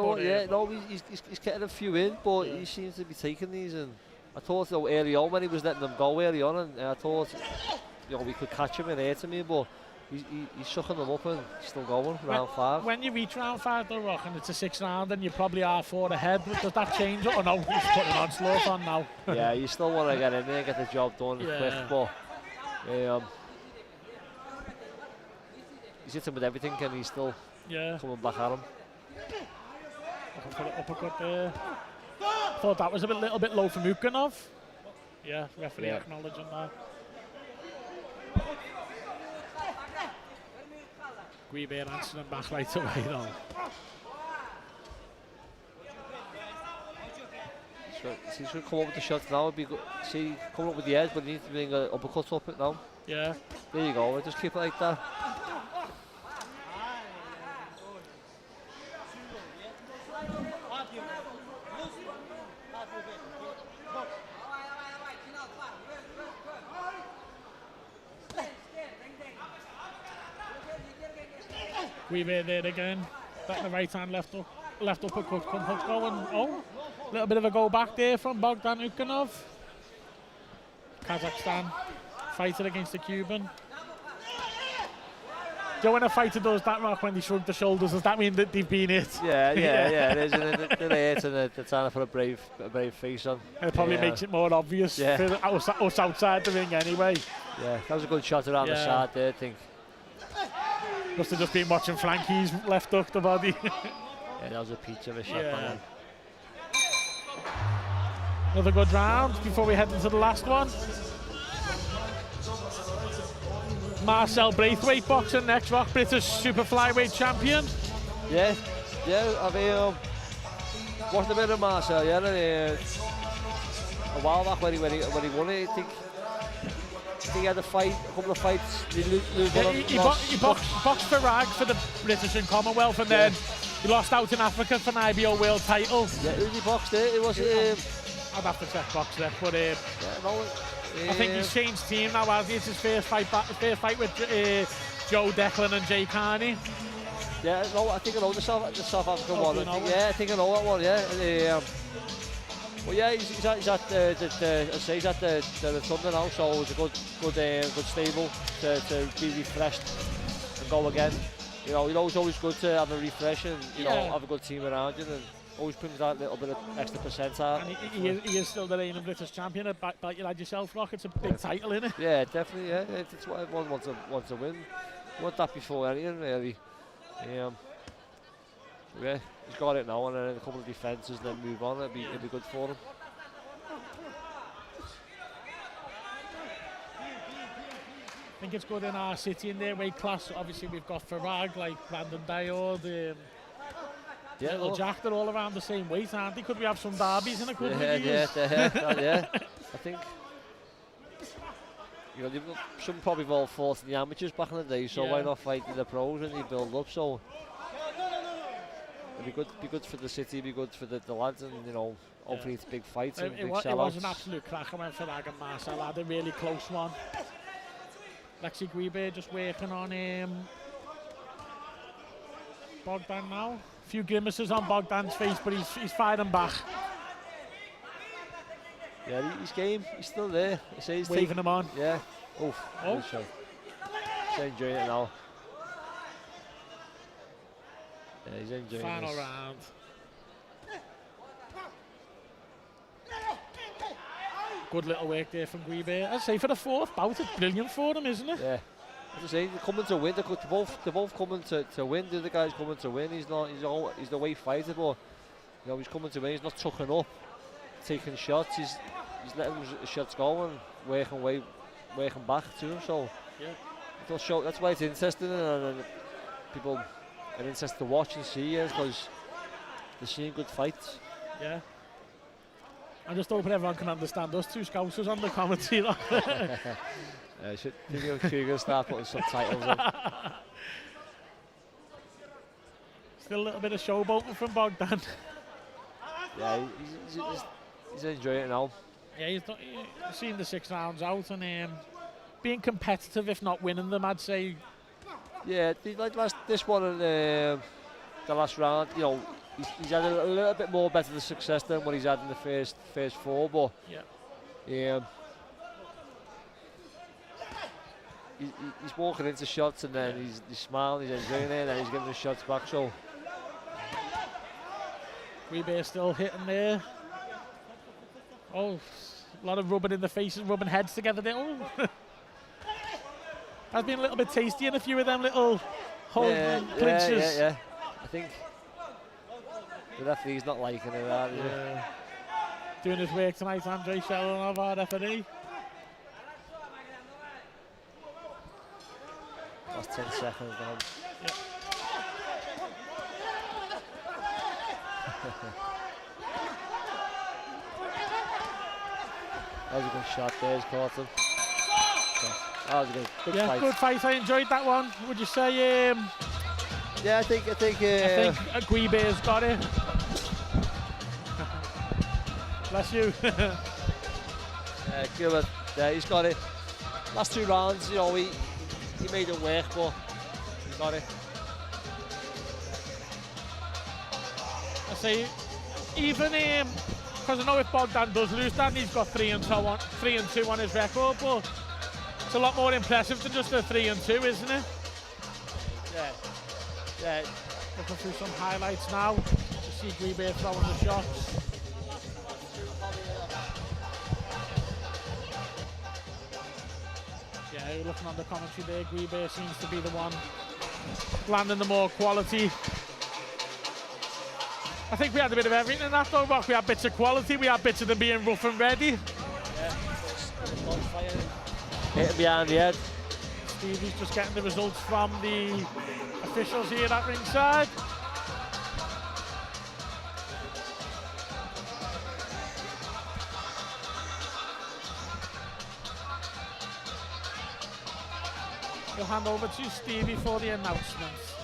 He's getting a few in, but he seems to be taking these, and I thought, though, early on when he was letting them go early on, and I thought, you know, we could catch him and hurt him, but he's sucking them up and still going, round 5. When you reach round 5 though, Rock, and it's a 6th round and you probably are 4 ahead, does that change it? Or no, he's putting on slow on now. Yeah, you still want to get in there and get the job done quick, but he's hitting with everything and he's still coming back at him. Looking for the uppercut there. Thought that was a little bit low from Ukanov. Yeah, referee acknowledging that. Guibe answering back right away though. So he should come up with the shots now. It'd be good. See, coming up with the edge, but he needs to bring an uppercut up it now. Yeah. There you go. Just keep it like that. We're there again. Back the right hand, left uppercut, come hooks going. Oh, a little bit of a go back there from Bogdan Ukhanov. Kazakhstan fighter against the Cuban. Joe, when a fighter does that, Rock, when they shrug the shoulders, does that mean that they've been hit? Yeah, it is. And they're hit and they're trying to put a brave face on. It probably makes it more obvious for us outside the ring anyway. Yeah, that was a good shot around the side there, I think. Must have just been watching Flanky's left hook the body. Yeah, that was a peach of a shot. Yeah. Another good round before we head into the last one. Marcel Braithwaite boxing next, Rock, British super flyweight champion. Yeah, I've watched a bit of Marcel, a while back when he won it, I think he had a couple of fights. He boxed for RAG for the British and Commonwealth, and then he lost out in Africa for an IBO world title. Yeah, he boxed it. It was. I'd have to check box there, but I think he's changed team now. As it's his first fight with Joe Declan and Jay Carney. Yeah, no, I think I know the South African one. I think I know that one. Yeah. Well, yeah, he's at the Thunder now, so it's a good stable to be refreshed and go again. You know, it's always good to have a refresh and have a good team around you, and always brings that little bit of extra percent out. And he is still the reigning British champion. Like you had yourself, Rock. It's a big title, isn't it? Yeah, definitely. Yeah, it's what everyone wants to win. You want that before anything, really. Yeah, he's got it now, and then a couple of defences, then move on. It'd be good for him. I think it's good in our city in their weight class. Obviously, we've got Farag, like Brandon Dayod, Little Jack. They're all around the same weight, aren't they? Could we have some derbies in a couple of years? Yeah. I think. Some probably have all fought in the amateurs back in the day, so why not fight in the pros when you build up? So. It'd be good for the city, it'd be good for the lads, and hopefully it's big fights and big sellouts. It was an absolute cracker when Farag and Marcel had a really close one. Lexi Guibe just working on Bogdan now. A few grimaces on Bogdan's face, but he's firing back. Yeah, he's game. He's still there. He's waving him on. Yeah. Oof. Oh. He's enjoying it now. Yeah, he's enjoying Final this. round. Good little work there from Guibe. I'd say for the fourth bout, it's brilliant for them, isn't it? Yeah. As I say, they're coming to win. They're both coming to win. The other guy's coming to win. He's the way fighter, but he's coming to win. He's not tucking up, taking shots. He's letting shots go and working back too. So that's why it's interesting, and people are interested to watch and see, because they're seeing good fights. Yeah. I'm just hoping everyone can understand us two Scousers on the commentary. I should think you're going to start putting subtitles on. Still a little bit of showboating from Bogdan. Yeah, he's enjoying it now. Yeah, he's seen the 6 rounds out and being competitive, if not winning them, I'd say. Yeah, this one and the last round, he's had a little bit more better success than what he's had in the first 4, but he's walking into shots and then he's smiling, he's enjoying it, and he's giving the shots back. So Weber still hitting there. Oh, a lot of rubbing in the faces, rubbing heads together there. Oh. Has been a little bit tasty in a few of them little holding clinches. Yeah. I think the referee's not liking it, is he? Doing his work tonight, Andrei Shelanov, our referee. Last 10 seconds now. Yeah. That was a good shot there, he's caught him. That was a good Yeah, fight. good fight. I enjoyed that one. Would you say? Yeah, I think Guibe's got it. Bless you. Gilbert, yeah, he's got it. Last 2 rounds, you know, he made it work, but he got it. I say, even because I know if Bogdan does lose that, he's got 3-2 on his record, but it's a lot more impressive than just a 3-2, isn't it? Yeah. Looking through some highlights now to see Guibe throwing the shots. Yeah, looking on the commentary there, Guibe seems to be the one landing the more quality. I think we had a bit of everything in that though, Rock. We had bits of quality, we had bits of them being rough and ready. Yeah, hit him behind the head. Stevie's just getting the results from the officials here at ringside. We'll hand over to Stevie for the announcements.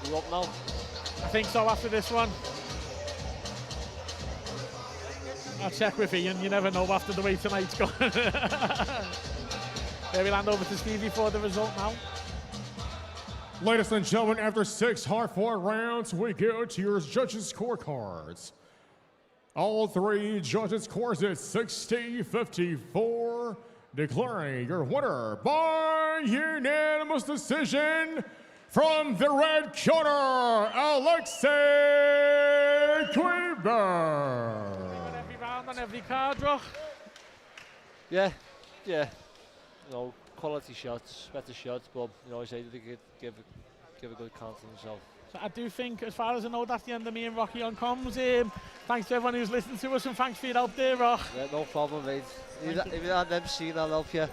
You up now? I think so after this one. I'll check with Ian, you never know after the way tonight's gone. There we'll hand over to Stevie for the result now. Ladies and gentlemen, after 6 hard-fought rounds, we go to your judges' scorecards. All 3 judges' scores at 60-54, declaring your winner by unanimous decision from the red corner, Alexei Guibe. Every round on every card, Rock. Yeah. You know, quality shots, better shots, but you know, I say they could give a good count to himself. So I do think, as far as I know, that's the end of me and Rocky on comms. Thanks to everyone who's listened to us, and thanks for your help there, Rock. Yeah, no problem, mate. If you had them seen, I'll help you.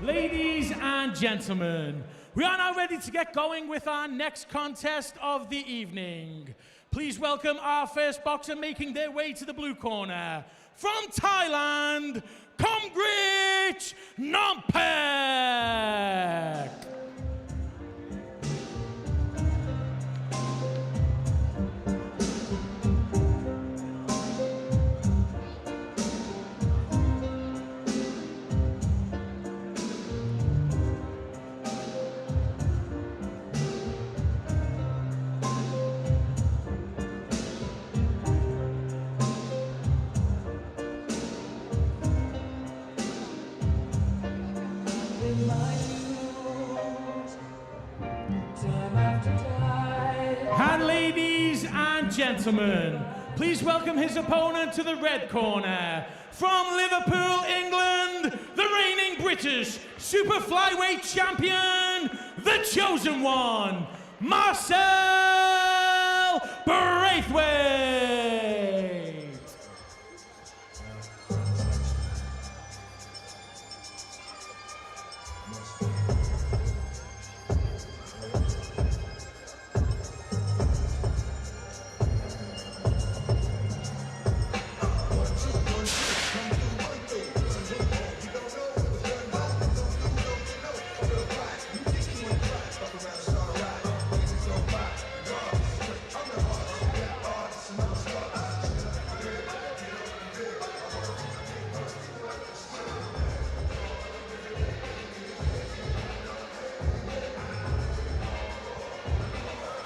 Ladies and gentlemen, we are now ready to get going with our next contest of the evening. Please welcome our first boxer making their way to the blue corner. From Thailand, Komgrich Nompek. And ladies and gentlemen, please welcome his opponent to the red corner. From Liverpool, England, the reigning British super flyweight champion, the chosen one, Marcel Braithwaite.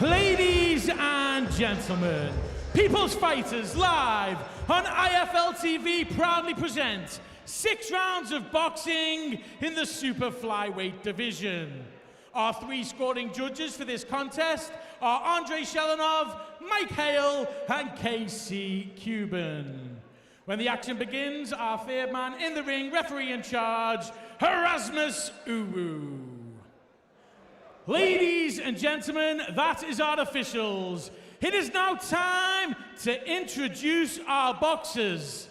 Ladies and gentlemen, People's Fighters live on IFLTV proudly present 6 rounds of boxing in the super flyweight division. Our 3 scoring judges for this contest are Andrei Shelanov, Mike Hale, and KC Cuban. When the action begins, our third man in the ring, referee in charge, Erasmus Uwu. Ladies and gentlemen, that is our officials. It is now time to introduce our boxers.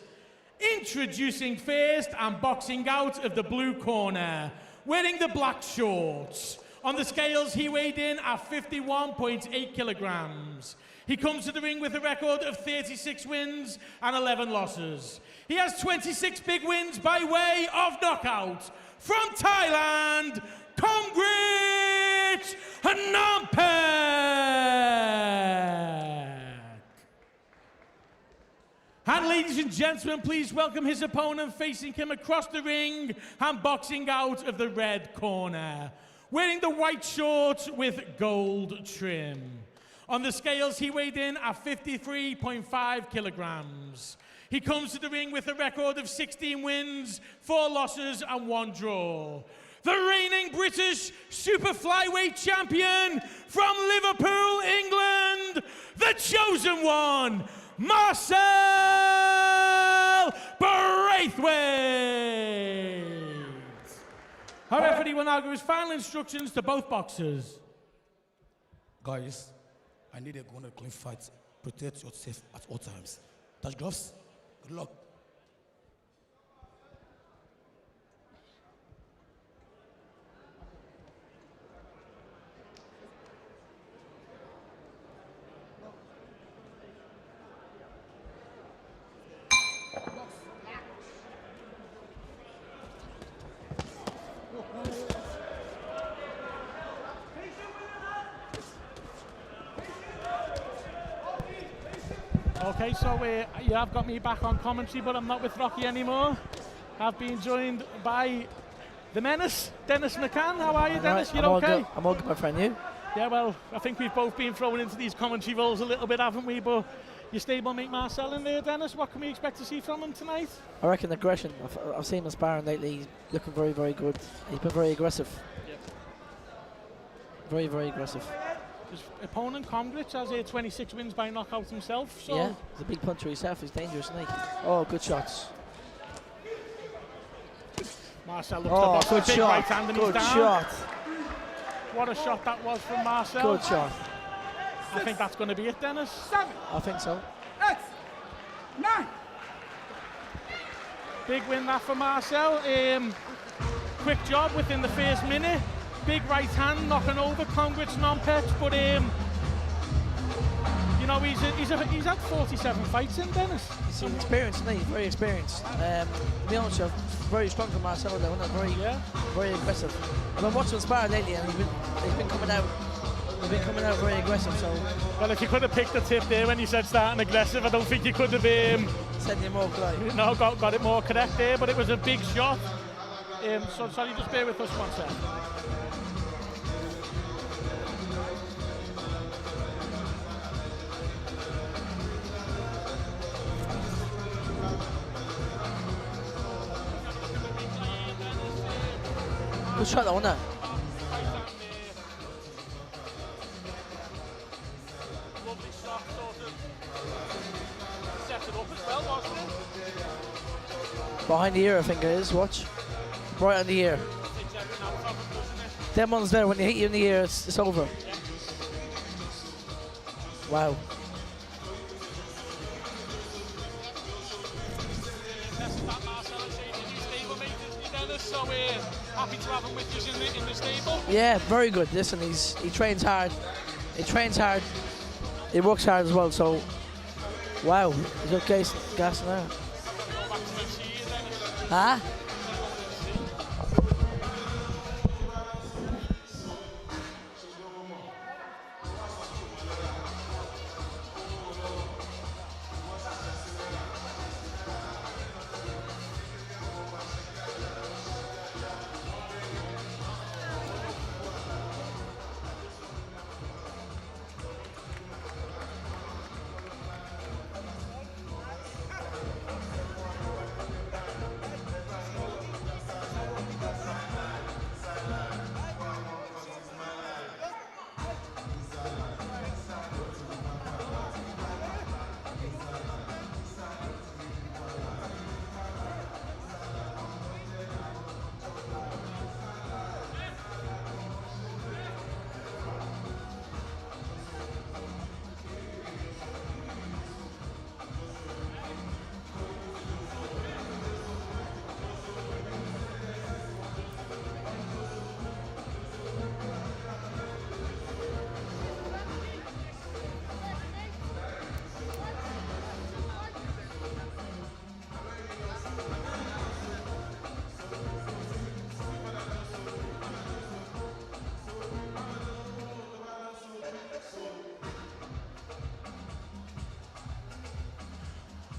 Introducing first and boxing out of the blue corner, wearing the black shorts. On the scales, he weighed in at 51.8 kilograms. He comes to the ring with a record of 36 wins and 11 losses. He has 26 big wins by way of knockout. From Thailand, Komgrich Nompek. And ladies and gentlemen, please welcome his opponent facing him across the ring and boxing out of the red corner, wearing the white shorts with gold trim. On the scales, he weighed in at 53.5 kilograms. He comes to the ring with a record of 16 wins, 4 losses and 1 draw. The reigning British super flyweight champion from Liverpool, England, the chosen one, Marcel Braithwaite. Our referee will now give his final instructions to both boxers. Guys, I need a good and clean fight. Protect yourself at all times. Touch gloves. Good luck. Okay, so you have got me back on commentary, but I'm not with Rocky anymore. I've been joined by the menace, Dennis McCann. How are you, Dennis? Right, You okay? I'm all good, my friend. You? Yeah, well, I think we've both been thrown into these commentary roles a little bit, haven't we? But your stablemate Marcel in there, Dennis. What can we expect to see from him tonight? I reckon aggression. I've seen him sparring lately. He's looking very, very good. He's been very aggressive. Yep. Very, very aggressive. His opponent, Komgrich, has 26 wins by knockout himself. So Yeah, he's a big puncher himself. He's dangerous, isn't he? Oh, good shots. Marcel looks to box with a big right hand and Good he's down. shot. What a shot that was from Marcel. Good shot. I think that's going to be it, Dennis. I think so. 9. Big win that for Marcel. quick job within the first minute. Big right hand knocking over Congrit's non-pet, but you know, he's had 47 fights in, Dennis. He's experienced, isn't he? Very experienced. To be honest, with you, very strong from Marcelo, though, isn't it? Very aggressive. I've been watching him spar lately, and he's been coming out. He's been coming out very aggressive. So, well, if you could have picked the tip there when you said starting aggressive, I don't think you could have said it more correct. No, got it more correct there, but it was a big shot. So sorry, just bear with us 1 second. Good shot, though, wasn't it? Lovely shot, sort of set it up as well, wasn't it? Behind the ear, I think it is. Watch. Right on the ear. Them ones there, when they hit you in the ear, it's over. Yeah. Wow. So we're happy to have him with us in the stable. Yeah, very good. Listen, he trains hard. He trains hard. He works hard as well. So, wow, he's okay. Gas now. Huh?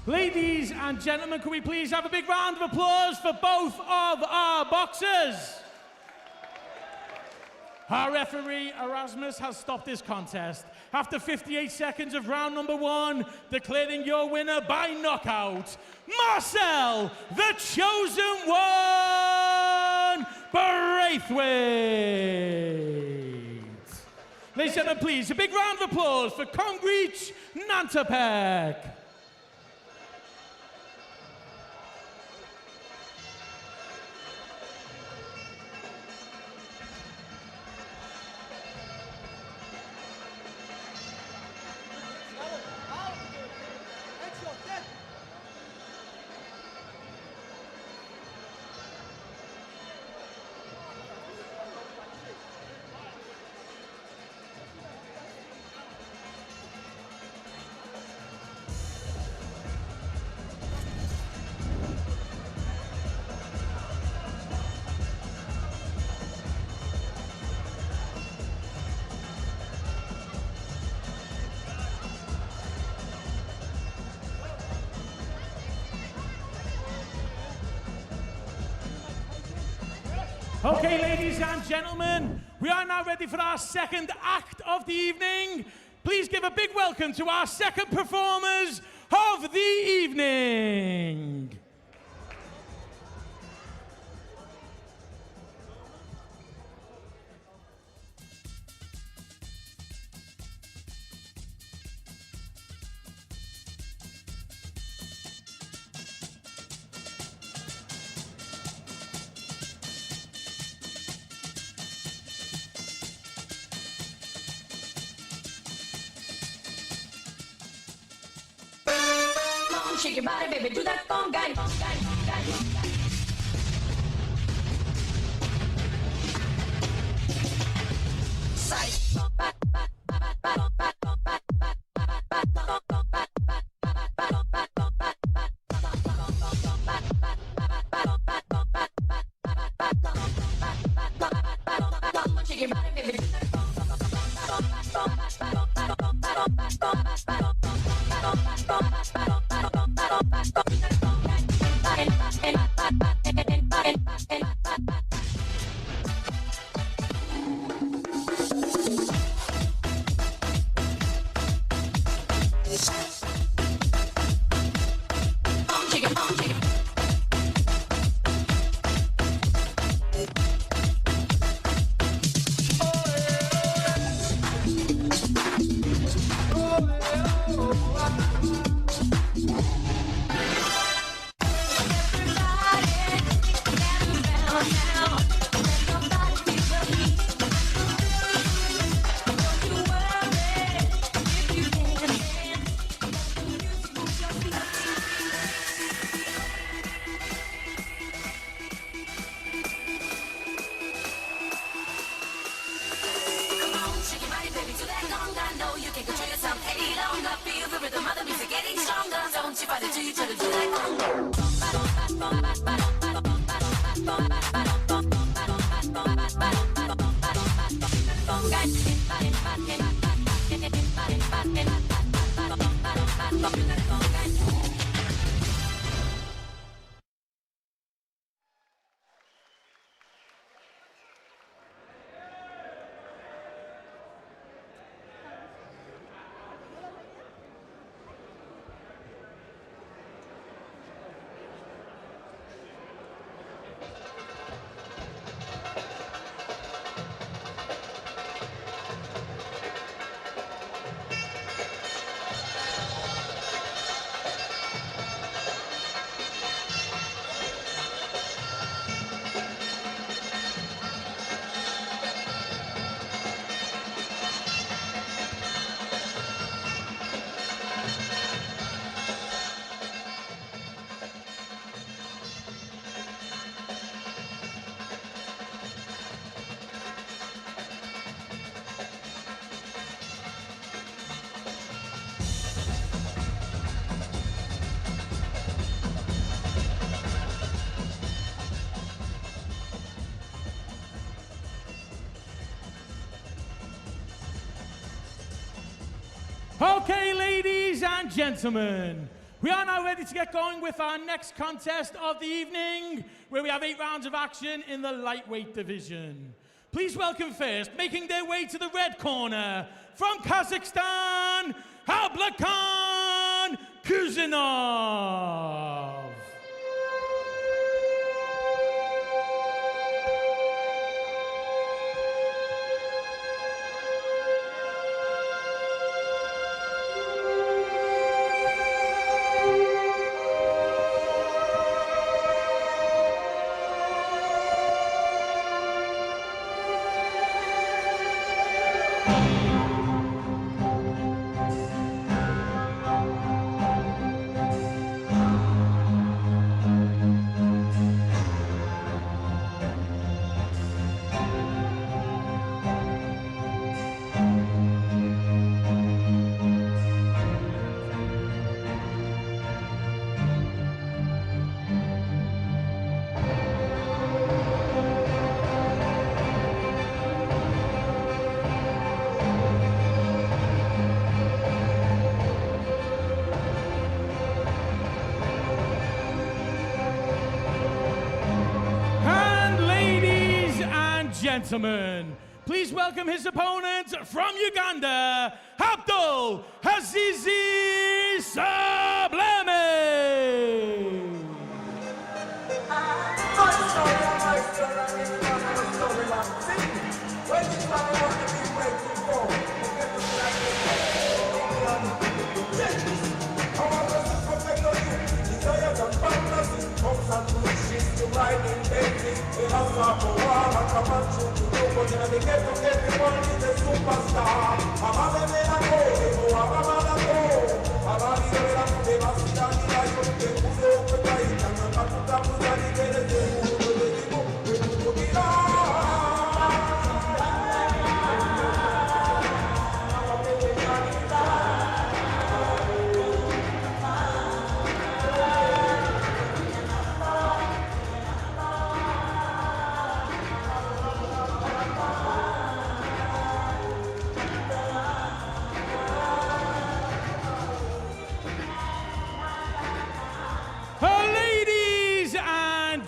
Ladies and gentlemen, can we please have a big round of applause for both of our boxers? Our referee, Erasmus, has stopped this contest. After 58 seconds of round number 1, declaring your winner by knockout, Marcel, the Chosen One, Braithwaite. Ladies and gentlemen, please, a big round of applause for Congreach Nantapek. Okay, ladies and gentlemen, we are now ready for our second act of the evening. Please give a big welcome to our second performers of the evening. Shake your body, baby, do that conga. Okay, ladies and gentlemen, we are now ready to get going with our next contest of the evening, where we have 8 rounds of action in the lightweight division. Please welcome first, making their way to the red corner, from Kazakhstan, Hablakan Kuzynov. Gentlemen, please welcome his opponent from Uganda, Abdul Hazizi Sableme.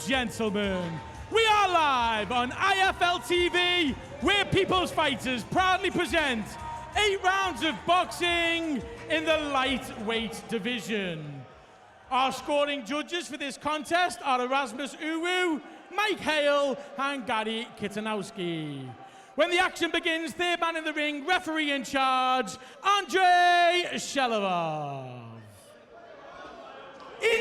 Gentlemen, we are live on IFLTV, where People's Fighters proudly present 8 rounds of boxing in the lightweight division. Our scoring judges for this contest are Erasmus Uwu, Mike Hale, and Gary Kitanowski. When the action begins, third man in the ring, referee in charge, Andrei Shelovov.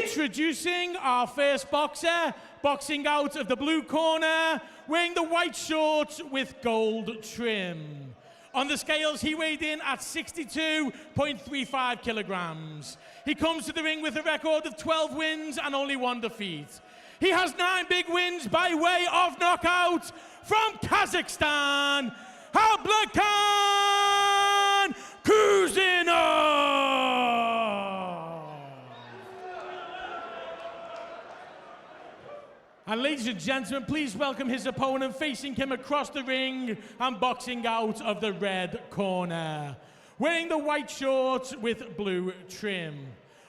Introducing our first boxer, boxing out of the blue corner, wearing the white shorts with gold trim. On the scales, he weighed in at 62.35 kilograms. He comes to the ring with a record of 12 wins and only 1 defeat. He has 9 big wins by way of knockout. From Kazakhstan, Hablakan Kuzynov. And ladies and gentlemen, please welcome his opponent facing him across the ring and boxing out of the red corner. Wearing the white shorts with blue trim.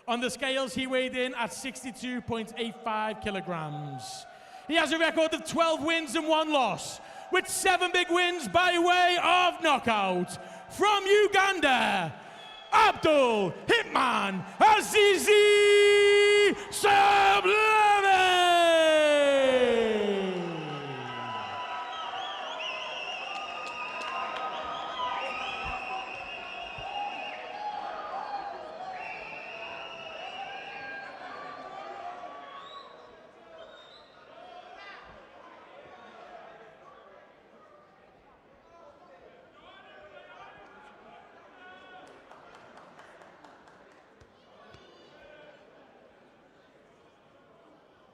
On the scales, he weighed in at 62.85 kilograms. He has a record of 12 wins and 1 loss, with 7 big wins by way of knockout. From Uganda, Abdul Hitman Azizi Sublime!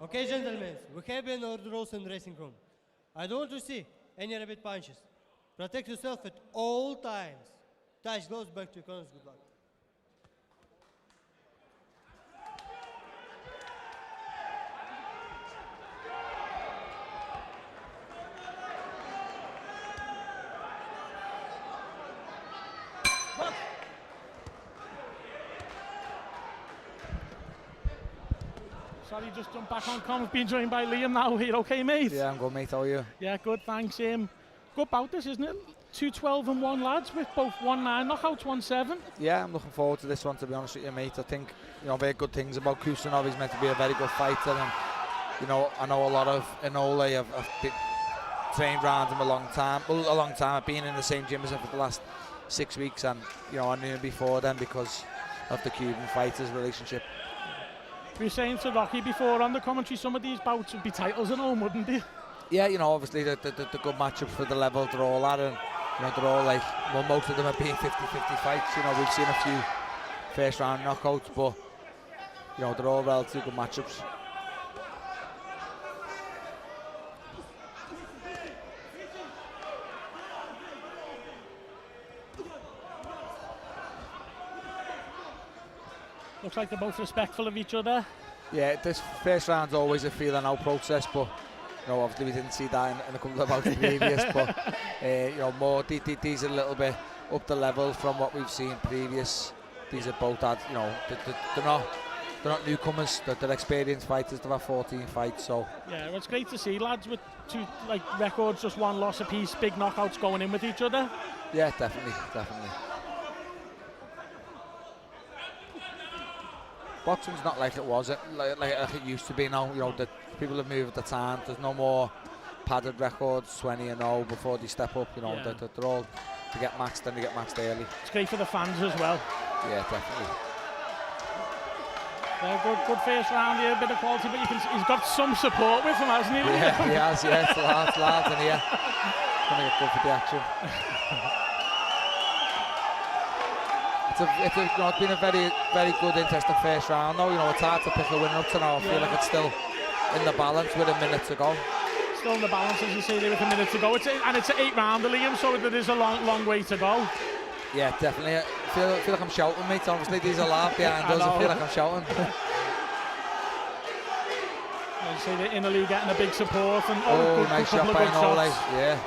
Okay, gentlemen, we have been ordered in the dressing room. I don't want to see any rabbit punches. Protect yourself at all times. Touch gloves back to your corners. Good luck. Sorry, just jump back on comms, being joined by Liam now here. Okay, mate? Yeah, I'm good, mate. How are you? Yeah, good, thanks. Good bout this, isn't it? 2 12 and 1 lads with both 1-9 knockouts, 1-7. Yeah, I'm looking forward to this one, to be honest with you, mate. I think, very good things about Kusanov. He's meant to be a very good fighter, and, I know a lot of Inole have trained around him a long time. I've been in the same gym as him for the last 6 weeks, and, I knew him before then because of the Cuban fighters relationship. We were saying to Rocky before on the commentary, some of these bouts would be titles at home, wouldn't they? Yeah, obviously the good matchup for the level they're all at, and they're all most of them are being 50-50 fights. We've seen a few first round knockouts, but they're all relatively good matchups. Looks like they're both respectful of each other. Yeah, this first round's always a feeling out process, but obviously we didn't see that in a couple of bouts previous. But more these are a little bit up the level from what we've seen previous. These are both had, they're not newcomers. They're experienced fighters. They've had 14 fights, so yeah, well, it's great to see lads with 2 records, just 1 loss apiece, big knockouts going in with each other. Yeah, definitely. Boxing's not like it was, like it used to be now. The people have moved the time. There's no more padded records, 20-0 before they step up. They're all to get maxed, and they get maxed early. It's great for the fans as well. Yeah, definitely. Good first round here, a bit of quality, but he's got some support with him, hasn't he? Yeah, he has. Yeah, it's lads in here. Gonna get good for the action. It's been a very, very good, interesting first round. Though it's hard to pick a winner up to now. I feel like it's still in the balance with a minute to go. Still in the balance, as you say, there with a minute to go. It's an 8-rounder, Liam, so there is a long way to go. Yeah, definitely. I feel like I'm shouting, mate. Obviously, these are loud behind us. I feel like I'm shouting. As you say, the inner league getting a big support. And good, nice shot by Inole. Yeah.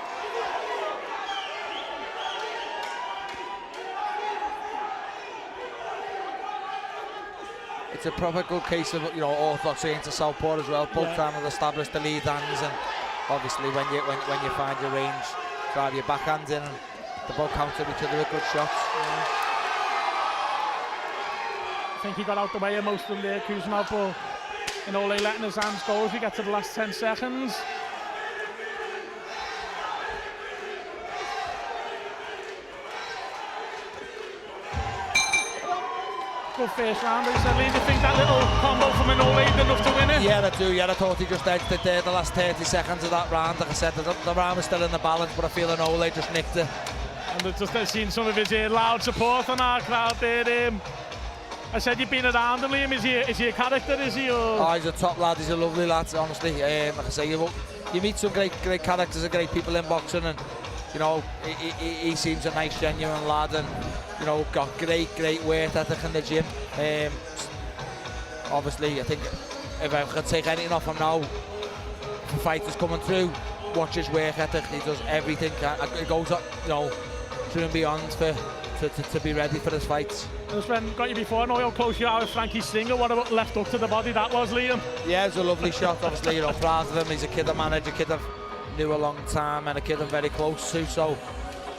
It's a proper good case of orthodoxy into southpaw as well. Both times have established the lead hands, and obviously when you find your range, drive your backhands in, and they both counter each other with good shots. Yeah. I think he got out the way of most of them there, Kusanov, but Inole letting his hands go as we get to the last 10 seconds. Good first round, he said. Lee, do you think that little combo from Inole did enough to win it? Yeah, I do. Yeah, I thought he just edged it there the last 30 seconds of that round. Like I said, the round was still in the balance, but I feel Inole just nicked it. And just seen some of his loud support on our crowd there. I said you've been around him, Liam. Is he a character? Is he? Or? Oh, he's a top lad. He's a lovely lad, honestly. Like I say, you meet some great characters and great people in boxing, and he seems a nice, genuine lad, and got great work ethic in the gym. Obviously, I think if I could take anything off him now, fighters coming through, watch his work ethic. He does everything. It goes up, you know, through and beyond to be ready for his fights. Just when got you before, I know how close you are with Frankie Singer. What about left hook to the body that was, Liam? Yeah, it was a lovely shot. Obviously, you know, proud of him. He's a kid I managed, a kid I've knew a long time, and a kid I'm very close to. So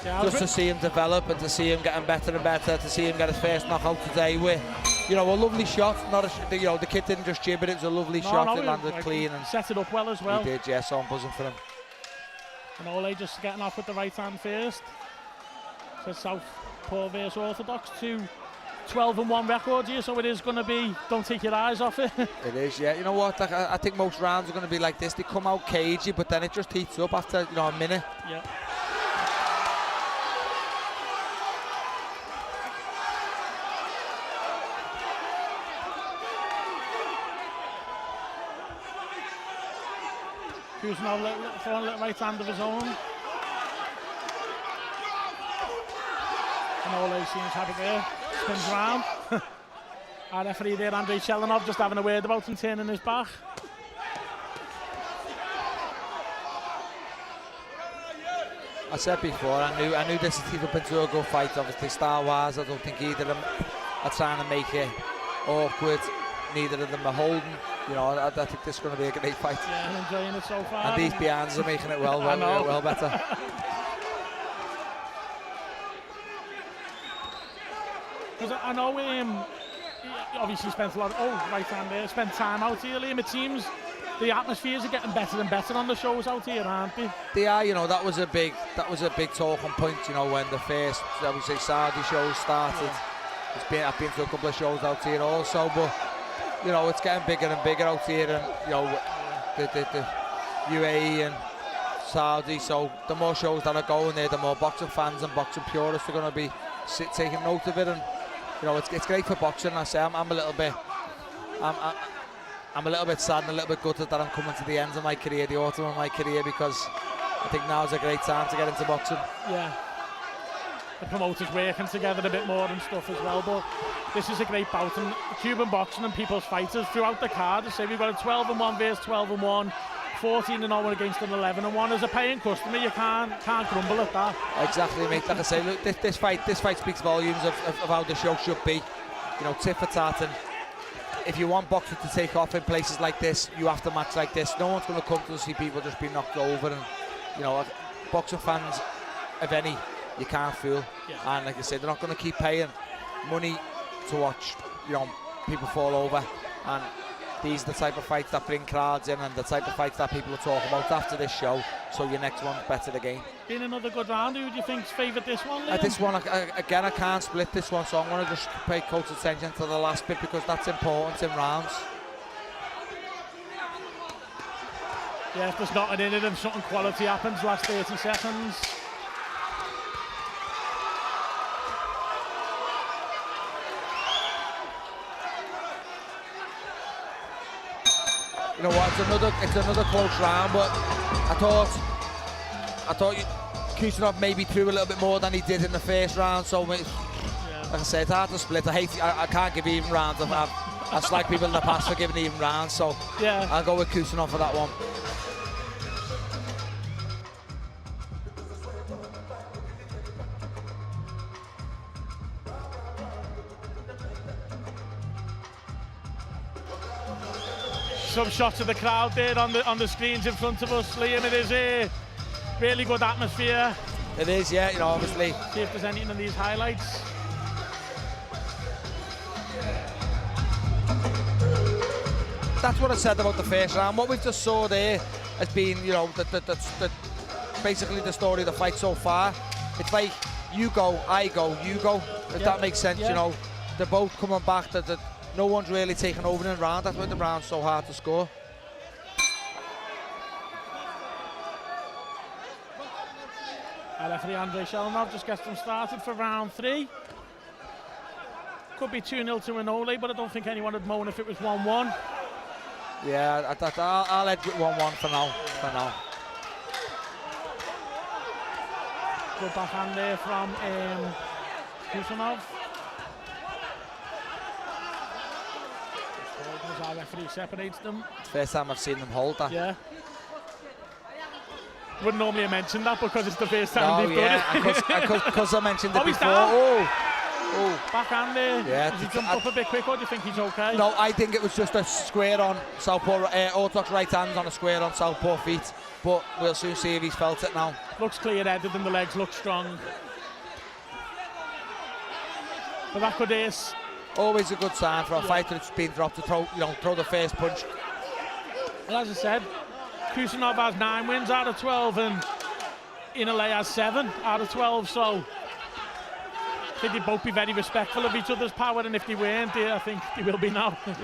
yeah, just to see him develop and to see him getting better and better, to see him get his first knockout today with, you know, a lovely shot. Not a, you know, the kid didn't just jib it. It was a lovely shot. It landed clean and set it up well as well. He did, yeah. So I'm buzzing for him. And Ole just getting off with the right hand first. So Southpaw versus Orthodox, 2 12-1 records here, so it is going to be, don't take your eyes off it. It is, yeah. You know what, I think most rounds are going to be like this. They come out cagey, but then it just heats up after, you know, a minute. Yeah. Who's now throwing a little right hand of his own. And Ole seems happy there. Spins round. Our referee there, Andrei Chelanov, just having a word about him, turning his back. I said before, I knew this would heat up into a good fight. Obviously, style-wise, I don't think either of them are trying to make it awkward. Neither of them are holding. You know, I think this is going to be a great fight. Yeah, I'm enjoying it so far. And these behinds are making it well better. Because I know he obviously spent a lot of, right hand there, spent time out here, Liam. It seems the atmospheres are getting better and better on the shows out here, aren't they? They are, you know, that was a big talking point, you know, when the first, I would say, Saudi shows started. Yeah. I've been to a couple of shows out here also, but you know, it's getting bigger and bigger out here, and you know, the UAE and Saudi. So the more shows that are going there, the more boxing fans and boxing purists are going to be taking note of it, and you know, it's great for boxing. I say I'm a little bit sad and a little bit gutted that I'm coming to the end of my career, the autumn of my career, because I think now's a great time to get into boxing. Yeah. The promoters working together a bit more and stuff as well, but this is a great bout, and Cuban boxing and people's fighters throughout the card. I say we've got a 12-1 versus 12-1, 14-0 against an 11-1. As a paying customer, you can't grumble at that. Exactly, mate. Like I say, look, this fight speaks volumes of how the show should be. You know, tit for tat, and if you want boxing to take off in places like this, you have to match like this. No one's going to come to see people just be knocked over, and you know, boxing fans, if any, you can't fool. Yeah. And like I said, they're not going to keep paying money to watch, you know, people fall over. And these are the type of fights that bring crowds in, and the type of fights that people will talk about after this show. So your next one's better again. Been another good round. Who do you think's favoured this one, Liam? This one, again, I can't split this one, so I'm going to just pay close attention to the last bit, because that's important in rounds. Yeah, if there's nothing in it and something quality happens, last 30 seconds. You know what? It's another close round, but I thought Kusanov maybe threw a little bit more than he did in the first round. So, like I said, it's hard to split. I can't give even rounds. I've slagged people in the past for giving even rounds. So yeah, I'll go with Kusanov for that one. Some shots of the crowd there on the screens in front of us, Liam. It is a really good atmosphere. It is, yeah, you know, obviously. See if there's anything in these highlights. That's what I said about the first round. What we've just saw there has been, you know, basically the story of the fight so far. It's like you go, I go, you go. If that makes sense, you know. They're both coming back. No one's really taken over in the round. That's why the round's so hard to score. Our referee Andrei Chelanov just gets them started for round 3. Could be 2-0 to an Ole, but I don't think anyone would moan if it was 1-1. Yeah, I'll edge with 1-1 for now. Good backhand there from Kusanov. As our referee separates them. First time I've seen them hold that. Yeah. Wouldn't normally have mentioned that because it's the first time they've done it. Because I mentioned it he's before. down. Oh, backhand there. Yeah, Has he jumped up a bit quick, or do you think he's okay? no, I think it was just a square on southpaw, orthodox right hand on a square on southpaw feet. But we'll soon see if he's felt it now. Looks clear-headed and the legs look strong. But that could ace. Always a good sign for a fighter that's been dropped to throw the first punch. Well, as I said, Kusanov has 9 wins out of 12 and Inalay has 7 out of 12, so I think they'd both be very respectful of each other's power, and if they weren't, I think they will be now. Yeah.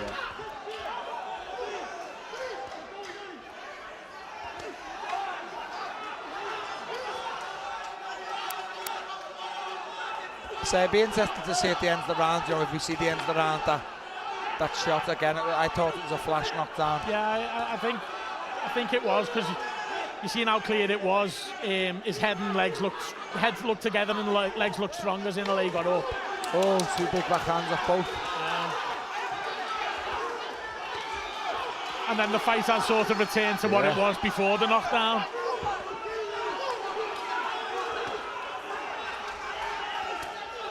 So it'd be interesting to see at the end of the round, if we see the end of the round that shot again. I thought it was a flash knockdown. Yeah, I think it was, because you seen how clear it was. His head and legs looked together, and the legs looked strong as Inalay got up. Oh, 2 big backhands off both. Yeah. And then the fight has sort of returned to what it was before the knockdown.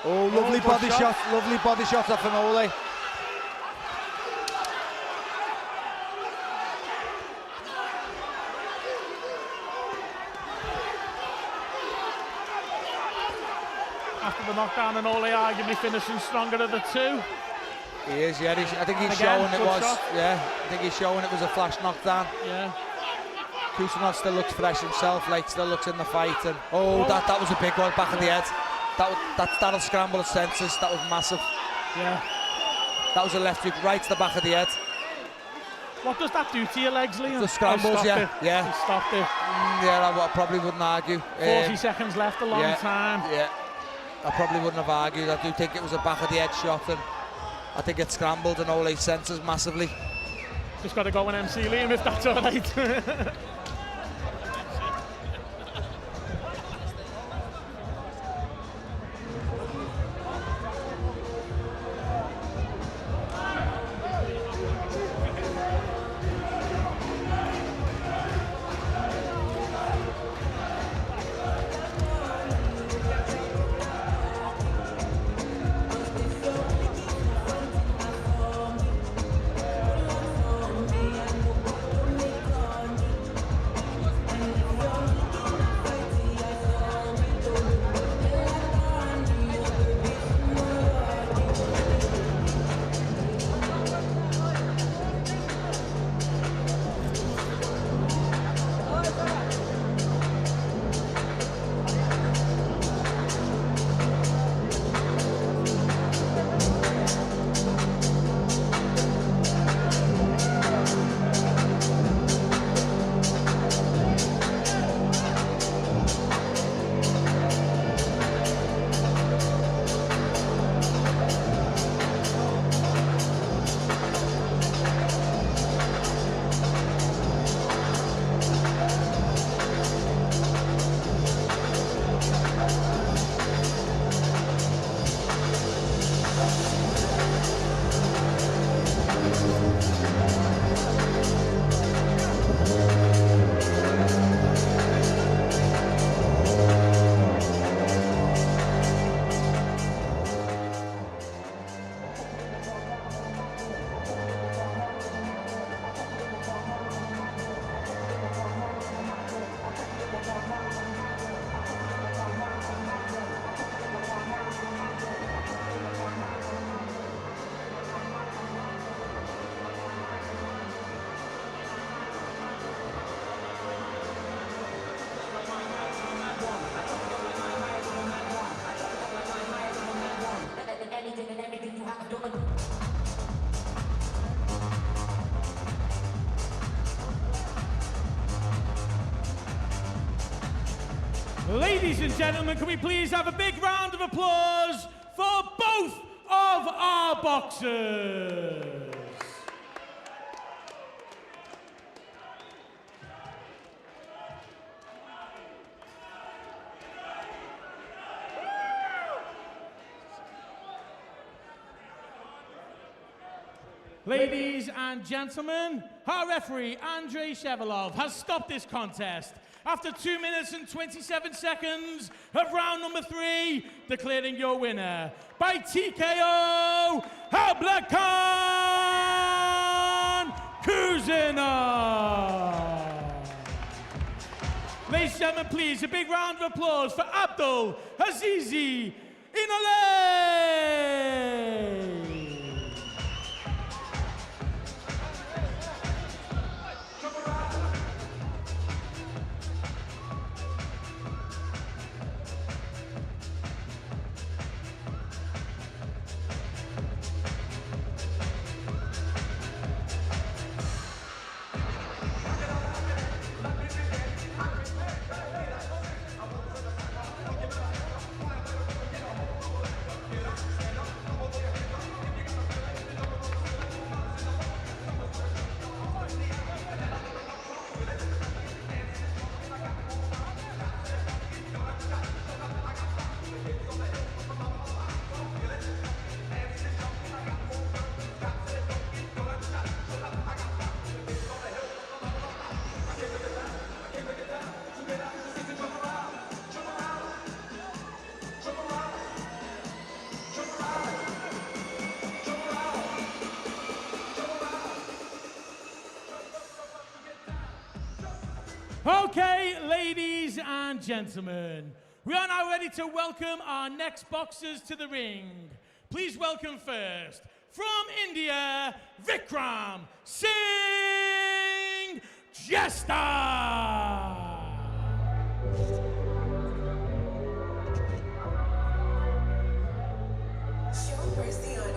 Oh, lovely body shot. Lovely body shot off Inalay. After the knockdown, Inalay arguably finishing stronger of the 2. He is, yeah. I think he's Again, showing it good was. shot. Yeah, I think he's showing it was a flash knockdown. Yeah. Kusanov still looks fresh himself, still looks in the fight. And that was a big one, back of the head. That'll scramble his senses. That was massive. Yeah. That was a left hook right to the back of the head. What does that do to your legs, Liam? The scrambles, yeah. Yeah. Stopped it. Yeah, I probably wouldn't argue. 40 seconds left, a long time. Yeah. I probably wouldn't have argued. I do think it was a back of the head shot, and I think it scrambled Inolay's senses massively. Just got to go and MC Liam if that's all right. Ladies and gentlemen, can we please have a big round of applause for both of our boxers? Ladies and gentlemen, our referee, Andrei Shevelov, has stopped this contest After 2 minutes and 27 seconds of round number 3, declaring your winner by TKO, Hablakan Kuzina. Ladies and gentlemen, please, a big round of applause for Abdul Azizi Inale. Okay, ladies and gentlemen, we are now ready to welcome our next boxers to the ring. Please welcome first, from India, Vikram Singh Jesta. Show mercy on it.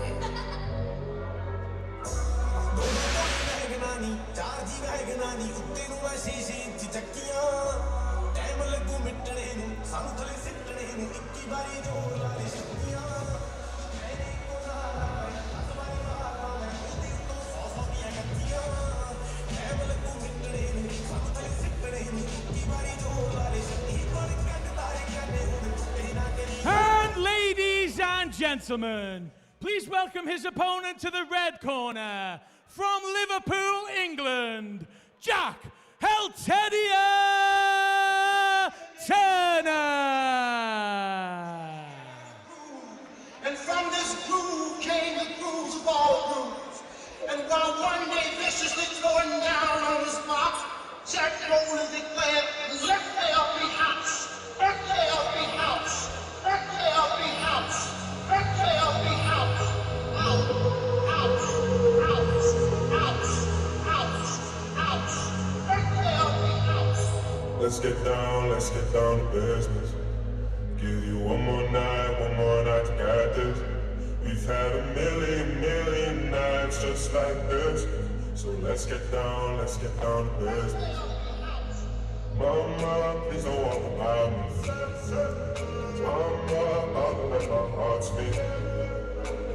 And ladies and gentlemen, please welcome his opponent to the red corner, from Liverpool, England, Jack Heltedia Turner. And from this groove came the grooves of all grooves. And while one day viciously throwing down on his mark, Jack boldly declared, "Let there be house, let there be house, let there be house, let there be house, house, house, house, house, house, house, let there be house." Let's get down to business. Give you one more night to get this. We've had a million nights just like this. So let's get down to business. Mama, please don't walk about me. Mama, I'll let my heart speak.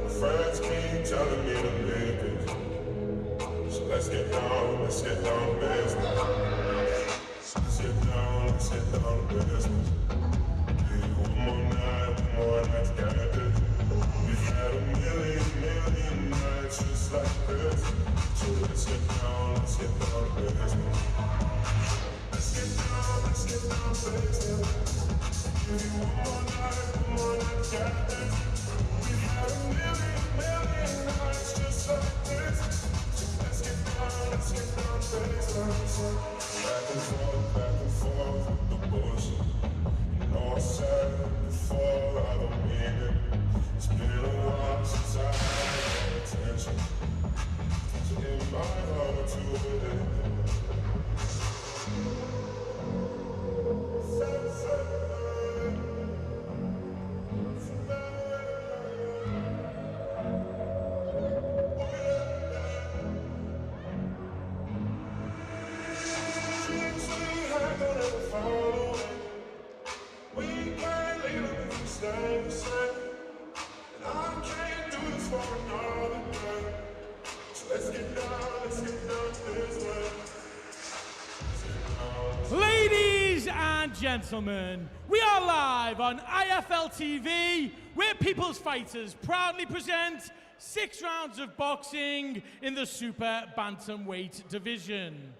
My friends keep telling me to leave this. So let's get down to business. Let's get down to business. Give you one more night to get this. We've had a million nights just like this. So let's get down to business. Let's get down to business. Give you one more night to get this. We've had a million nights just like this. So let's get down to business. Back and forth with the bullshit. You know I said it before, I don't mean it. It's been a while since I had attention. So it might hurt to it. We can't leave it if we stay the same. And I can't do this for another day. So let's get down this way. Ladies and gentlemen, we are live on IFLTV, where People's Fighters proudly present 6 rounds of boxing in the super bantamweight division.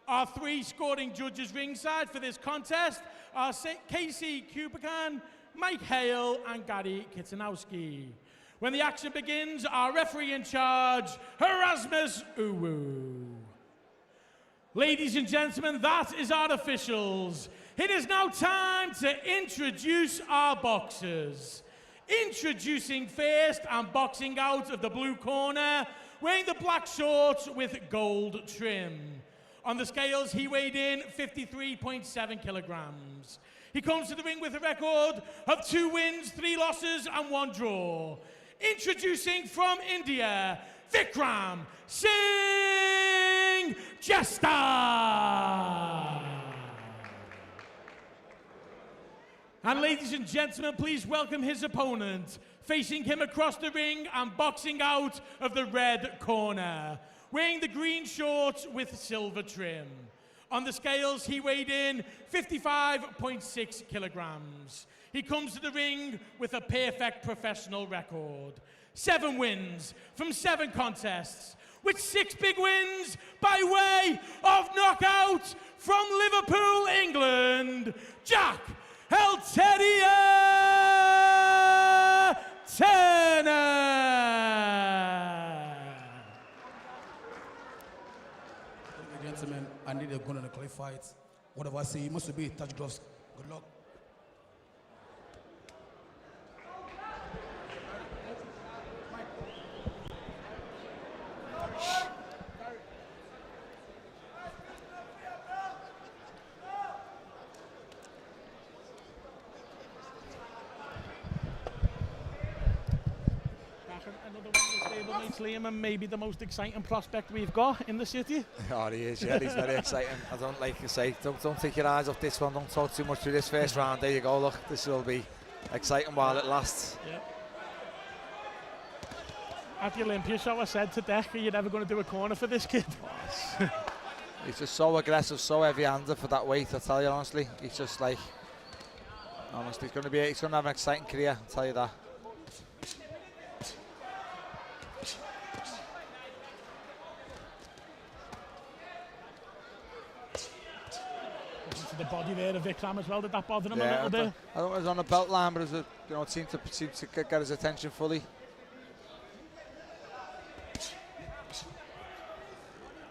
Our 3 scoring judges ringside for this contest are Casey Kupakan, Mike Hale, and Gary Kitanowski. When the action begins, our referee in charge, Erasmus Uwu. Ladies and gentlemen, that is our officials. It is now time to introduce our boxers. Introducing first and boxing out of the blue corner, wearing the black shorts with gold trim. On the scales, he weighed in 53.7 kilograms. He comes to the ring with a record of 2 wins, 3 losses, and 1 draw. Introducing from India, Vikram Singh Jesta. And ladies and gentlemen, please welcome his opponent, facing him across the ring and boxing out of the red corner, wearing the green shorts with silver trim. On the scales, he weighed in 55.6 kilograms. He comes to the ring with a perfect professional record. 7 wins from 7 contests, with 6 big wins by way of knockout from Liverpool, England, Jack El Terrier Turner. Gentlemen, I need a gun in a clay fight. Whatever I say, it must be touch gloves. Good luck. Liam, and maybe the most exciting prospect we've got in the city. Oh, he is, yeah, he's very exciting. I don't, like you say, don't take your eyes off this one, don't talk too much through this first round. There you go, look, this will be exciting while it lasts. Yeah. At the Olympia show, I said to Deck, are you never going to do a corner for this kid? He's just so aggressive, so heavy-handed for that weight, I tell you honestly. He's just like, honestly, he's going to have an exciting career, I'll tell you that. The body there of Vikram as well, did that bother him a little bit? I thought it was on the belt line, but it was it seemed to get his attention fully.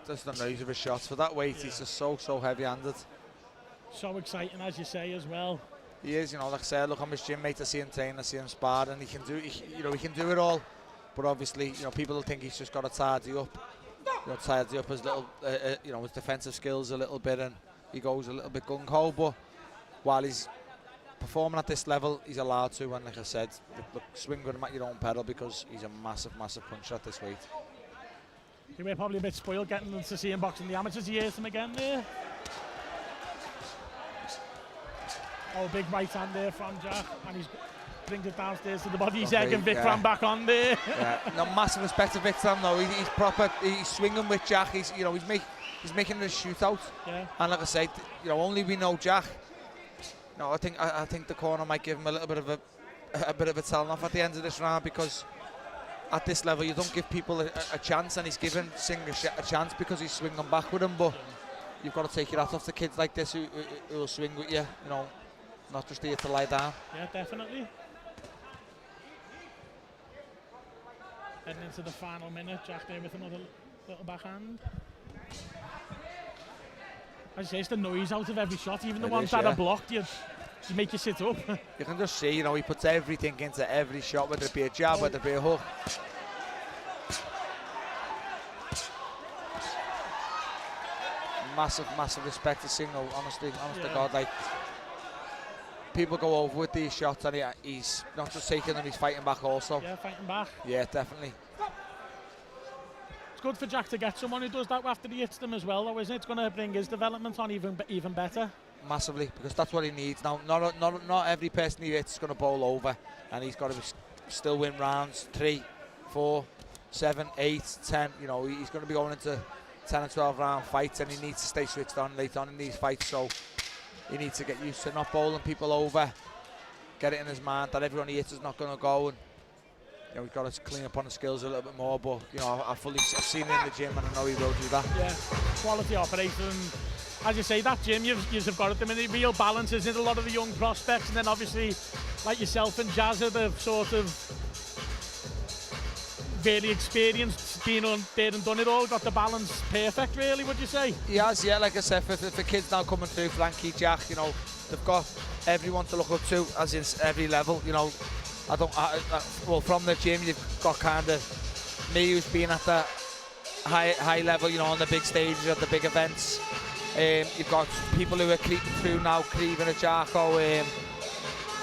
Just the noise of his shots for that weight. He's just so heavy-handed. So exciting, as you say, as well. He is, like I said, look, I'm his gym mate. I see him train, I see him spar, and he can do it all. But obviously, people will think he's just got to tidy up, tidy up his little, his defensive skills a little bit, and he goes a little bit gung-ho, but while he's performing at this level, he's allowed to, and like I said, look, swing with him at your own pedal because he's a massive puncher at this weight. You were probably a bit spoiled getting to see him boxing the amateurs. He hears him again there. Oh, big right hand there from Jack, and he's brings it downstairs to the body. He's egging Vikram back on there. Yeah, no, massive respect to Vikram though. He's proper. He's swinging with Jack. He's making it a shootout. Yeah. And like I said, only we know Jack. I think the corner might give him a little bit of a telling off at the end of this round, because at this level you don't give people a chance, and he's giving Singh a chance because he's swinging back with him. But you've got to take your hat off to kids like this who will swing with you. Not just here to lie down. Yeah, definitely. Heading into the final minute, Jack there with another little backhand. As you say, it's the noise out of every shot, even the ones that are blocked, you make you sit up. You can just see, he puts everything into every shot, whether it be a jab, whether it be a hook. Massive respect to Singh, honestly to God. Like, people go over with these shots, and he's not just taking them, he's fighting back also. Yeah, fighting back. Yeah, definitely. It's good for Jack to get someone who does that after he hits them as well, though, isn't it? It's going to bring his development on even better. Massively, because that's what he needs now. Not every person he hits is going to bowl over, and he's got to still win rounds 3, 4, 7, 8, 10. He's going to be going into 10 and 12 round fights, and he needs to stay switched on late on in these fights. So he needs to get used to not bowling people over, get it in his mind that everyone he hits is not going to go, and we've got to clean up on the skills a little bit more. But I've seen him in the gym, and I know he will do that. Yeah. quality operator. And as you say, that gym you've got at the minute, real balance, isn't it? A lot of the young prospects, and then obviously, like yourself and JAZZA, they've sort of very experienced, been on there and done it all, got the balance perfect, really, would you say? He has, yeah, like I said, for kids now coming through, Frankie, Jack, you know, they've got everyone to look up to, as in every level, you know. Well, from the gym, you've got kind of me who's been at the high level, you know, on the big stages, at the big events. You've got people who are creeping through now, Creevin and Jarko.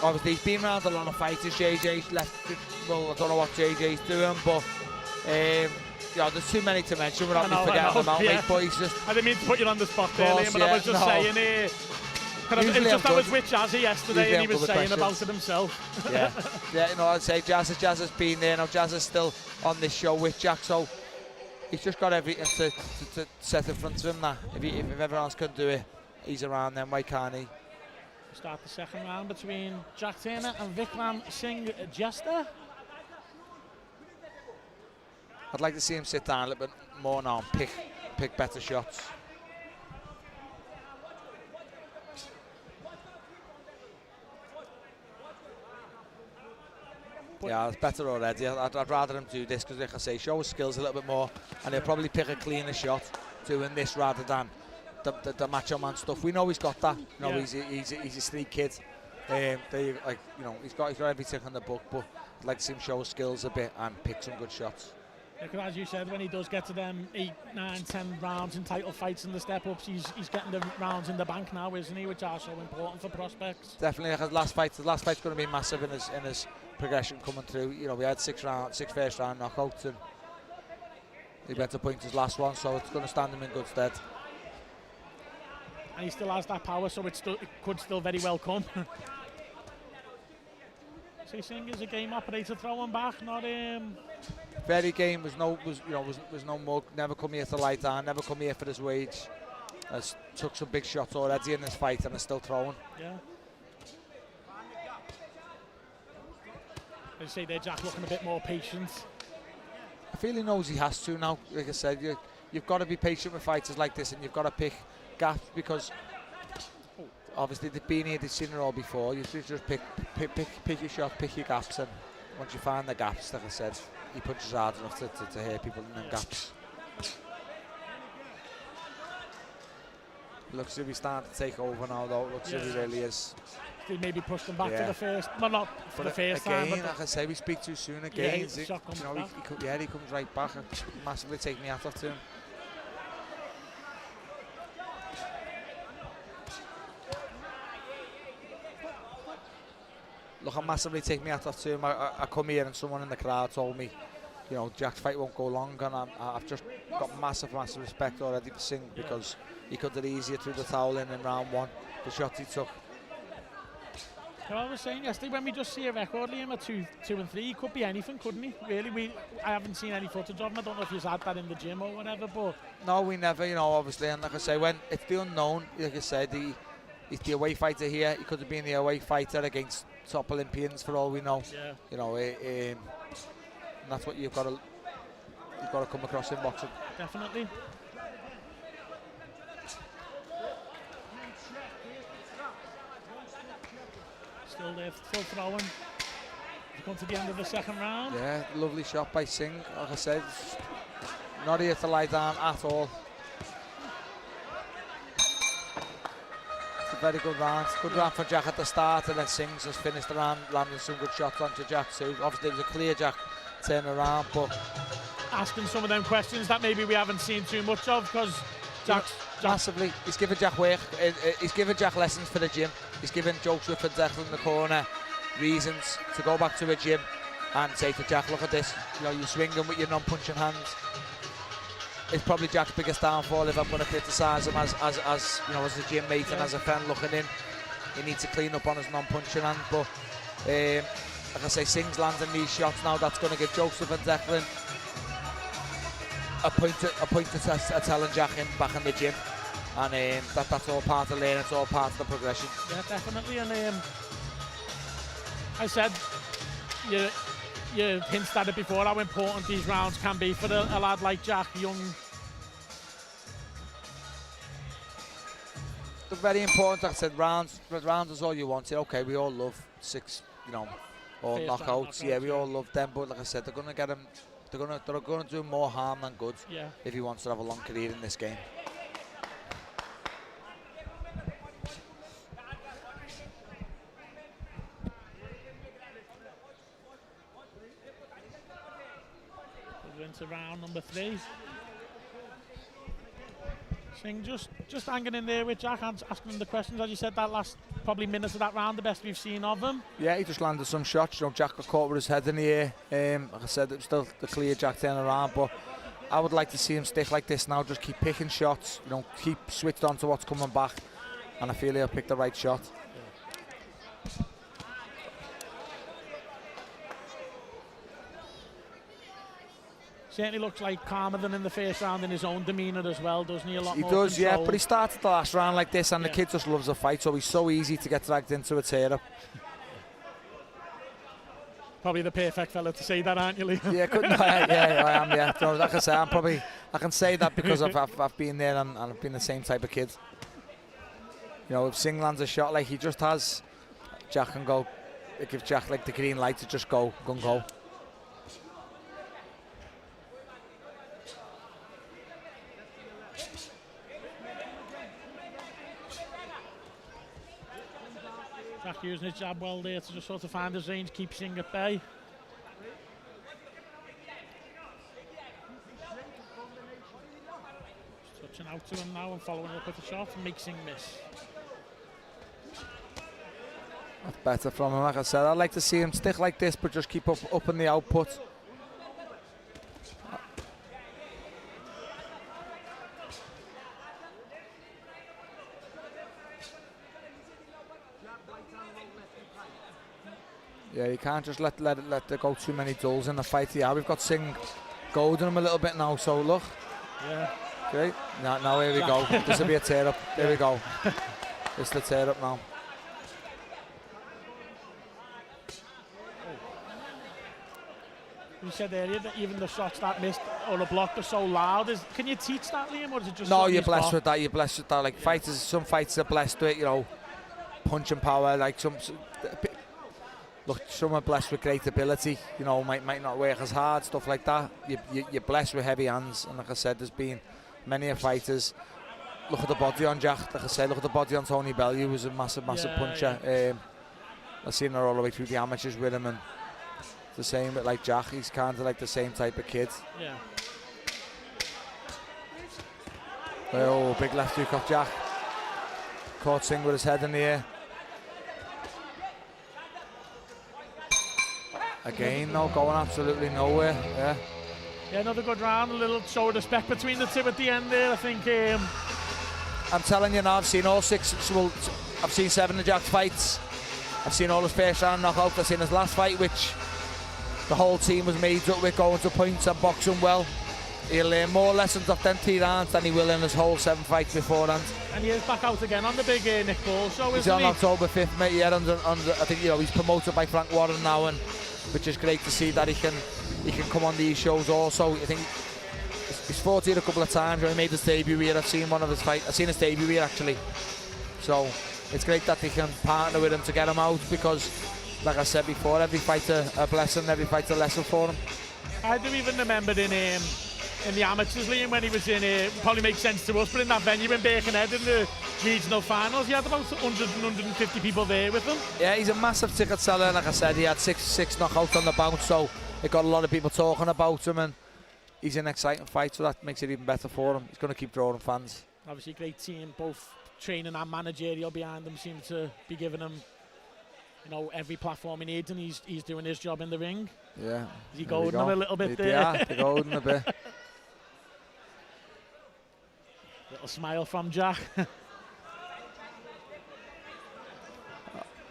Obviously, he's been around a lot of fighters. JJ's left, well, I don't know what JJ's doing, but you know, there's too many to mention without me forgetting them out, mate. But he's just... I didn't mean to put you on the spot there, Liam, but I was just saying here. I was with JAZZA yesterday and he was saying about it himself. Yeah, you know, I'd say JAZZA's been there, now JAZZA's still on this show with Jack, so he's just got everything to set in front of him now. If everyone else can do it, he's around then, why can't he? Start the second round between Jack Turner and Vikram Singh Jester. I'd like to see him sit down a little bit more now and pick better shots. Yeah, it's better already. I'd rather him do this because, like I say, show his skills a little bit more, and he'll probably pick a cleaner shot doing this rather than the macho man stuff. We know he's got that. You know, he's a street kid. You know, he's got everything on the book, but I'd like to see him show his skills a bit and pick some good shots. Yeah, because as you said, when he does get to them 8, 9, 10 rounds in title fights and the step-ups, he's getting the rounds in the bank now, isn't he? Which are so important for prospects. Definitely, the last fight's going to be massive in his progression coming through. You know, we had 6 first round knockouts, and he went to point his last one, so it's going to stand him in good stead. And he still has that power, so it could still very well come. So Singh is a game operator, throwing back, not very game, was no mug, never come here to lie down, never come here for his wage. Has took some big shots already in this fight and is still throwing. Yeah. As you say there, Jack looking a bit more patient. I feel he knows he has to now. Like I said, you've got to be patient with fighters like this, and you've got to pick gaps, because obviously they've been here, they've seen it all before. You just pick your shot, pick your gaps, and once you find the gaps, like I said, he punches hard enough to hit people in them gaps. Looks as if he's starting to take over now, though. Looks as if he really is. They maybe pushed him back to the first, well, not for the first again, time. Like I say, we speak too soon again. Yeah, he comes right back and massively taking me out of to him. Look, I'm massively taking me out of to him. I come here and someone in the crowd told me, you know, Jack's fight won't go long, and I've just got massive respect already for Singh, because he could have easier threw the towel in round 1. The shot he took. You know, I was saying yesterday, when we just see a record, Liam, at 2 and 3, he could be anything, couldn't he? Really, I haven't seen any footage of him. I don't know if he's had that in the gym or whatever, but... No, we never, you know, obviously, and like I say, when it's the unknown, like I said, he's the away fighter here. He could have been the away fighter against top Olympians for all we know. Yeah. You know, and that's what you've got to come across in boxing. Definitely. Still there, still throwing. We've come to the end of the second round. Yeah, lovely shot by Singh. Like I said, not here to lie down at all. It's a very good round. Good round for Jack at the start, and then Singh's just finished the round, landing some good shots onto Jack too. Obviously, it was a clear Jack turnaround, but asking some of them questions that maybe we haven't seen too much of, because Jack's massively. He's given Jack work. He's given Jack lessons for the gym. He's given Joseph and Declan in the corner reasons to go back to a gym and say to Jack, look at this. You know, you're swinging with your non-punching hands. It's probably Jack's biggest downfall, if I'm going to criticise him as you know, as a gym mate and as a friend looking in. He needs to clean up on his non-punching hand, but like I say, Singh's landing these shots now. That's going to give Joseph and Declan a point to telling Jack back in the gym, and that's all part of learning. It's all part of the progression. Yeah, definitely. And I said, you hinted at it before, how important these rounds can be for a lad like Jack, young very important. Like I said, rounds is all you want. Okay, we all love 6, you know, or knockouts. Yeah, we all love them. But like I said, they're gonna get him. They're gonna do more harm than good. Yeah. If he wants to have a long career in this game. We're into round number 3. Singh just hanging in there with Jack, asking him the questions. As you said, that last probably minutes of that round, the best we've seen of him. Yeah, he just landed some shots. You know, Jack got caught with his head in the air. Like I said, it was still the clear Jack turning around, but I would like to see him stick like this now. Just keep picking shots. You know, keep switched on to what's coming back, and I feel he'll pick the right shot. Certainly looks like calmer than in the first round in his own demeanour as well, doesn't he? A lot He more does, control. yeah, but he started the last round like this, and the kid just loves a fight, so he's so easy to get dragged into a tear-up. Probably the perfect fella to say that, aren't you, Liam? Yeah, I am, yeah. So, like I say, I can say that because I've been there and I've been the same type of kid. You know, if Singh lands a shot like he just has, Jack can go, give Jack like the green light to just go, gung-ho. Jack using his jab well there to just sort of find his range, keep Singh at bay. Just touching out to him now and following up with the shot and make Singh miss. That's better from him, like I said. I'd like to see him stick like this, but just keep up in the output. Yeah, you can't just let there go too many dulls in the fight. Yeah, we've got Singh goading him a little bit now, so look. Yeah. Okay, now here we go. This will be a tear-up. There we go. It's the tear-up now. You said earlier that even the shots that missed or the block are so loud. Can you teach that, Liam, or is it just No, something you're he's blessed got? with that. You're blessed with that. Like fighters, some fighters are blessed with, you know, punching power. Like look, some are blessed with great ability. You know, might not work as hard, stuff like that. You're blessed with heavy hands, and like I said, there's been many fighters. Look at the body on Jack. Like I said, look at the body on Tony Bellew, who was a massive puncher. Yeah. I've seen her all the way through the amateurs with him, and the same with like Jack. He's kind of like the same type of kid. Yeah. Oh, big left hook off Jack. Caught Singh with his head in the air. Again, no, going absolutely nowhere. Yeah. Yeah, another good round. A little show of respect between the two at the end there. I think. I'm telling you now, I've seen all 6. Well, I've seen 7 of Jack's fights. I've seen all his first round knockouts. I've seen his last fight, which the whole team was made up with, going to points and boxing well. He'll learn more lessons off them 3 rounds than he will in his whole 7 fights beforehand. And he is back out again on the big Nick Ball show, He's isn't on he? October 5th, mate. Yeah, I think, you know, he's promoted by Frank Warren now, and which is great to see that he can come on these shows also. I think he's fought here a couple of times. He made his debut here. I've seen one of his fights. I've seen his debut here actually. So it's great that they can partner with him to get him out, because, like I said before, every fight's a blessing, every fight's a lesson for him. I do even remember in the amateurs, Liam, when he was in, probably makes sense to us, but in that venue in Birkenhead in the regional finals, he had about 100 and 150 people there with him. Yeah, he's a massive ticket seller. Like I said, he had six knockouts on the bounce, so it got a lot of people talking about him, and he's an exciting fight, so that makes it even better for him. He's going to keep drawing fans. Obviously, great team, both training and managerial behind him, seem to be giving him, you know, every platform he needs, and he's doing his job in the ring. Yeah. Is he goading him a little bit there? Yeah, they're goading a bit. Little smile from Jack.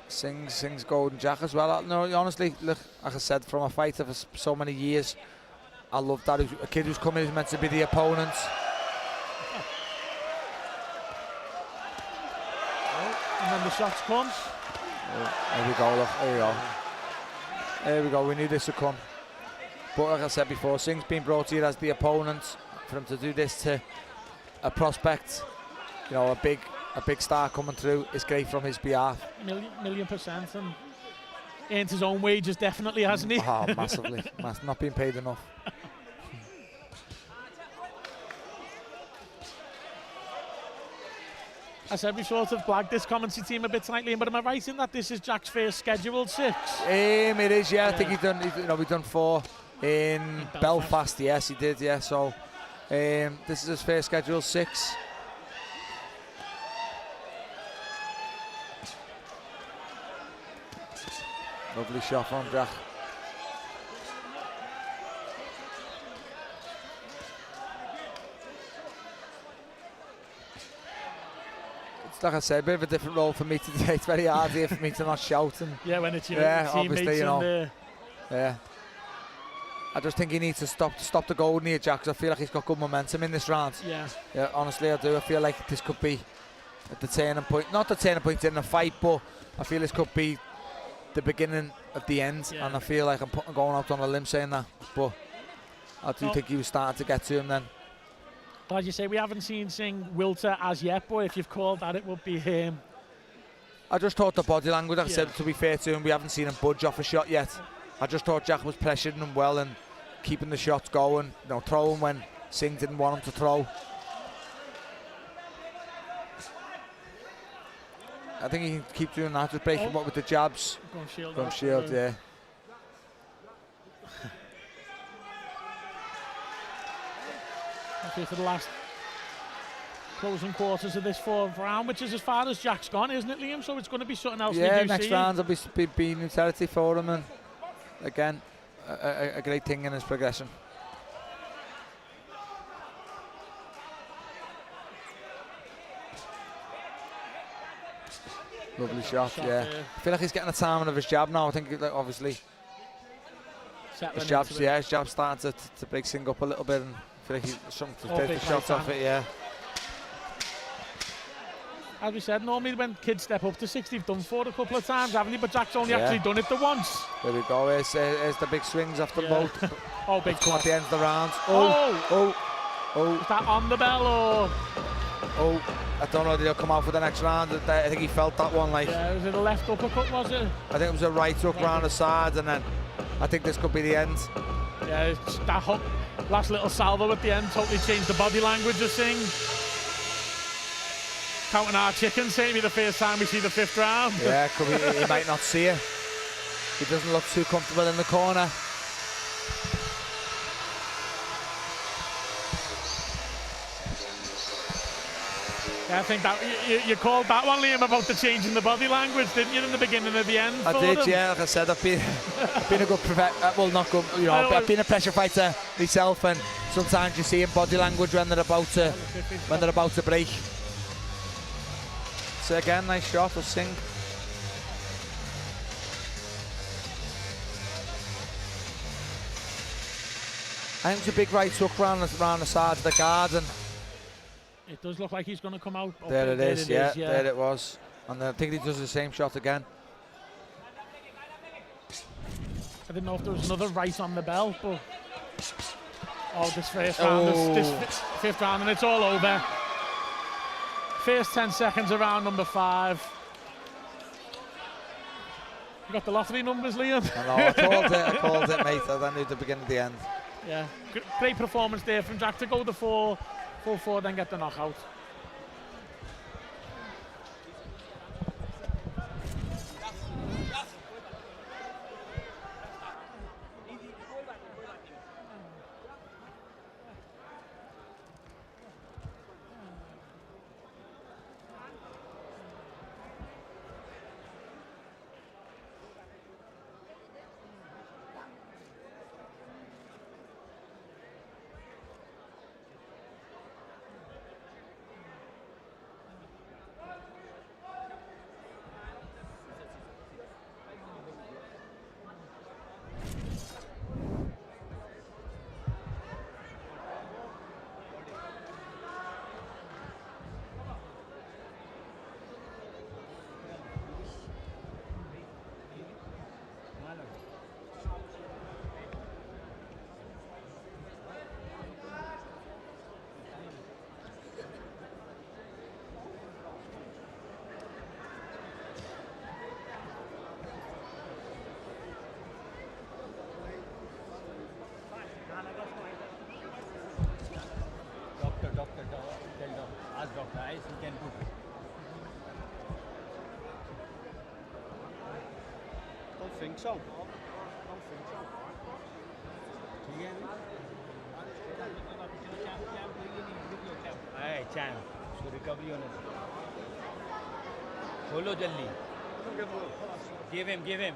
Singh's golden Jack as well. No, honestly, look, like I said, from a fighter for so many years, I love that. A kid who's coming is meant to be the opponent. And then the shots come. There we go, look, there we go. There we go, we knew this would come. But like I said before, Singh's been brought here as the opponent. For him to do this to a prospect, you know, a a big star coming through is great from his behalf. Million percent, and earned his own wages definitely, hasn't he? Oh, massively. Not being paid enough. I said we sort of blagged this commentary team a bit slightly, but am I right in that this is Jack's first scheduled 6? It is, yeah. I think we've done 4 in Belfast. Yes, he did, yeah. So this is his first scheduled 6. Lovely shot from Jack. Like I said, a bit of a different role for me today. It's very hard here for me to not shout. And yeah, when it's your obviously, you know. there. Yeah. I just think he needs to stop the goal near Jack, because I feel like he's got good momentum in this round. Yeah. Yeah, honestly, I do. I feel like this could be at the turning point. Not the turning point in the fight, but I feel this could be the beginning of the end. Yeah. And I feel like I'm going out on a limb saying that. But I do think he was starting to get to him then. Well, as you say, we haven't seen Singh wilter as yet, but if you've called that, it would be him. I just thought the body language, like I said, to be fair to him, we haven't seen him budge off a shot yet. I just thought Jack was pressuring him well and keeping the shots going, you know, throwing when Singh didn't want him to throw. I think he can keep doing that, just breaking up with the jabs. Going shield, yeah. Okay, for the last closing quarters of this 4th round, which is as far as Jack's gone, isn't it, Liam? So it's going to be something else. Yeah, next round will be new territory for him, and again, a great thing in his progression. Lovely shot, yeah. I feel like he's getting the timing of his jab now. I think, like, obviously, his jab's starting to break Singh up a little bit, and I feel like he's something to take the shots off it, yeah. As we said, normally when kids step up to 6, they've done 4 a couple of times, haven't they? But Jack's only actually done it the once. There we go. Here's the big swings after both. Oh, big come at the end of the round. Is that on the bell or? Oh, I don't know if he'll come out for the next round. I think he felt that one. Like. Yeah, was it a left uppercut, was it? I think it was a right hook round the side, and then I think this could be the end. Yeah, that hook, last little salvo at the end totally changed the body language of Singh. Counting our chickens, say me the first time we see the 5th round. Yeah, he might not see it. He doesn't look too comfortable in the corner. Yeah, I think that you called that one, Liam, about the change in the body language, didn't you, in the beginning and the end? I did, yeah. Like I said, I've been a good well, not good, you know. I've been a pressure fighter myself, and sometimes you see in body language when they're about to break. So again, nice shot of Singh. I think it's a big right hook round the side of the guard, and it does look like he's going to come out. There it is, yeah, there it was. And I think he does the same shot again. I didn't know if there was another right on the bell, but this first round, this 5th round, and it's all over. First 10 seconds of round number 5. You got the lottery numbers, Liam? I know, I called it, mate. I knew the beginning of the end. Yeah, great performance there from Jack to go the 4, then get the knockout. think so. Don't think so. Can you hear me? Hey, Chan. So recovery on it. Follow Jalli. Give him, give him.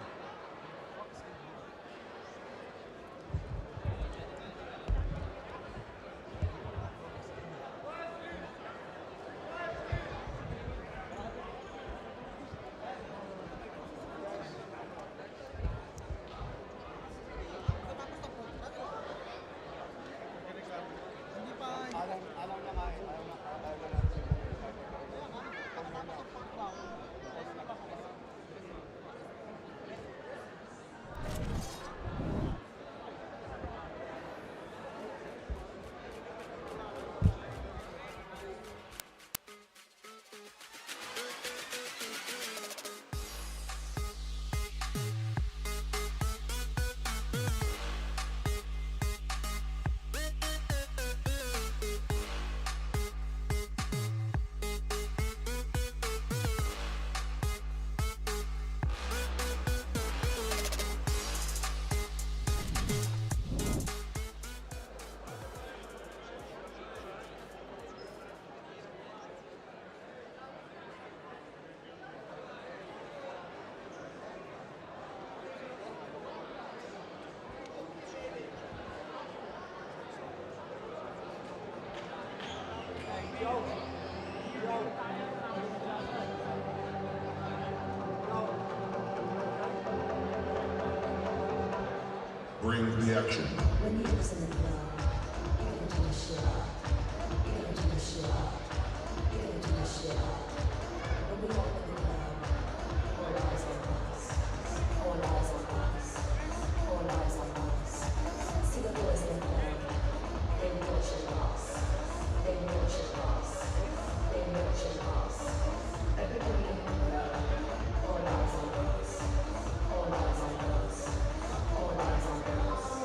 Bring the action. When you listen to the club, you gotta do the shit up. You gotta do the shit up. You gotta do the shit up. When we walk in the club, all eyes on us. All eyes on us. All eyes on us. See the boys in the club. They watching us. They watching us. They watching us. Everybody in the club. All eyes on us. All eyes on us. All eyes on us.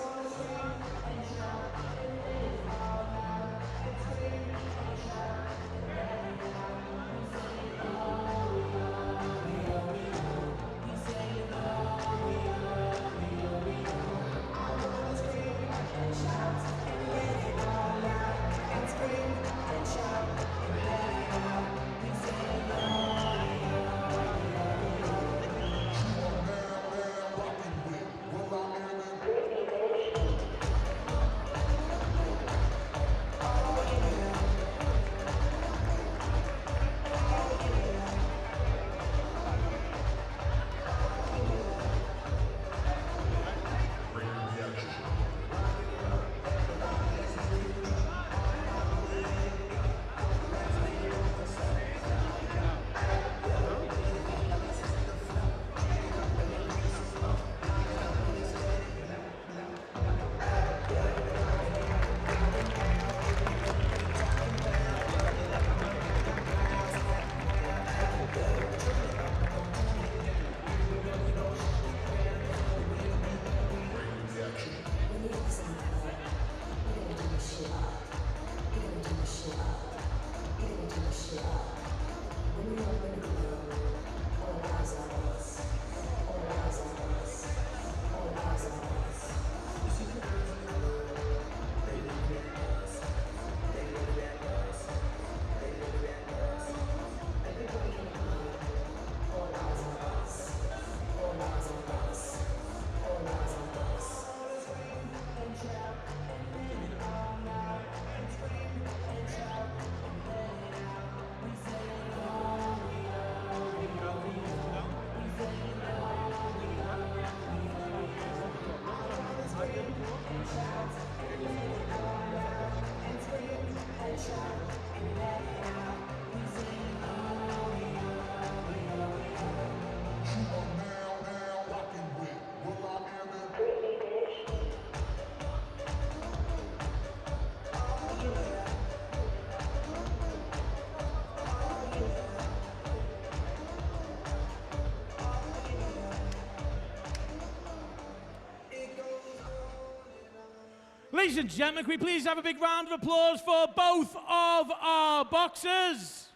Ladies and gentlemen, can we please have a big round of applause for both of our boxers?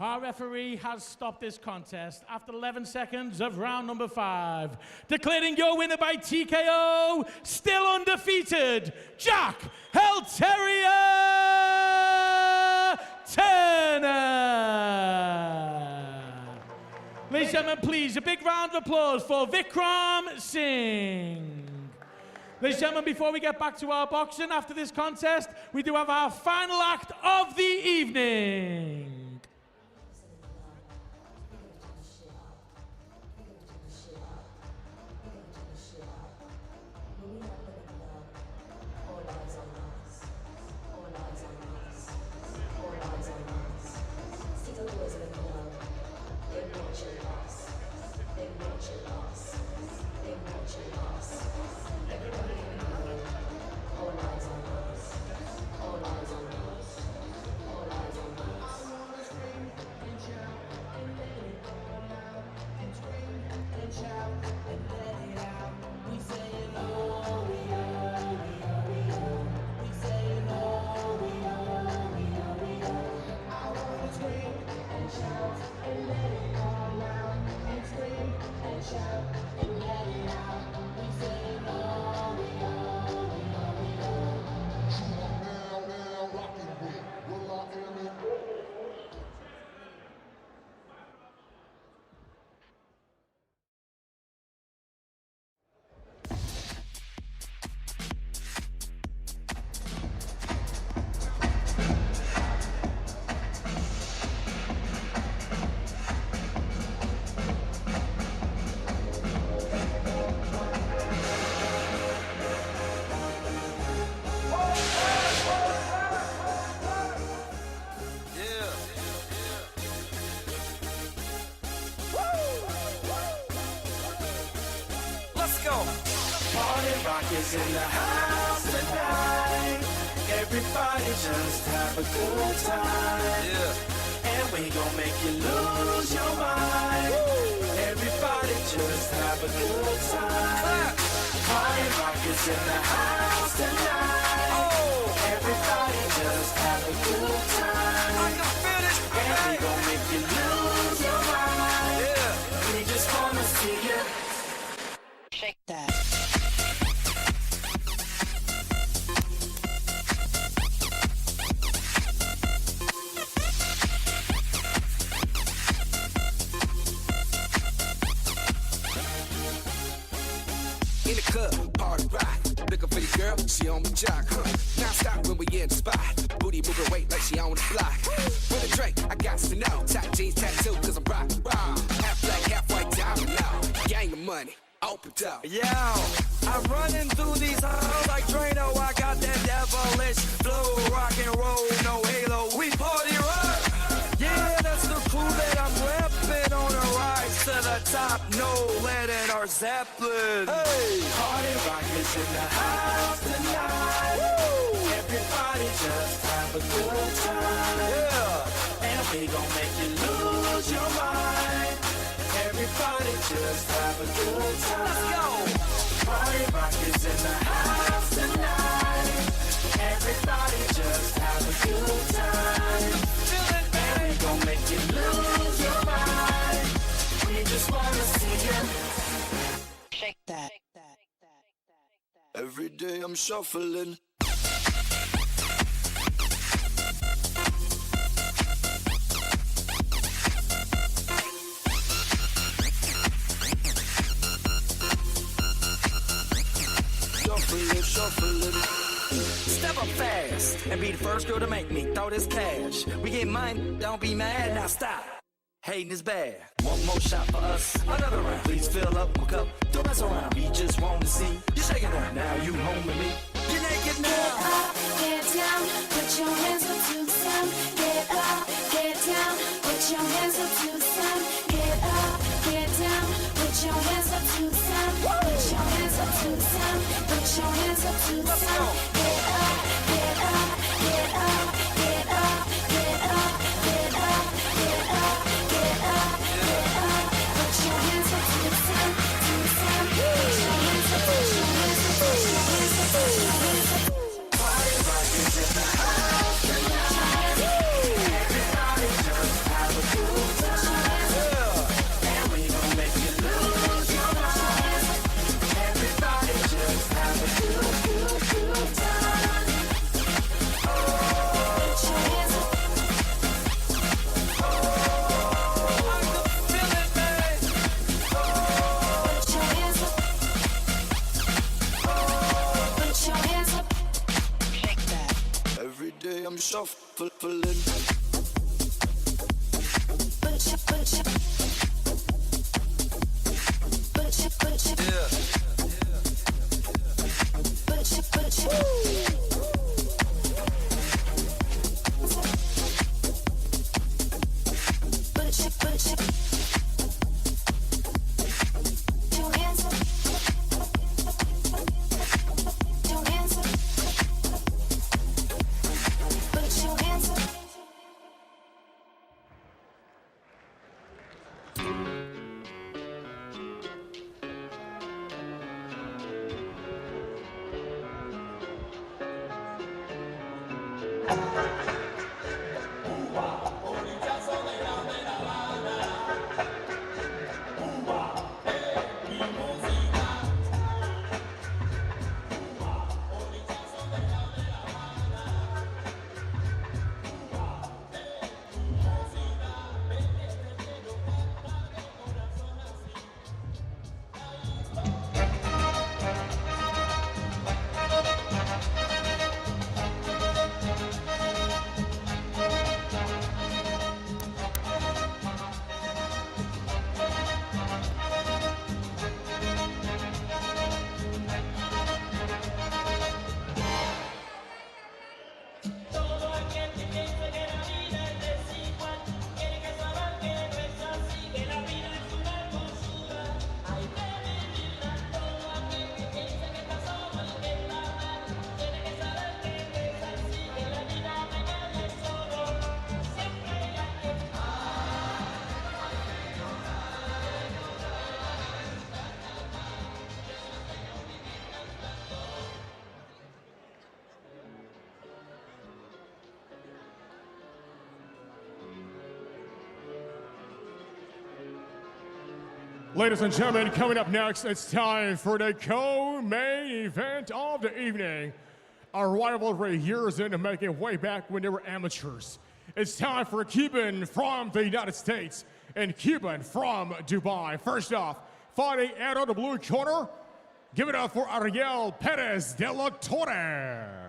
Our referee has stopped this contest after 11 seconds of round number 5. Declaring your winner by TKO, still undefeated, Jack Terrier Turner. Ladies and gentlemen, please, a big round of applause for Vikram Singh. Ladies and gentlemen, before we get back to our boxing after this contest, we do have our final act of the evening. Is in the house tonight. Everybody just have a good time. Yeah. And we gon' make you lose your mind. Everybody just have a good time. Party rock is in the house tonight. Oh. Everybody just have a good time. I can feel it. And we gon' make you lose your mind. Yeah. We just wanna see you shake that. In the club, party rock. Looking for your girl, she on my jock, huh? Now stop when we in the spot. Booty moving weight like she on the block. With a drink, I got to know. Tight jeans, tattoo, cause I'm rock, raw. Half black, half white, diamond now. Gang of money, open up. Yo, I'm running through these halls like Drano. I got that devilish flow, rock and roll, no halo. We party rock. Yeah, that's the crew that I'm repping on a rise to the top. No lead in our Zeppelin. Hey, party rock is in the house tonight. Woo. Everybody just have a good time. Yeah, and we gon' make you lose your mind. Everybody just have a good time. Let's go. Party rock is in the house tonight. Everybody just have a good time. Feel it, baby. And we gon' make you lose your mind. We just wanna see you shake that. Every day I'm shuffling. Shuffling. Step up fast and be the first girl to make me throw this cash. We get mine, don't be mad, now stop. Hating is bad. One more shot for us, another round. Please fill up my cup, don't mess around. We just want to see you shaking up. Now you home with me. You're naked now. Get up, get down, put your hands up to the sound. Get up, get down, put your hands up to the sound. Get up, get down, put your hands up to the sound. Put your hands up to the sound. Put your hands up to the sound. Get up, get up, get up, get up, get up, get up, get up, get up, get up. Put your hands up to the sound, to the sound. Put your hands up, put your hands up, put your hands up, put your hands up. Party rock is in the house tonight. Everybody just have a good shuffling. Yeah. Ladies and gentlemen, coming up next, it's time for the co-main event of the evening. Our rivalry years into making way back when they were amateurs. It's time for Cuban from the United States and Cuban from Dubai. First off, fighting out of the blue corner, give it up for Ariel Perez de la Torre.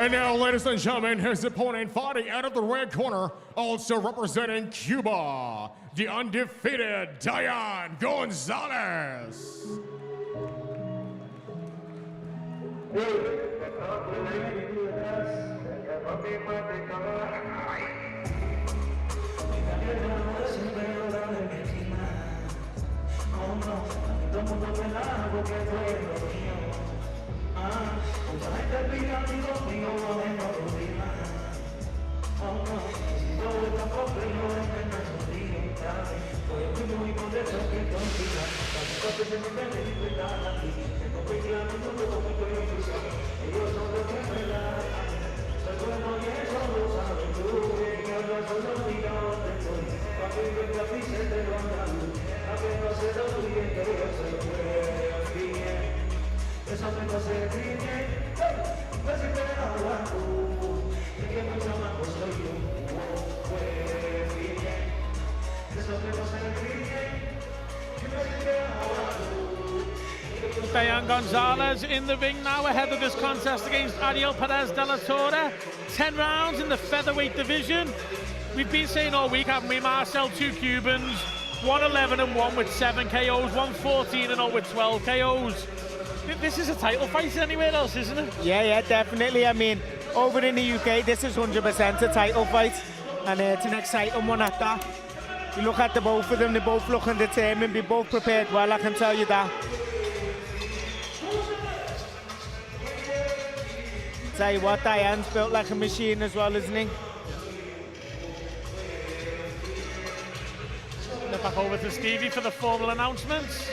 And now, ladies and gentlemen, his opponent fighting out of the red corner, also representing Cuba, the undefeated Diane Gonzalez. Diane Gonzalez in the ring now ahead of this contest against Ariel Perez de la Torre. 10 rounds in the featherweight division. We've been saying all week, haven't we, Marcel? 2 Cubans, 1-11-1 with 7 KOs, 1-14-0 with 12 KOs. This is a title fight anywhere else, isn't it? Yeah, definitely. I mean, over in the UK, this is 100% a title fight, and it's an exciting one at that. You look at the both of them, they're both looking determined, they're both prepared well, I can tell you that. Tell you what, Diane's built like a machine as well, isn't he? Back over to Stevie for the formal announcements.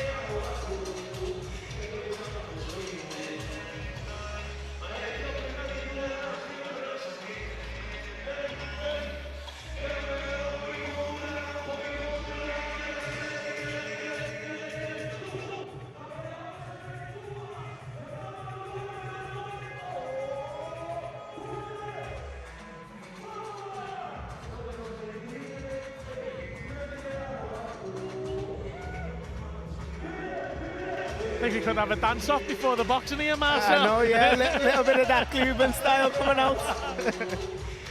I think we could have a dance-off before the boxing here, Marcel. I know, yeah, a little bit of that Cuban style coming out.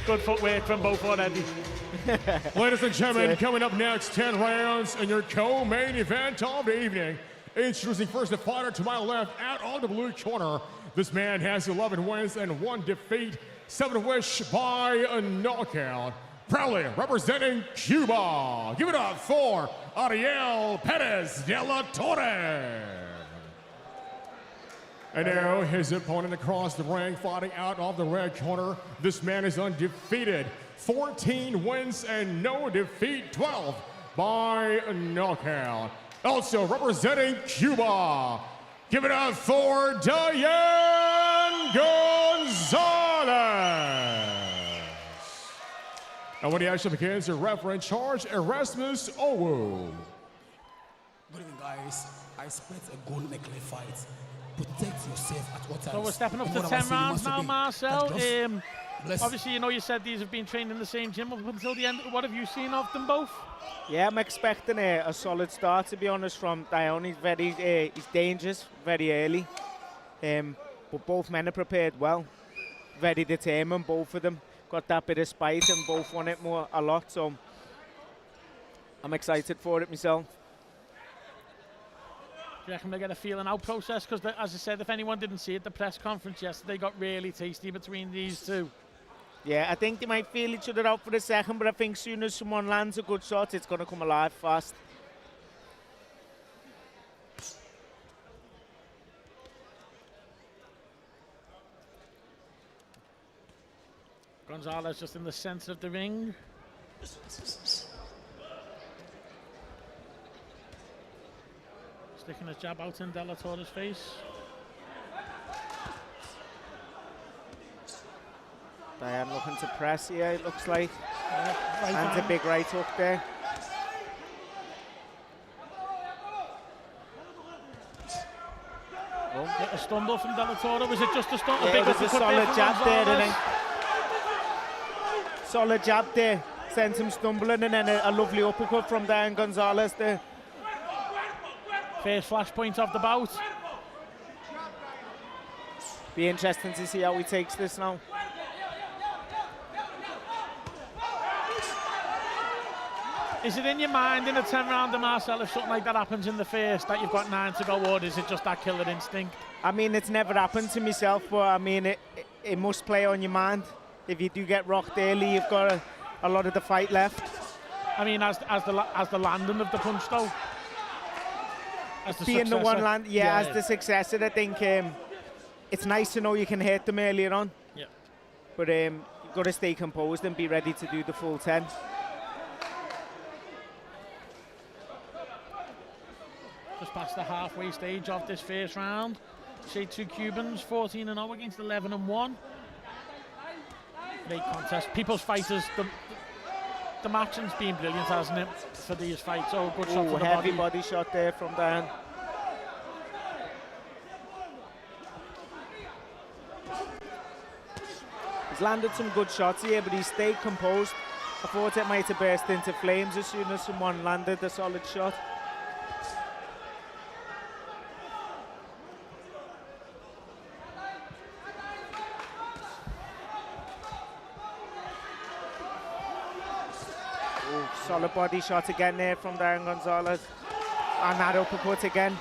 Good footwork from both already. Ladies and gentlemen, coming up next, 10 rounds in your co-main event of the evening. Introducing first the fighter to my left, out on the blue corner. This man has 11 wins and 1 defeat, 7 wish by a knockout. Proudly representing Cuba. Give it up for Ariel Perez de la Torre. And now his opponent across the ring, fighting out of the red corner. This man is undefeated. 14 wins and no defeat, 12 by knockout. Also representing Cuba, give it up for Diane Gonzalez. And when the action begins, the referee in charge, Erasmus Owu. Good evening, guys. I expect a golden necklace fight. Protect yourself at all times. So we're stepping up to 10 rounds now, Marcel. Obviously, you know, you said these have been trained in the same gym up until the end. What have you seen of them both? Yeah, I'm expecting a solid start, to be honest, from Dion. He's dangerous very early. But both men are prepared well. Very determined, both of them. Got that bit of spite and both won it a lot. So I'm excited for it myself. Do you reckon they get a feeling out process? Because, as I said, if anyone didn't see it, the press conference yesterday got really tasty between these two. Yeah, I think they might feel each other out for a second, but I think as soon as someone lands a good shot, it's going to come alive fast. Gonzalez just in the centre of the ring. Sticking a jab out in De La Torre's face. Diane looking to press here, it looks like. Right and a big right hook there. Oh, a stumble from De La Torre. Was it just a stumble? Yeah, a big it was a solid jab there, didn't it? Solid jab there. Sent him stumbling, and then a lovely uppercut from Diane Gonzalez there. First flashpoint of the bout. Be interesting to see how he takes this now. Is it in your mind in a 10-rounder, Marcel, if something like that happens in the first, that you've got 9 to go, or is it just that killer instinct? I mean, it's never happened to myself, but I mean, it must play on your mind. If you do get rocked early, you've got a lot of the fight left. I mean, as the landing of the punch, though. Being the one land, as the successor, I think it's nice to know you can hit them earlier on. Yeah. But you've got to stay composed and be ready to do the full 10. Just past the halfway stage of this first round. Say 2 Cubans, 14-0 against 11-1. Great contest. People's fighters, the matching's been brilliant, hasn't it, for these fights? Oh, good shot for the heavy body. body shot there from Dan. He's landed some good shots here, but he stayed composed. I thought it might have burst into flames as soon as someone landed a solid shot. Solid body shot again there from Diane Gonzalez. And that uppercut again.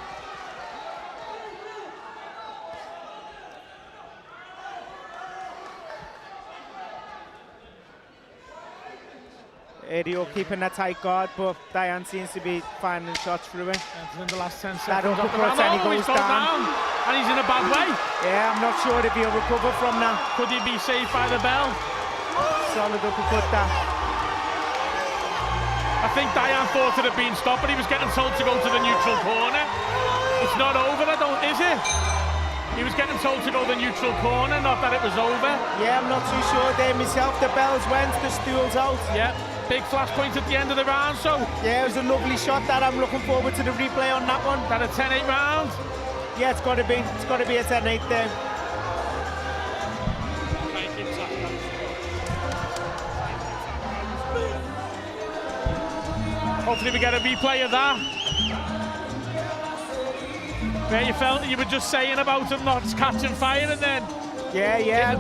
Adio keeping a tight guard, but Diane seems to be finding shots through it. In the last 10 That seconds. uppercut and he goes down. And he's in a bad way. Yeah, I'm not sure if he'll recover from that. Could he be saved by the bell? Solid uppercut that. I think Diane thought it had been stopped, but he was getting told to go to the neutral corner. It's not over, is it? He was getting told to go to the neutral corner, not that it was over. Yeah, I'm not too sure there myself. The bells went, the stool's out. Yeah, big flashpoint at the end of the round, so. Yeah, it was a lovely shot that. I'm looking forward to the replay on that one. That a 10-8 round? Yeah, it's got to be. It's got to be a 10-8 there. Hopefully we get a replay of that. Where you felt you were just saying about him not catching fire, and then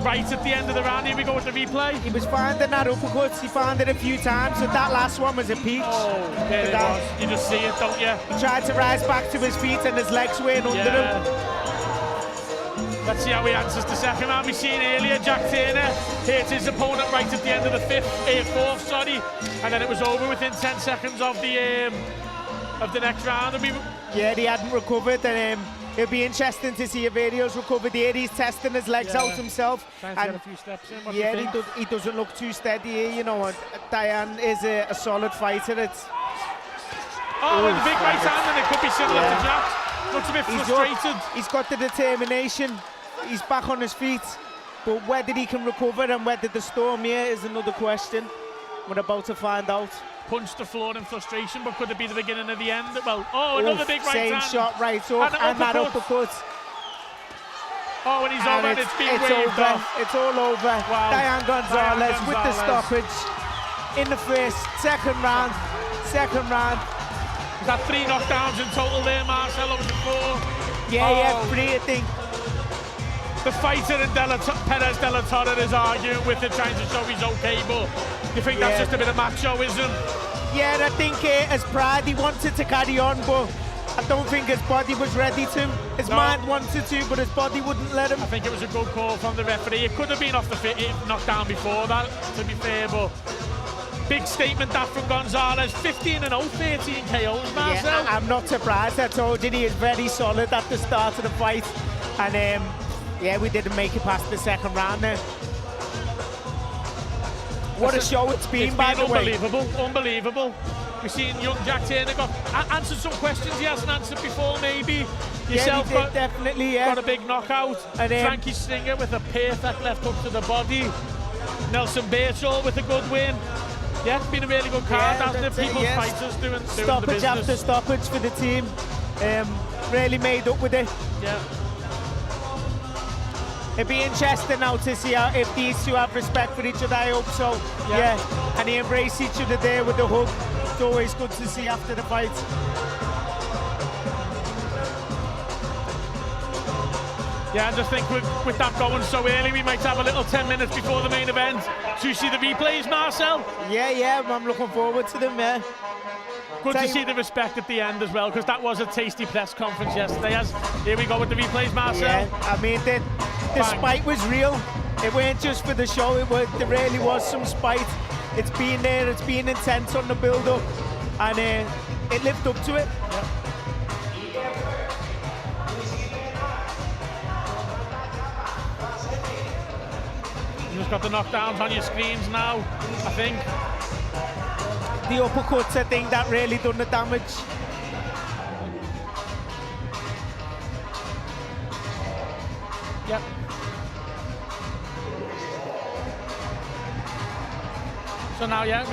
right at the end of the round, here we go with the replay. He was finding that uppercuts, he found it a few times, but that last one was a peach. Oh, there it was. You just see it, don't you? He tried to rise back to his feet and his legs went under him. Let's see how he answers the second round. We seen earlier Jack Turner hit his opponent right at the end of the fourth, and then it was over within 10 seconds of the next round. And yeah, he hadn't recovered, and it'll be interesting to see if Adio's recovered here. He's testing his legs out himself. Trying to get a few steps in. Yeah, he doesn't look too steady here, you know. Diane is a solid fighter. It's with the big right hand, and it could be similar to Jack's. Looks a bit frustrated. He's got the determination. He's back on his feet, but whether he can recover and whether the storm here is another question. We're about to find out. Punched the floor in frustration, but could it be the beginning of the end? Well, another big right same hand. Same shot right up, and that uppercut. Oh, and he's over, and it's been waved over. off. It's all over. Wow. Diane Gonzalez with the stoppage in the first, second round. Is that 3 knockdowns in total there, Marcelo, with the 4? Yeah, 3, I think. The fighter in Perez de la Torre is arguing with it, trying to show he's okay, but you think that's just a bit of machoism? Yeah, I think his pride, he wanted to carry on, but I don't think his body was ready to. His mind wanted to, but his body wouldn't let him. I think it was a good call from the referee. It could have been off the knockdown before that, to be fair, but big statement that from Gonzalez. 15-0, 13 KOs, Marcel. Yeah, I'm not surprised. I told you he is very solid at the start of the fight, and yeah, we didn't make it past the second round there. What a show it's been, by the way. Unbelievable. We've seen young Jack Turner answered some questions he hasn't answered before, maybe. Yourself yeah, definitely, yeah. Got a big knockout. And Frankie Singer with a perfect left hook to the body. Nelson Birchall with a good win. Yeah, it's been a really good card. People's fighters doing stoppage the business. After stoppage for the team. Really made up with it. Yeah. It'd be interesting now to see if these two have respect for each other. I hope so. Yeah. And they embrace each other there with the hug. It's always good to see after the fight. Yeah, I just think with that going so early, we might have a little 10 minutes before the main event to see the replays, Marcel. Yeah, I'm looking forward to them, yeah. Good to see the respect at the end as well, because that was a tasty press conference yesterday. Here we go with the replays, Marcel. Yeah, I mean, the spite was real. It weren't just for the show, there really was some spite. It's been there, it's been intense on the build-up, and it lived up to it. Yeah. You just got the knockdowns on your screens now, I think. The uppercuts, I think, that really done the damage. Yep. So now, yeah,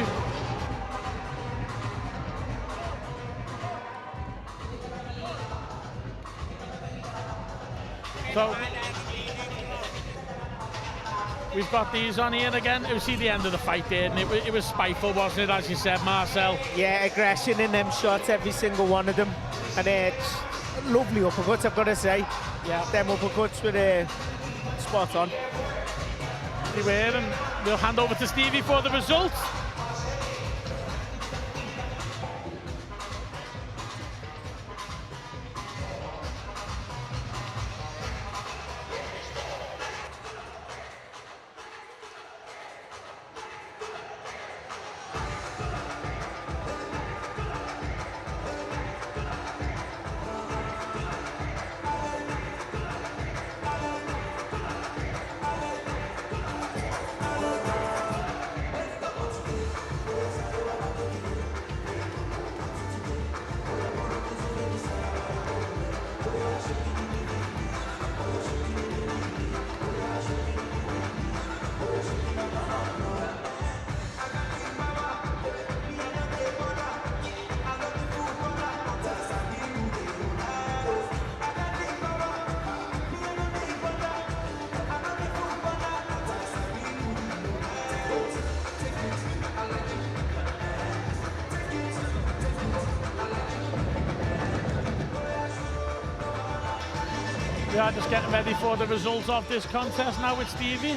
we've got these on here again. It was the end of the fight there, and it was spiteful, wasn't it, as you said, Marcel? Yeah, aggression in them shots, every single one of them. And it's lovely uppercuts, I've got to say. Yeah. Them uppercuts were spot on. They were, and we'll hand over to Stevie for the results. We are just getting ready for the results of this contest now with Stevie.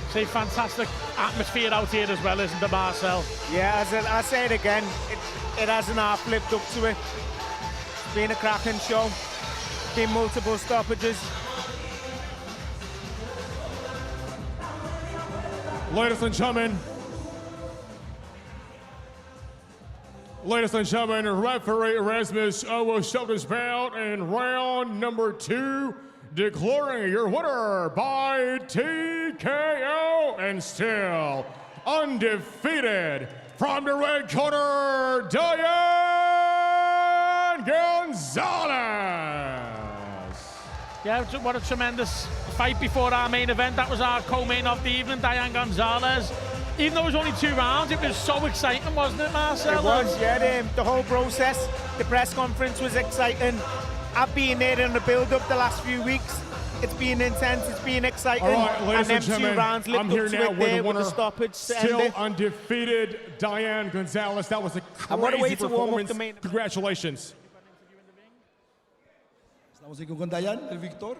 It's a fantastic atmosphere out here as well, isn't it, Marcel? Yeah, I say it again, it hasn't half lived up to it. It's been a cracking show, been multiple stoppages. Ladies and gentlemen, referee Erasmus will show this bout in round number 2, declaring your winner by TKO and still undefeated from the red corner, Diane Gonzalez. Yeah, what a tremendous fight before our main event. That was our co-main of the evening, Diane Gonzalez. Even though it was only 2 rounds, it was so exciting, wasn't it, Marcel? It was, yeah, the whole process. The press conference was exciting. I've been there in the build-up the last few weeks. It's been intense, it's been exciting. All right, ladies and them 2 gentlemen, rounds lived I'm here up to now it with there the winner, with the stoppage. still undefeated Diane Gonzalez. That was a crazy performance. Congratulations. Estamos aquí con Dayan, el Víctor.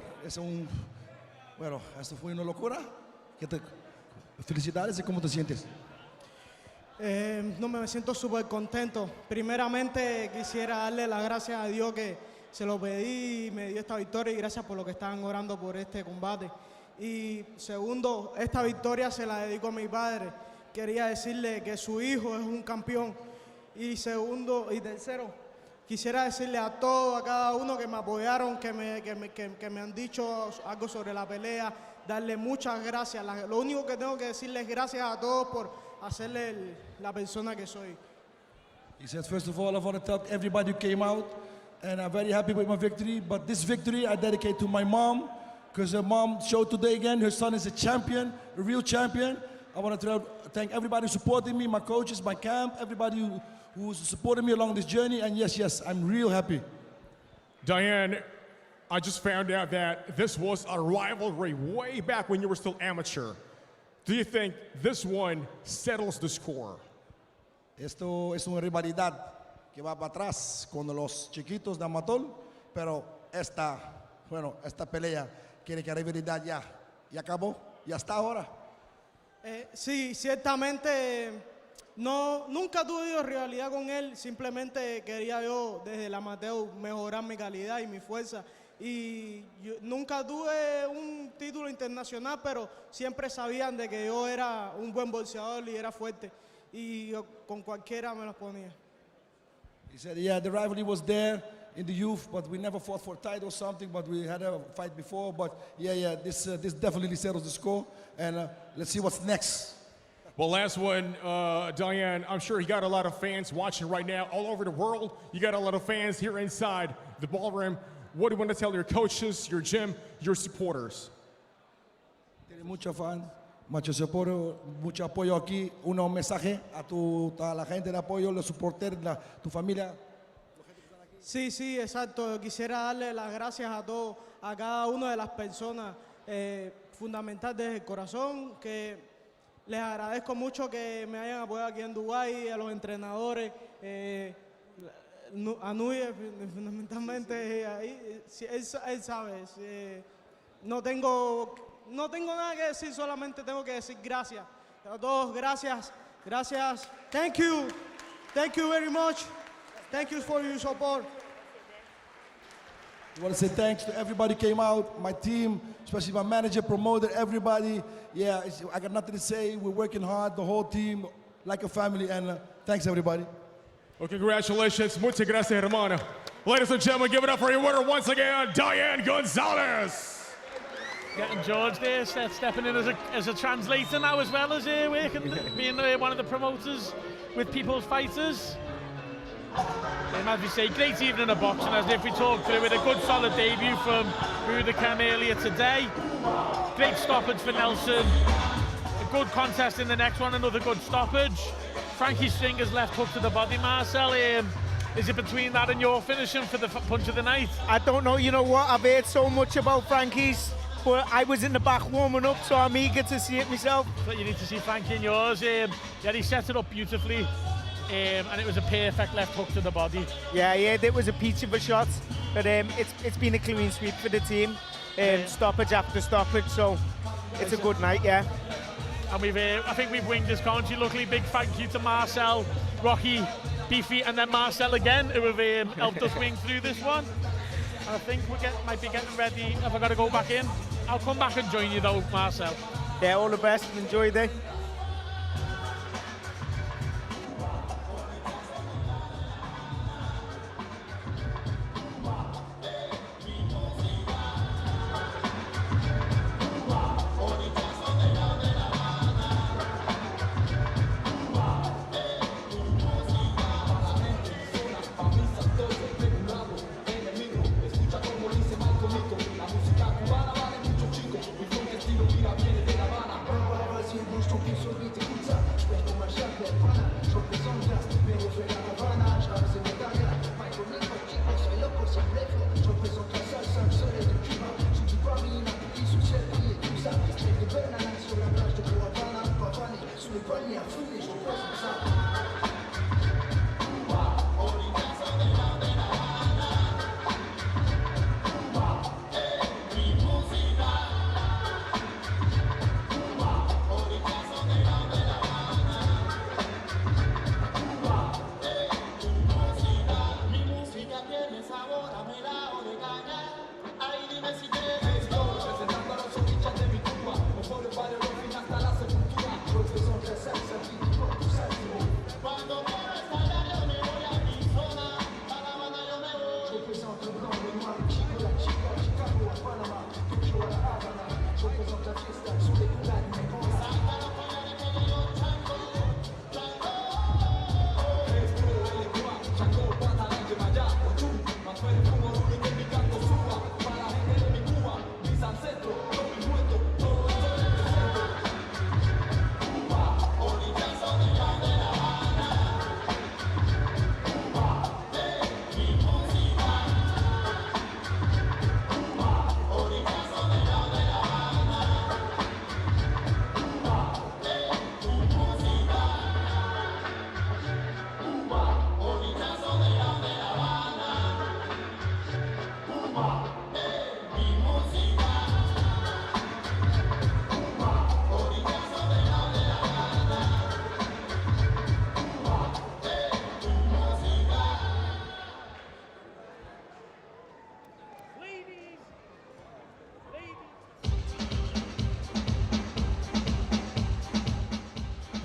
Bueno, esto fue una locura. Felicidades, ¿y cómo te sientes? No, me siento súper contento. Primeramente quisiera darle las gracias a Dios que se lo pedí y me dio esta victoria, y gracias por lo que estaban orando por este combate. Y segundo, esta victoria se la dedico a mi padre. Quería decirle que su hijo es un campeón. Y segundo y tercero, quisiera decirle a todos, a cada uno que me apoyaron, que me han dicho algo sobre la pelea, darle muchas gracias. Lo único que tengo que decirles es gracias a todos por hacerle la persona que soy. He says, first of all, I want to thank everybody who came out, and I'm very happy with my victory. But this victory I dedicate to my mom, because her mom showed today again her son is a champion, a real champion. I want to thank everybody who supported me, my coaches, my camp, everybody who's supported me along this journey. And yes, I'm real happy. Diane, I just found out that this was a rivalry way back when you were still amateur. Do you think this one settles the score? Esto es una rivalidad que va para atrás con los chiquitos de Amatol, pero esta pelea quiere que la rivalidad ya acabó, ya está ahora. Sí, ciertamente nunca tuve rivalidad con él, simplemente quería yo desde el amateur mejorar mi calidad y mi fuerza. Y yo nunca tuve un título internacional, pero siempre sabían de que yo era un buen boxeador y era fuerte. Y yo con cualquiera me los ponía. He said, yeah, the rivalry was there in the youth, but we never fought for a title or something, but we had a fight before. But this definitely settles the score, and let's see what's next. Well, last one, Diane, I'm sure you got a lot of fans watching right now all over the world. You got a lot of fans here inside the ballroom. What do you want to tell your coaches, your gym, your supporters? Tiene muchos fans, mucho apoyo aquí. Un mensaje a la gente de apoyo, los supporters, tu familia. Sí, exacto. Quisiera darle las gracias a todos, a cada una de las personas fundamentales desde el corazón, que les agradezco mucho que me hayan apoyado aquí en Dubái, a los entrenadores, a Núñez, fundamentalmente, ahí, él sabe. No tengo nada que decir, solamente tengo que decir gracias. A todos, gracias. Thank you very much. Thank you for your support. I want to say thanks to everybody who came out, my team, especially my manager, promoter, everybody. Yeah, I got nothing to say. We're working hard, the whole team, like a family, and thanks everybody. Well, congratulations. Muchas gracias, hermano. Ladies and gentlemen, give it up for your winner once again, Diane Gonzalez. Getting George there, stepping in as a translator now, as well as working, being one of the promoters with People's Fighters. As we say, great evening of boxing, as if we talked through it, a good solid debut from Rudicam earlier today. Great stoppage for Nelson. A good contest in the next one, another good stoppage. Frankie Stringer's left hook to the body, Marcel. Is it between that and your finishing for the punch of the night? I don't know, you know what, I've heard so much about Frankie's, but I was in the back warming up, so I'm eager to see it myself. But you need to see Frankie in yours. Yeah, he set it up beautifully. and it was a perfect left hook to the body. Yeah, it was a peach of a shot, but it's been a clean sweep for the team. Stoppage after stoppage, so it's a good night, yeah. And I think we've winged this country. Luckily, big thank you to Marcel, Rocky, Beefy, and then Marcel again, who have helped us wing through this one. And I think we might be getting ready. Have I got to go back in? I'll come back and join you though, Marcel. Yeah, all the best. Enjoy it.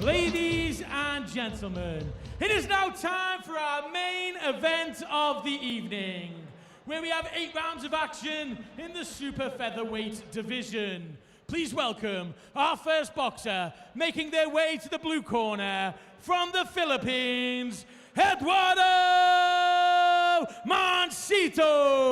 Ladies and gentlemen, it is now time for our main event of the evening, where we have 8 rounds of action in the super featherweight division. Please welcome our first boxer, making their way to the blue corner from the Philippines, Eduardo Mancito.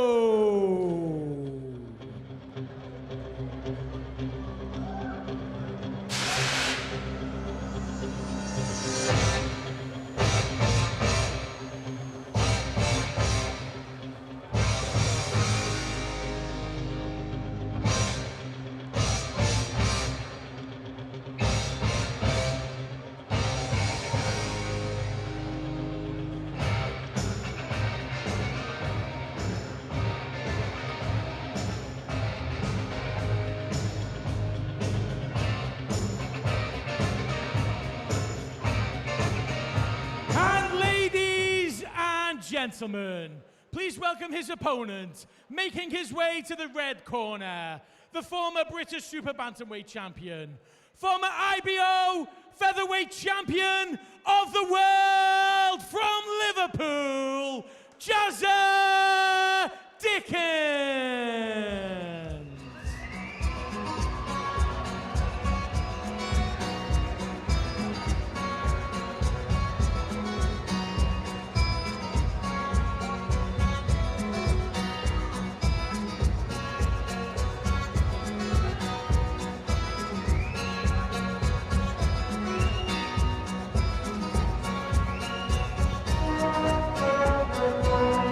Gentlemen, please welcome his opponent, making his way to the red corner, the former British Super Bantamweight champion, former IBO Featherweight champion of the world from Liverpool, JAZZA Dickens.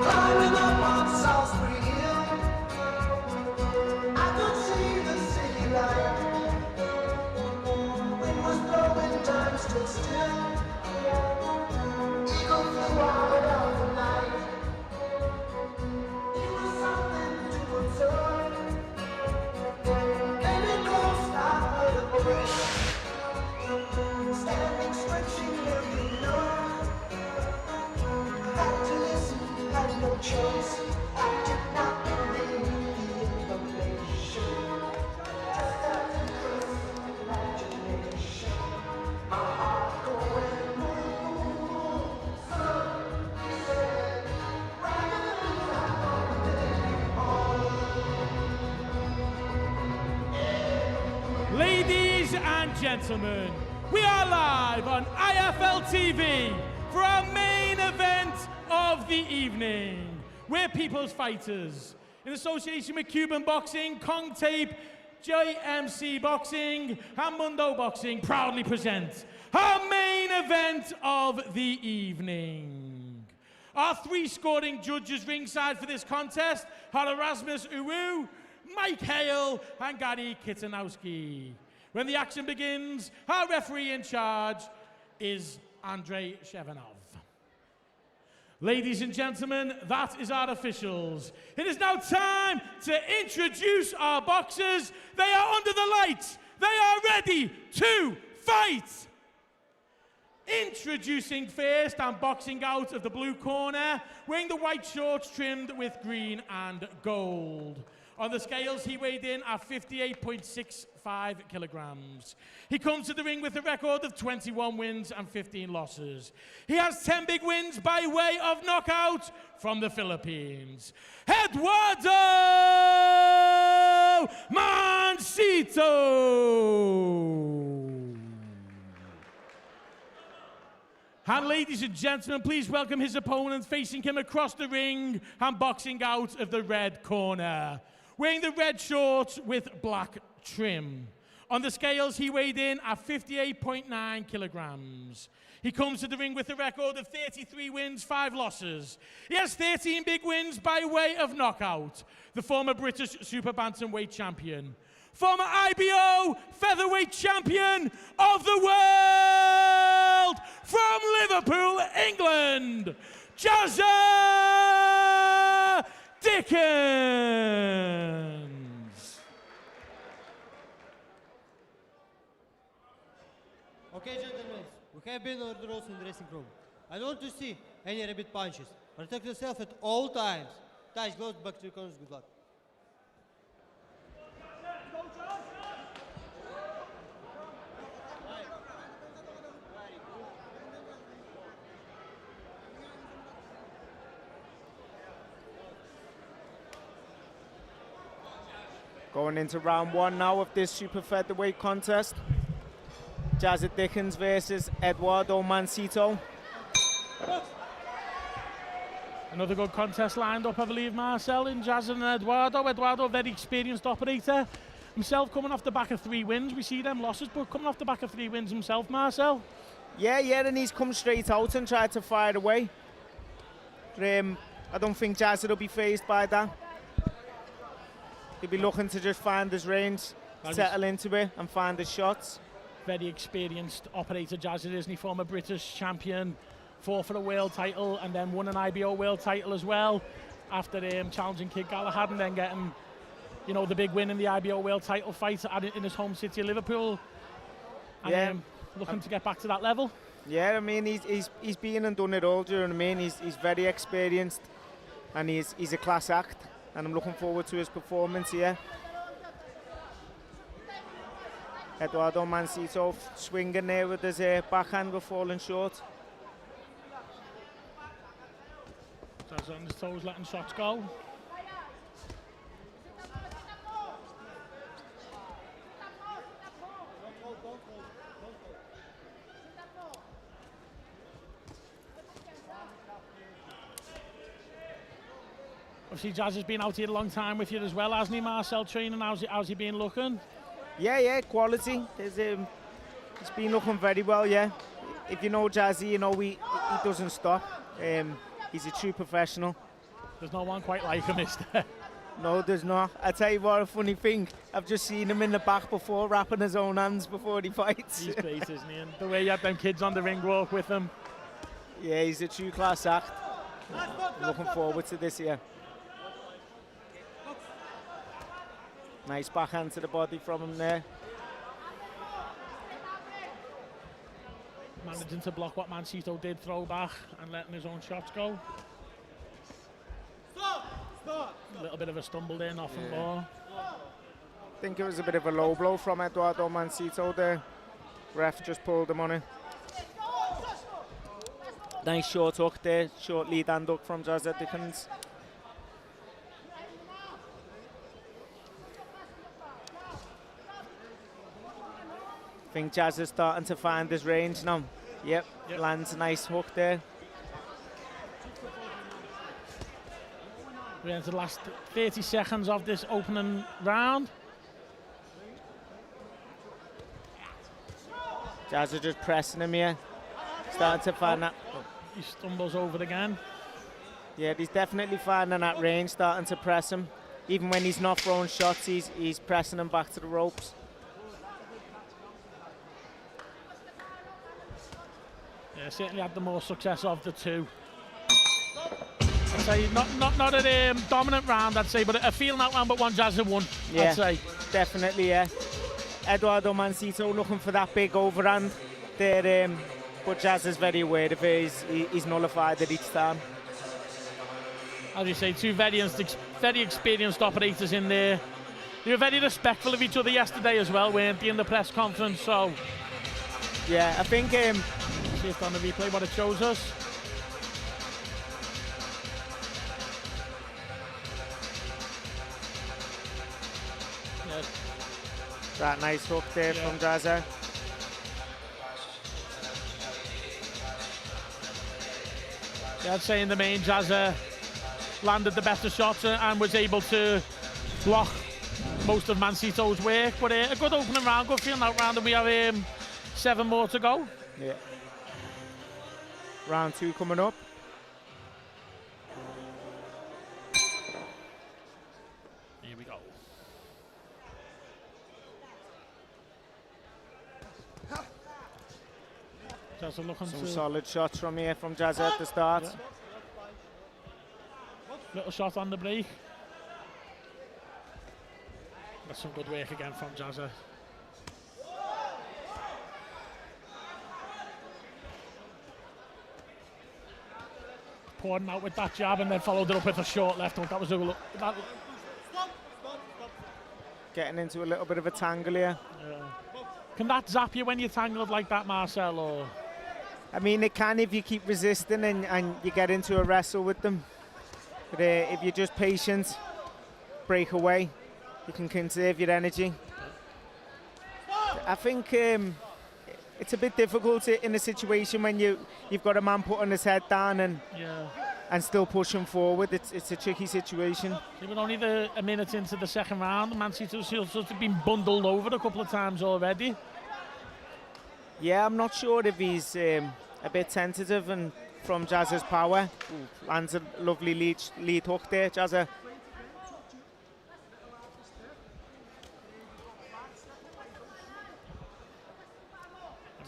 Climbing up on Salisbury Hill, choice. I did not believe the information. Just had to trust imagination. My heart going move. Some said, Ladies and gentlemen, we are live on IFLTV for our main event of the evening. We're People's Fighters. In association with Cuban Boxing, Kong Tape, JMC Boxing, and Mundo Boxing proudly present our main event of the evening. Our three scoring judges ringside for this contest are Erasmus Uwu, Mike Hale, and Gary Kitanowski. When the action begins, our referee in charge is Andrei Shevanov. Ladies and gentlemen, that is our officials. It is now time to introduce our boxers. They are under the lights. They are ready to fight. Introducing first and boxing out of the blue corner, wearing the white shorts trimmed with green and gold. On the scales, he weighed in at 58.65 kilograms. He comes to the ring with a record of 21 wins and 15 losses. He has 10 big wins by way of knockout from the Philippines. Eduardo Mancito! And ladies and gentlemen, please welcome his opponent facing him across the ring and boxing out of the red corner. Wearing the red shorts with black trim. On the scales, he weighed in at 58.9 kilograms. He comes to the ring with a record of 33 wins, 5 losses. He has 13 big wins by way of knockout. The former British super bantamweight champion. Former IBO featherweight champion of the world from Liverpool, England, JAZZA Dickens. Okay, gentlemen, we have been on the rules in the dressing room. I don't want to see any rabbit punches. Protect yourself at all times. Touch gloves back to your corners. Good luck. Going into round one now of this super featherweight contest. JAZZA Dickens versus Eduardo Mancito. Another good contest lined up, I believe, Marcel, in JAZZA and Eduardo. Eduardo, a very experienced operator. Himself coming off the back of 3 wins. We see them losses, but coming off the back of 3 wins himself, Marcel. Yeah, and he's come straight out and tried to fire away. I don't think JAZZA will be fazed by that. He'll be looking to just find his range, settle into it, and find his shots. Very experienced operator, JAZZA, isn't he? Former British champion, fought for a world title, and then won an IBO world title as well, after challenging Kid Galahad, and then getting, you know, the big win in the IBO world title fight in his home city of Liverpool. And looking to get back to that level. Yeah, I mean, he's been and done it all, do you know what I mean? He's very experienced, and he's a class act. And I'm looking forward to his performance here. Eduardo Mancito swinging there with his backhand but falling short. JAZZA on his toes, letting shots go. Obviously, JAZZA's been out here a long time with you as well, hasn't he, Marcel, training? How's he been looking? Yeah, quality. He's been looking very well, yeah. If you know JAZZA, you know he doesn't stop. He's a true professional. There's no one quite like him, is there? No, there's not. I tell you what, a funny thing, I've just seen him in the back before, wrapping his own hands before he fights. He's great, isn't he? And the way you had them kids on the ring walk with him. Yeah, he's a true class act. I'm looking forward to this year. Nice backhand to the body from him there. Managing to block what Mancito did, throw back and letting his own shots go. A little bit of a stumble there, nothing more. I think it was a bit of a low blow from Eduardo Mancito there. Ref just pulled him on it. Nice short hook there, short lead hand hook from JAZZA Dickens. I think JAZZA's starting to find his range now. Yep. Lands a nice hook there. We're into the last 30 seconds of this opening round. JAZZA just pressing him here. Starting to find that. He stumbles over it again. Yeah, he's definitely finding that range, starting to press him. Even when he's not throwing shots, he's pressing him back to the ropes. Yeah, certainly had the more success of the two. I'd say not a dominant round, I'd say, but a feeling out round, but one JAZZA won, Yeah, I'd say. definitely, yeah. Eduardo Mancito looking for that big overhand there, but JAZZA's very aware of it. He's nullified it each time. As you say, two very experienced operators in there. They were very respectful of each other yesterday as well, weren't they, in the press conference? So, yeah, I think. See if on the replay what it shows us. Yeah. That nice hook there from JAZZA. Yeah, I'd say in the main, JAZZA landed the better shots and was able to block most of Mancito's work. But a good opening round, good feeling out round, and we have 7 more to go. Yeah. Round 2 coming up. Here we go. JAZZA looking Some to solid shots from here from JAZZA at the start. Yeah. Little shot on the break. That's some good work again from JAZZA. Pouring out with that jab and then followed it up with a short left hook. That was a look. Getting into a little bit of a tangle here. Yeah. Can that zap you when you're tangled like that, Marcel? Or? I mean, it can if you keep resisting and you get into a wrestle with them. But if you're just patient, break away, you can conserve your energy. I think it's a bit difficult in a situation when you've got a man putting his head down and still pushing forward. It's a tricky situation. They were only a minute into the second round. Mancito's sort of been bundled over a couple of times already. Yeah, I'm not sure if he's a bit tentative and from JAZZA's power. Ooh, lands a lovely lead hook there, JAZZA.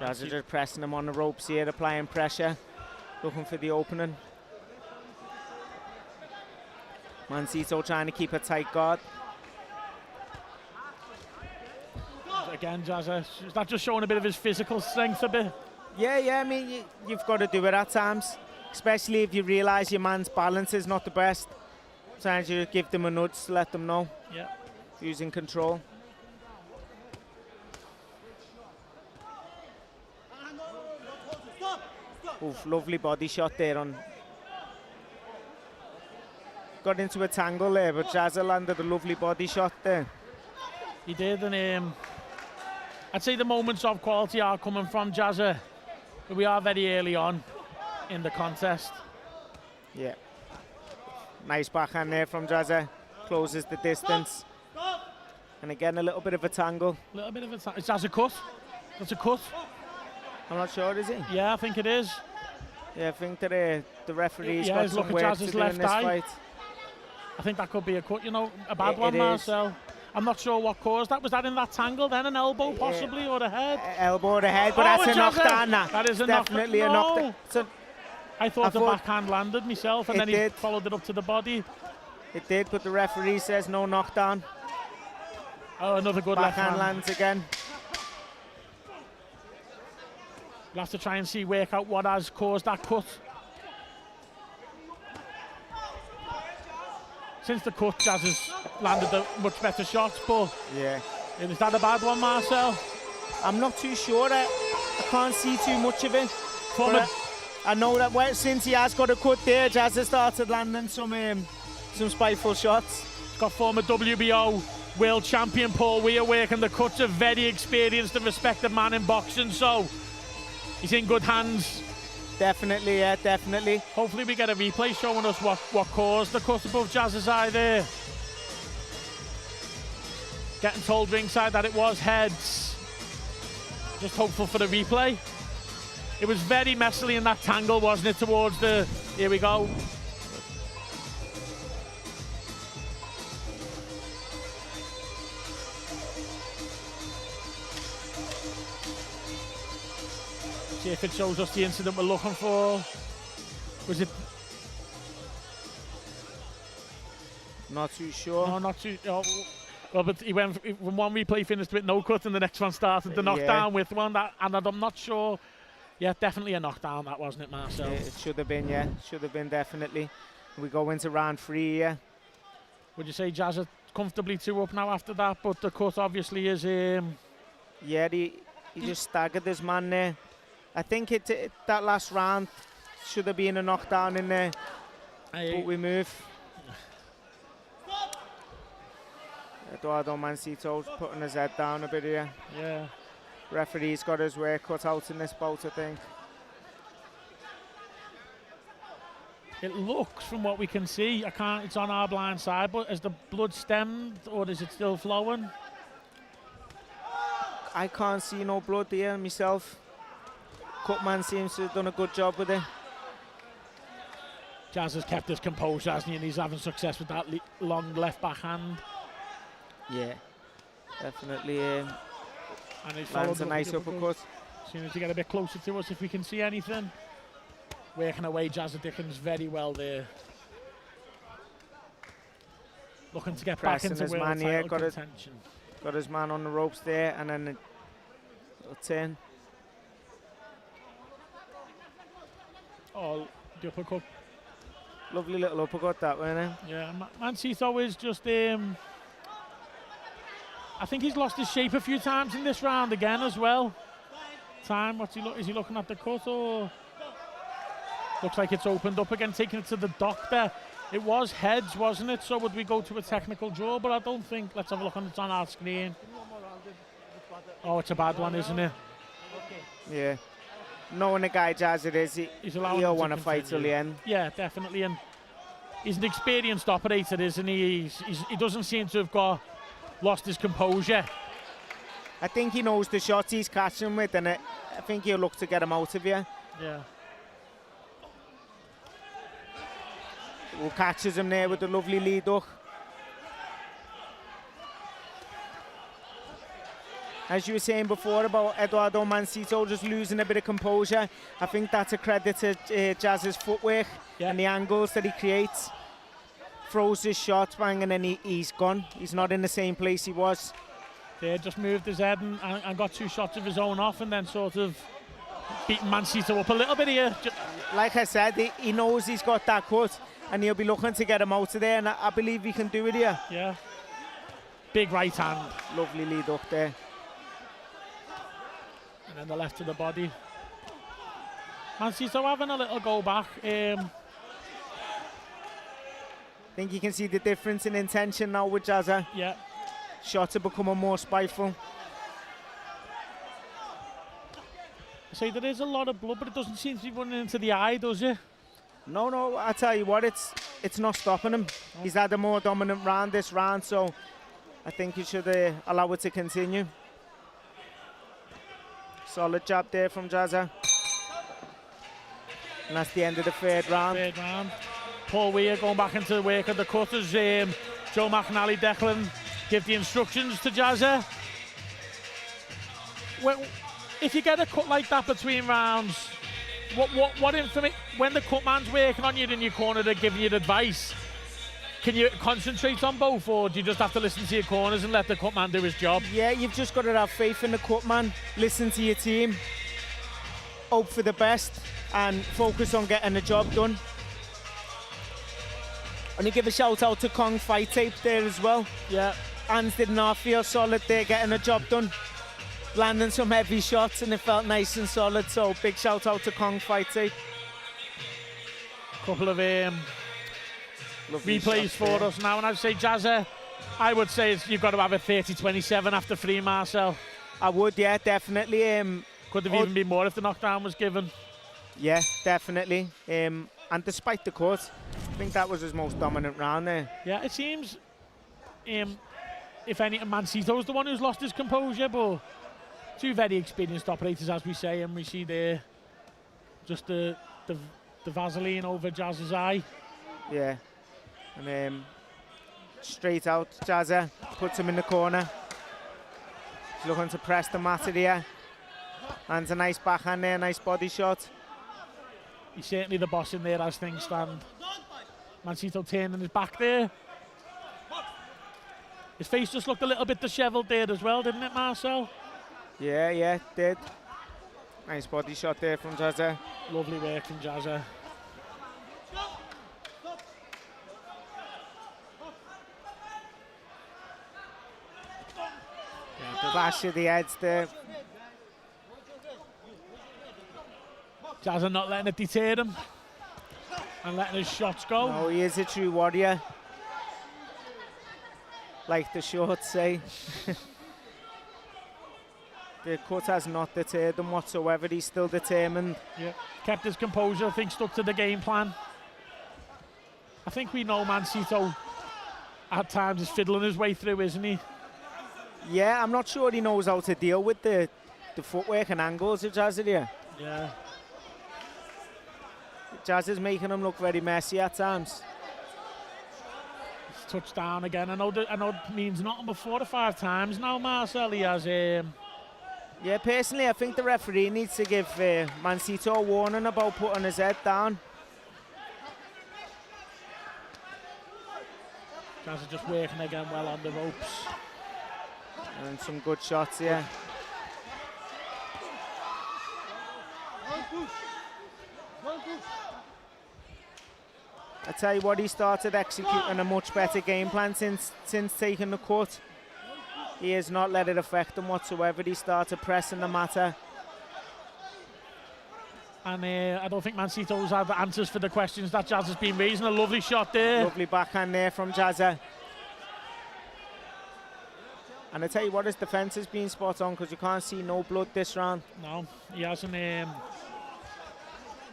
JAZZA just pressing him on the ropes here, applying pressure, looking for the opening. Mancito trying to keep a tight guard. Again, JAZZA, is that just showing a bit of his physical strength a bit? Yeah, I mean, you've got to do it at times, especially if you realise your man's balance is not the best. Sometimes you give them a nudge to let them know. Yeah. Using control. Oof, lovely body shot there on. Got into a tangle there, but JAZZA landed a lovely body shot there. He did, and I'd say the moments of quality are coming from JAZZA. But we are very early on in the contest. Yeah. Nice backhand there from JAZZA. Closes the distance. And again, a little bit of a tangle. A little bit of a tangle. Is that a cut? That's a cut. I'm not sure, is he? Yeah, I think it is. Yeah, I think that the referee's yeah, got some work to do in this fight. I think that could be a cut, you know, a bad one, Marcel. I'm not sure what caused that. Was that in that tangle then? An elbow possibly, or a head? Elbow or a head, but that's a knockdown. That is a definitely a knockdown. So I thought the backhand landed myself, and then he followed it up to the body. It did, but the referee says no knockdown. Oh, another good backhand left hand. lands again. We'll have to try and work out what has caused that cut. Since the cut, Jazz has landed a much better shots, but yeah. Is that a bad one, Marcel? I'm not too sure. I can't see too much of it. But I know that since he has got a cut there, Jazz has started landing some spiteful shots. He's got former WBO world champion Paul Weir working the cuts, a very experienced and respected man in boxing, so he's in good hands. Definitely, yeah, definitely. Hopefully we get a replay showing us what caused the cut above Jazz's eye there. Getting told ringside that it was heads. Just hopeful for the replay. It was very messily in that tangle, wasn't it, towards the... Here we go. See if it shows us the incident we're looking for. Was it? Not too sure. No, not too. Oh, well, but he went from one replay finished with no cut, and the next one started the knockdown with one. And I'm not sure. Yeah, definitely a knockdown. That wasn't it, Marcel? Yeah, it should have been. Yeah, should have been definitely. We go into round 3. Yeah. Would you say Jazz are comfortably 2 up now after that? But the cut obviously is. Yeah, he just staggered this man there. I think that last round should have been a knockdown in there, but we move. Eduardo Mancito's putting his head down a bit here. Yeah. Referee's got his work cut out in this bout, I think. It looks, from what we can see, it's on our blind side, but has the blood stemmed or is it still flowing? I can't see no blood here myself. Cutman seems to have done a good job with it. Jazz has kept his composure, hasn't he? And he's having success with that long left backhand. Yeah, definitely. And he's lands a nice uppercut. As soon as you get a bit closer to us, if we can see anything. Working away JAZZA Dickens very well there. Looking to get pressing back into his world man title here, contention. Got his man on the ropes there, and then a turn. Oh, the uppercut. Lovely little uppercut that one, eh? Yeah, Mancito is just... I think he's lost his shape a few times in this round again as well. What's he is he looking at the cut or... Looks like it's opened up again, taking it to the doctor. It was heads, wasn't it? So would we go to a technical draw? But I don't think... Let's have a look it's on our screen. Oh, it's a bad one, isn't it? Yeah. Knowing the guy Jazz it is, he'll want to fight till the end. Yeah, definitely. And he's an experienced operator, isn't he? He doesn't seem to have lost his composure. I think he knows the shots he's catching with, and I think he'll look to get him out of here. Yeah. Who catches him there with the lovely lead hook. As you were saying before about Eduardo Mancito just losing a bit of composure, I think that's a credit to Jazz's footwork and the angles that he creates. Throws his shots, bang, and then he's gone. He's not in the same place he was. Yeah, just moved his head and got 2 shots of his own off, and then sort of beating Mancito up a little bit here. Like I said, he knows he's got that cut, and he'll be looking to get him out of there, and I believe he can do it here. Yeah. Big right hand. Lovely lead up there. And then the left to the body. Mancito having a little go back. I think you can see the difference in intention now with JAZZA. Yeah. Shots are becoming more spiteful. So there is a lot of blood, but it doesn't seem to be running into the eye, does it? No, I tell you what, it's not stopping him. Oh. He's had a more dominant round this round, so I think he should allow it to continue. Solid jab there from JAZZA. And that's the end of the third round. Paul Weir going back into the work of the cutters. Joe McNally, Declan give the instructions to JAZZA. Well, if you get a cut like that between rounds, what information, when the cut man's working on you in your corner, they're giving you advice, can you concentrate on both, or do you just have to listen to your corners and let the cut man do his job? Yeah, you've just got to have faith in the cut man, listen to your team, hope for the best, and focus on getting the job done. And you give a shout out to Kong Fight Tape there as well. Yeah. Hands did not feel solid there, getting the job done. Landing some heavy shots and it felt nice and solid, so big shout out to Kong Fight Tape. Couple of replays for there. us now, and I'd say Jazza, I would say you've got to have a 30-27 after 3, Marcel. I would, yeah, definitely. Could have even been more if the knockdown was given. Yeah, definitely. And despite the cut, I think that was his most dominant round there. Yeah, it seems, if any, Mancito's the one who's lost his composure, but two very experienced operators, as we say, and we see there just the Vaseline over Jazz's eye. Yeah, and straight out, Jazza puts him in the corner. He's looking to press the mat here. And a nice backhand there, nice body shot. He's certainly the boss in there as things stand. Mancito turning his back there. His face just looked a little bit dishevelled there as well, didn't it, Marcel? Yeah, it did. Nice body shot there from Jazza. Lovely work from Jazza. Clash of the heads there. Jazza not letting it deter him and letting his shots go. No, he is a true warrior. Like the shorts say. The cut has not deterred him whatsoever. He's still determined. Yeah, kept his composure, I think stuck to the game plan. I think we know Mancito at times is fiddling his way through, isn't he? Yeah, I'm not sure he knows how to deal with the footwork and angles of Jazza here. Yeah. Jazz is making him look very messy at times. He's touched down again. I know it means nothing but 4 or 5 times now, Marcel. He has... Yeah, personally, I think the referee needs to give Mancito a warning about putting his head down. Jazz is just working again well on the ropes. And some good shots here. I tell you what, he started executing a much better game plan since taking the cut. He has not let it affect him whatsoever. He started pressing the matter. And I don't think Mancito's had the answers for the questions that Jazz has been raising. A lovely shot there. Lovely backhand there from Jazza. And I tell you what, his defence has been spot on because you can't see no blood this round. No, he hasn't.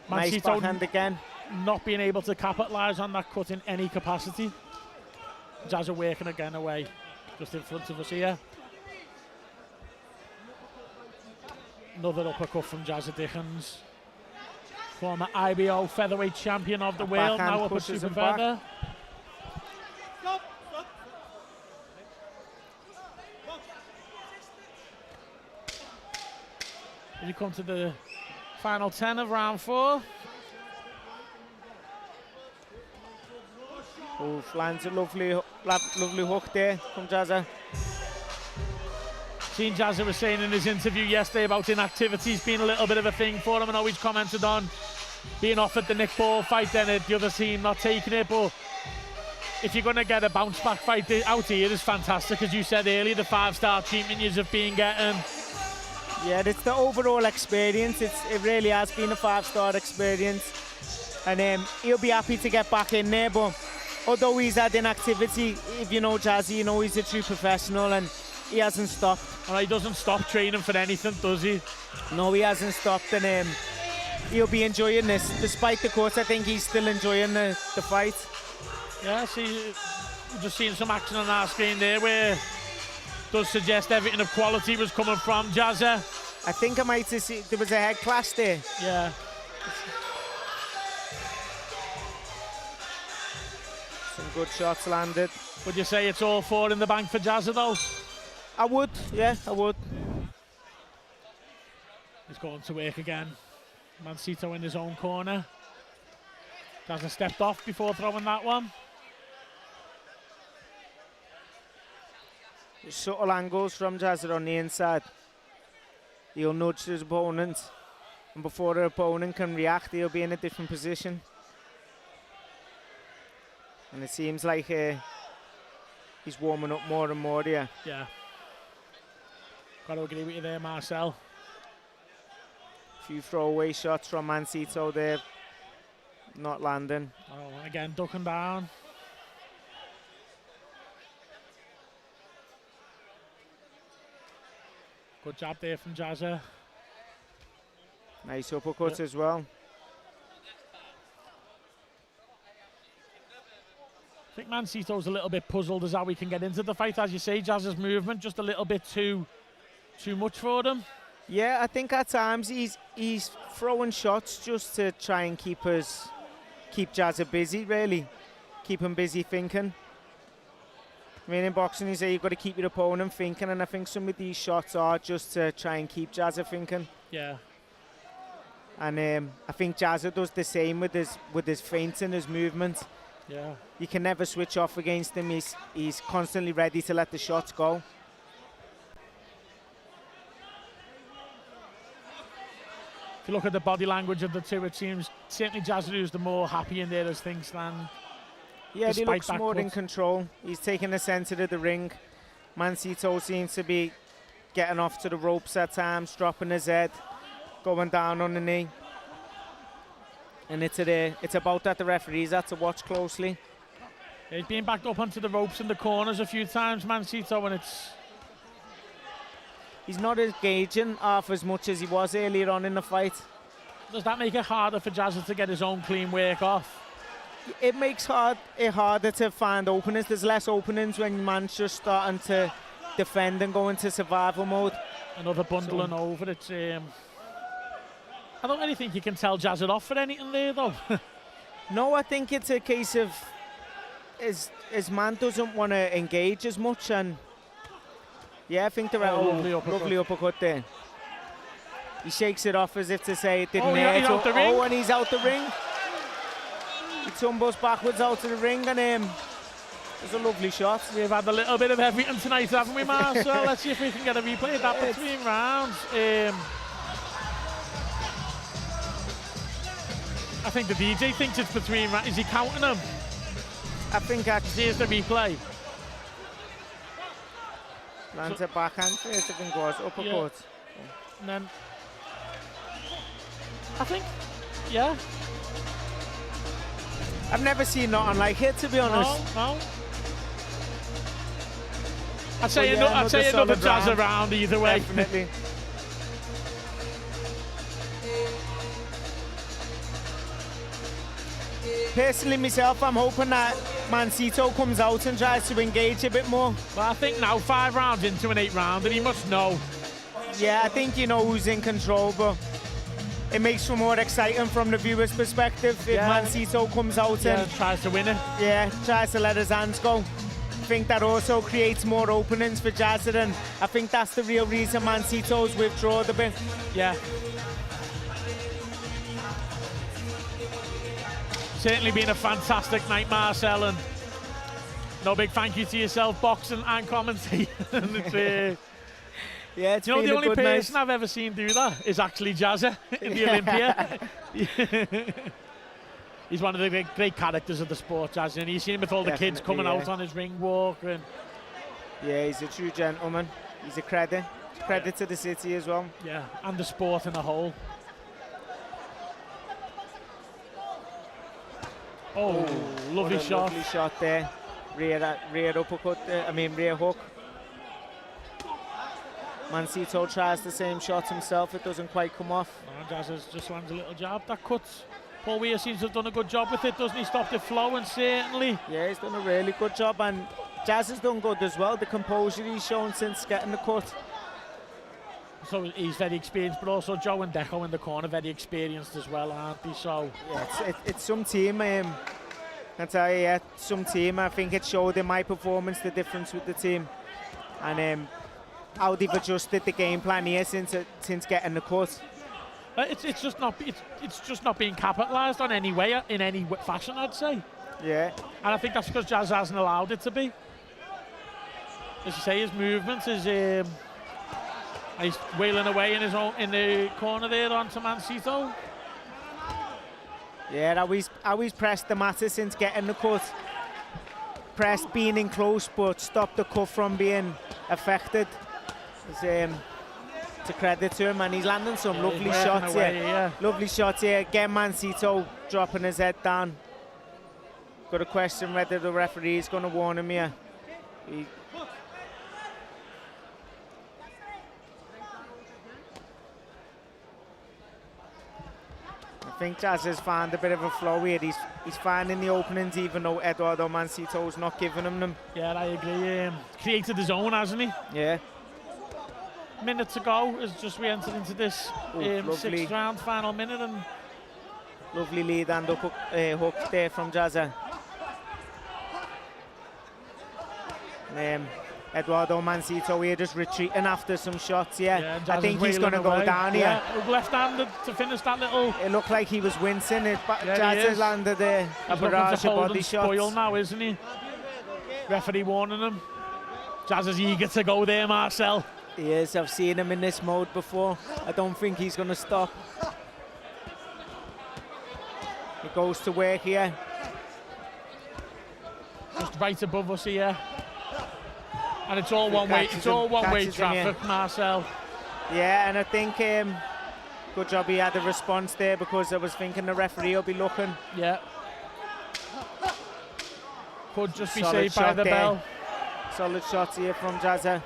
Nice backhand again. Not being able to capitalise on that cut in any capacity. Jazza working again away, just in front of us here. Another uppercut from JAZZA Dickens. Former IBO featherweight champion of the world, now up at super feather. You come to the final 10 of round 4. Oh, lands a lovely hook there from Jazza. Seen Jazza was saying in his interview yesterday about inactivities being a little bit of a thing for him, and always commented on being offered the Nick Ball fight, then the other team not taking it. But if you're going to get a bounce back fight out here, it's fantastic. As you said earlier, the 5-star treatment you have been getting. Yeah, it's the overall experience. It really has been a 5-star experience. And he'll be happy to get back in there. But although he's had inactivity, if you know Jazzy, you know he's a true professional and he hasn't stopped. Well, he doesn't stop training for anything, does he? No, he hasn't stopped, and he'll be enjoying this. Despite the cut, I think he's still enjoying the fight. Yeah, see, we're just seeing some action on our screen there where does suggest everything of quality was coming from Jazza. I think I might have seen, there was a head clash there. Yeah. Some good shots landed. Would you say it's all 4 in the bank for Jazza though? I would, yeah, I would. He's going to work again. Mancito in his own corner. Jazza stepped off before throwing that one. Subtle angles from Jazza on the inside. He'll nudge his opponent, and before the opponent can react, he'll be in a different position. And it seems like he's warming up more and more here. Yeah. Got to agree with you there, Marcel. A few throwaway shots from Mancito there. Not landing. Oh, again, ducking down. Good job there from Jazza. Nice uppercut as well. I think Mancito's a little bit puzzled as how we can get into the fight. As you say, Jazza's movement just a little bit too much for them. Yeah, I think at times he's throwing shots just to try and keep Jazza busy, really. Keep him busy thinking. I mean, in boxing, you say you've got to keep your opponent thinking, and I think some of these shots are just to try and keep Jazza thinking. Yeah. And I think Jazza does the same with his feinting, his movement. Yeah. You can never switch off against him. He's constantly ready to let the shots go. If you look at the body language of the two, it seems certainly Jazza who's the more happy in there as things stand. Yeah, he looks more in cuts. control. He's taking the centre of the ring. Mancito seems to be getting off to the ropes at times, dropping his head, going down on the knee. And it's about that the referees have to watch closely. He's been backed up onto the ropes in the corners a few times, Mancito, and he's not engaging half as much as he was earlier on in the fight. Does that make it harder for Jazza to get his own clean work off? It makes it harder to find openings. There's less openings when man's just starting to defend and go into survival mode. Another bundling over. It's I don't really think you can tell Jazza off for anything there, though. No, I think it's a case of his man doesn't want to engage as much, and yeah, I think they're lovely uppercut there. He shakes it off as if to say it didn't hurt. He's out the ring. And he's out the ring. He tumbles backwards out of the ring, and it's a lovely shot. We've had a little bit of everything tonight, haven't we, Marcel? Let's see if we can get a replay of that between rounds. I think the DJ thinks it's between rounds. Is he counting them? I think here's the replay. Lands a backhand first, I think it was uppercut. Yeah. And then I think, yeah. I've never seen nothing like it, to be honest. No. I'd say another Jazza round either way. Definitely. Personally, myself, I'm hoping that Mancito comes out and tries to engage a bit more. But I think now 5 rounds into an 8 round, and he must know. Yeah, I think you know who's in control, but it makes for more exciting from the viewer's perspective if Mancito comes out and tries to win it. Yeah, tries to let his hands go. I think that also creates more openings for Jazza, and I think that's the real reason Mancito's withdrawn a bit. Yeah. Certainly been a fantastic night, Marcel, and no big thank you to yourself, boxing and commentating. Yeah, it's you know, been the only person night. I've ever seen do that is actually Jazza in the Olympia. He's one of the great characters of the sport, Jazza, and you've seen him with all the kids coming out on his ring walk. And yeah, he's a true gentleman. He's a credit to the city as well. Yeah, and the sport in a whole. Oh, lovely shot. Lovely shot there. Rear uppercut, rear hook. Mancito tries the same shot himself, it doesn't quite come off. Jazza just lands a little jab, that cuts. Paul Weir seems to have done a good job with it, doesn't he? Stopped it flowing, certainly. Yeah, he's done a really good job, and Jazza's done good as well. The composure he's shown since getting the cut. So he's very experienced, but also Joe and Deco in the corner, very experienced as well, aren't they? So yeah, it's some team. I tell you, yeah, some team. I think it showed in my performance the difference with the team, and how they've adjusted the game plan here since getting the cut. It's just not being capitalised on any way, in any fashion, I'd say. Yeah. And I think that's because Jazza hasn't allowed it to be. As you say, his movements is. He's wailing away in the corner there onto Mancito. Yeah, how he's pressed the matter since getting the cut. press, being in close, but stopped the cuff from being affected. It's a credit to him, and he's landing some lovely shots here. Lovely shots here. Again, Mancito dropping his head down. Got a question whether the referee is going to warn him here. I think Jazz has found a bit of a flow here. He's finding the openings, even though Eduardo Mancito's not giving him them. Yeah, I agree. Created his own, hasn't he? Yeah. Minute to go as just we entered into this sixth round, final minute, and lovely lead and hook there from JAZZA. Eduardo Mancito here just retreating after some shots. Yeah, I think he's going to go down here. Left-handed to finish that little. It looked like he was wincing. JAZZA landed a barrage of body shots. Spoil now, isn't he? Referee warning him. JAZZA's eager to go there, Marcel. He is. I've seen him in this mode before. I don't think he's going to stop. He goes to work here. Just right above us here. And it's all one way. It's all one-way traffic, Marcel. Yeah, and I think good job he had a response there, because I was thinking the referee will be looking. Yeah. Could just be saved by the bell. Solid shots here from JAZZA.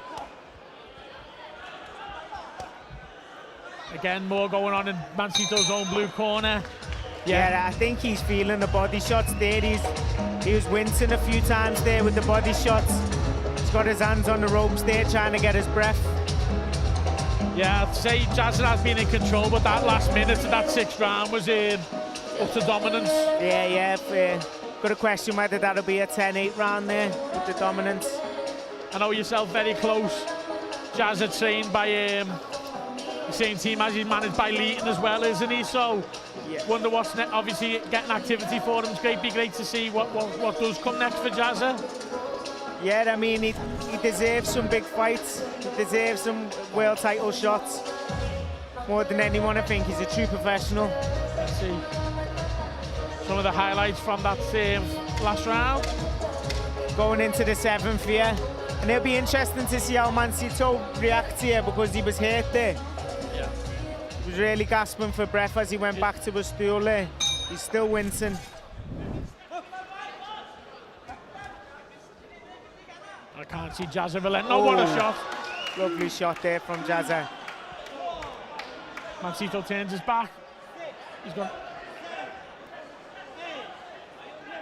Again, more going on in Mancito's own blue corner. Yeah, I think he's feeling the body shots there. He was wincing a few times there with the body shots. He's got his hands on the ropes there, trying to get his breath. Yeah, I'd say JAZZA has been in control, but that last minute of that sixth round was up to dominance. Yeah. Got a question whether that'll be a 10-8 round there with the dominance. I know yourself very close. JAZZA trained by the same team as he's managed by Leeton as well, isn't he? So, wonder what's next. Obviously, getting activity for him is great. Be great to see what does come next for JAZZA. Yeah, I mean, he deserves some big fights. He deserves some world title shots. More than anyone, I think. He's a true professional. Let's see some of the highlights from that last round. Going into the 7th here. And it'll be interesting to see how Mancito reacts here, because he was hurt there. Yeah. He was really gasping for breath as he went back to his stool there. He's still wincing. I can't see JAZZA relent. No, what a shot. Lovely shot there from JAZZA. Mancito turns his back. He's gone.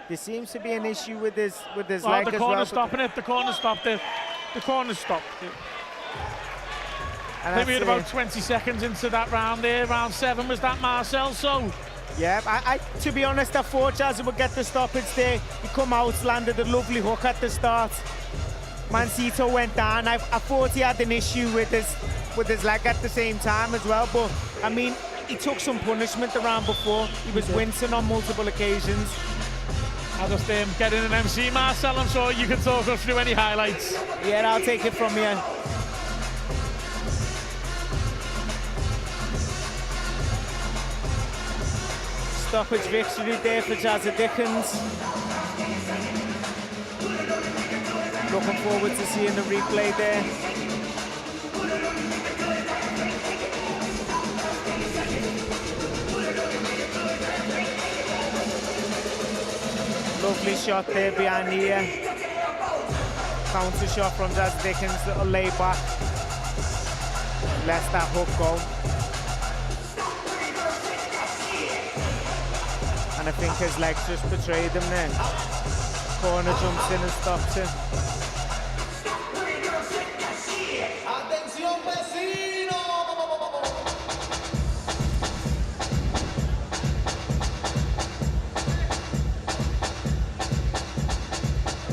There seems to be an issue with his leg as well. The corner's stopping it. The corner stopped it. The corner stopped it. I think we had about 20 seconds into that round there. Round 7 was that, Marcel. So. Yeah, I to be honest, I thought JAZZA would get the stoppage there. He come out, landed a lovely hook at the start. Mancito went down. I thought he had an issue with his leg at the same time as well. But I mean, he took some punishment the round before. He was wincing on multiple occasions. I'll just get in an MC, Marcel. I'm sure you can talk us through any highlights. Yeah, I'll take it from here. Stoppage victory there for JAZZA Dickens. Looking forward to seeing the replay there. Lovely shot there behind the ear. Counter shot from JAZZA Dickens, little lay back. Lets that hook go. And I think his legs just betrayed him there. Corner jumps in and stops him.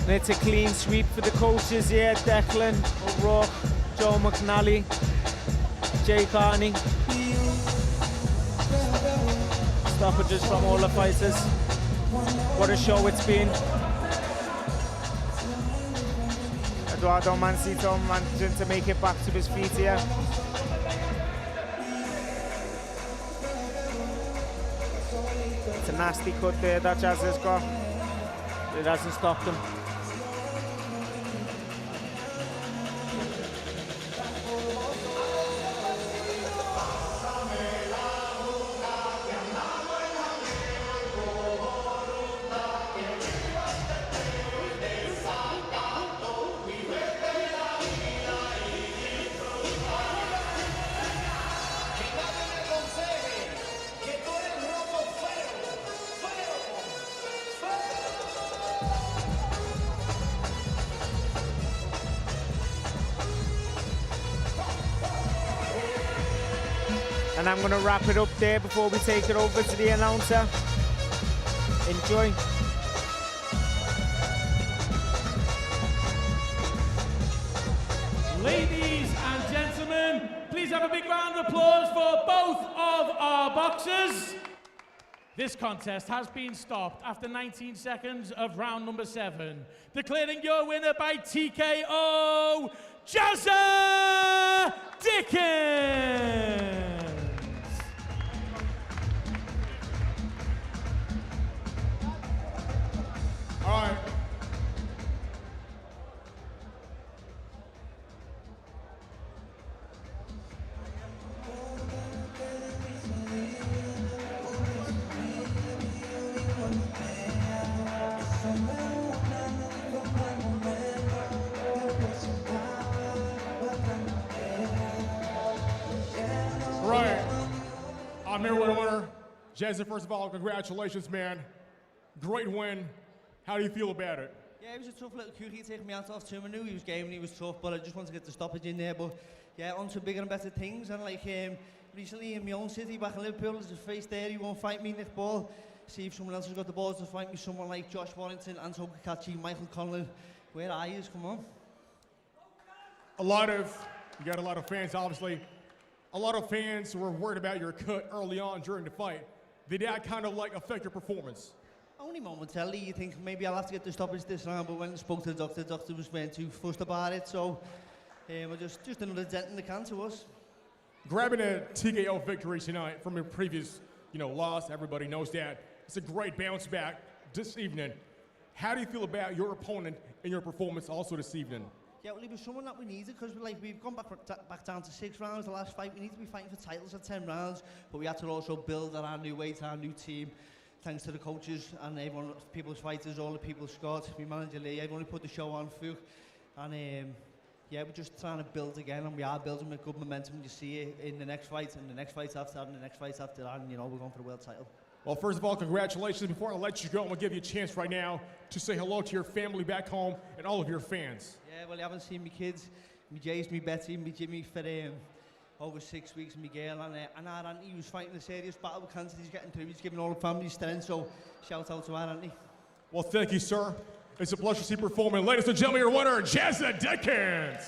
And it's a clean sweep for the coaches here. Declan, O'Rourke, Joe McNally, Jay Carney. Stoppages from all the fighters. What a show it's been. Eduardo Mancito managing to make it back to his feet here. It's a nasty cut there that JAZZA's got. It hasn't stopped him. And I'm going to wrap it up there before we take it over to the announcer. Enjoy. Ladies and gentlemen, please have a big round of applause for both of our boxers. This contest has been stopped after 19 seconds of round number 7. Declaring your winner by TKO, JAZZA Dickens! All right. Right. I'm here with a winner. Jazza, first of all, congratulations, man. Great win. How do you feel about it? Yeah, it was a tough little cookie taking me out off 2. I knew he was game and he was tough, but I just wanted to get the stoppage in there. But yeah, on to bigger and better things. And like recently in my own city, back in Liverpool, there's a face there. He won't fight me, Nick Ball. See if someone else has got the balls to fight me. Someone like Josh Warrington, Anton Kakachi, Michael Conlon. Where are you? Come on. You got a lot of fans, obviously. A lot of fans were worried about your cut early on during the fight. Did that kind of like affect your performance? Only momentarily. You think maybe I'll have to get the stoppage this round, but when I spoke to the doctor was very too fussed about it. So we're just another dent in the can to us. Grabbing a TKO victory tonight from your previous, loss, everybody knows that. It's a great bounce back this evening. How do you feel about your opponent and your performance also this evening? Yeah, well, he was someone that we needed because we've gone back down to 6 rounds the last fight. We need to be fighting for titles at 10 rounds, but we had to also build on our new weight, our new team. Thanks to the coaches and everyone, people's fighters, all the people, Scott, my manager Lee, everyone who put the show on, Fook. And yeah, we're just trying to build again, and we are building with good momentum. You see it in the next fight, and the next fight after that, and the next fight after that, and we're going for the world title. Well, first of all, congratulations. Before I let you go, I'm going to give you a chance right now to say hello to your family back home and all of your fans. Yeah, well, I haven't seen my kids, my Jays, my Betty, my Jimmy for over 6 weeks, my girl, and our auntie who's fighting a serious battle with cancer. He's getting through, he's giving all the family strength, so shout out to our auntie. Well, thank you, sir. It's a pleasure to see you performing. Ladies and gentlemen, your winner, JAZZA Dickens.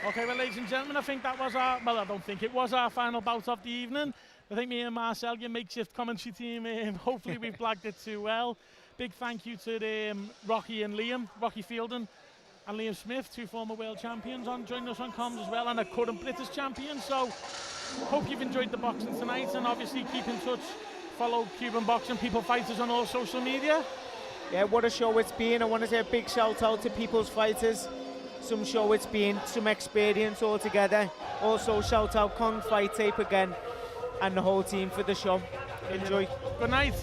Okay, well, ladies and gentlemen, I think that was our, well, I don't think it was our final bout of the evening. I think me and Marcel, your makeshift commentary team, hopefully we've blagged it too well. Big thank you to Rocky and Liam, Rocky Fielden and Liam Smith, 2 former world champions, on joining us on comms as well, and a current British champion. So, hope you've enjoyed the boxing tonight, and obviously keep in touch. Follow Cuban Boxing People Fighters on all social media. Yeah, what a show it's been. I want to say a big shout out to People's Fighters. Some show it's been, some experience altogether. Also shout out Kong Fight Tape again, and the whole team for the show. Enjoy. Good night.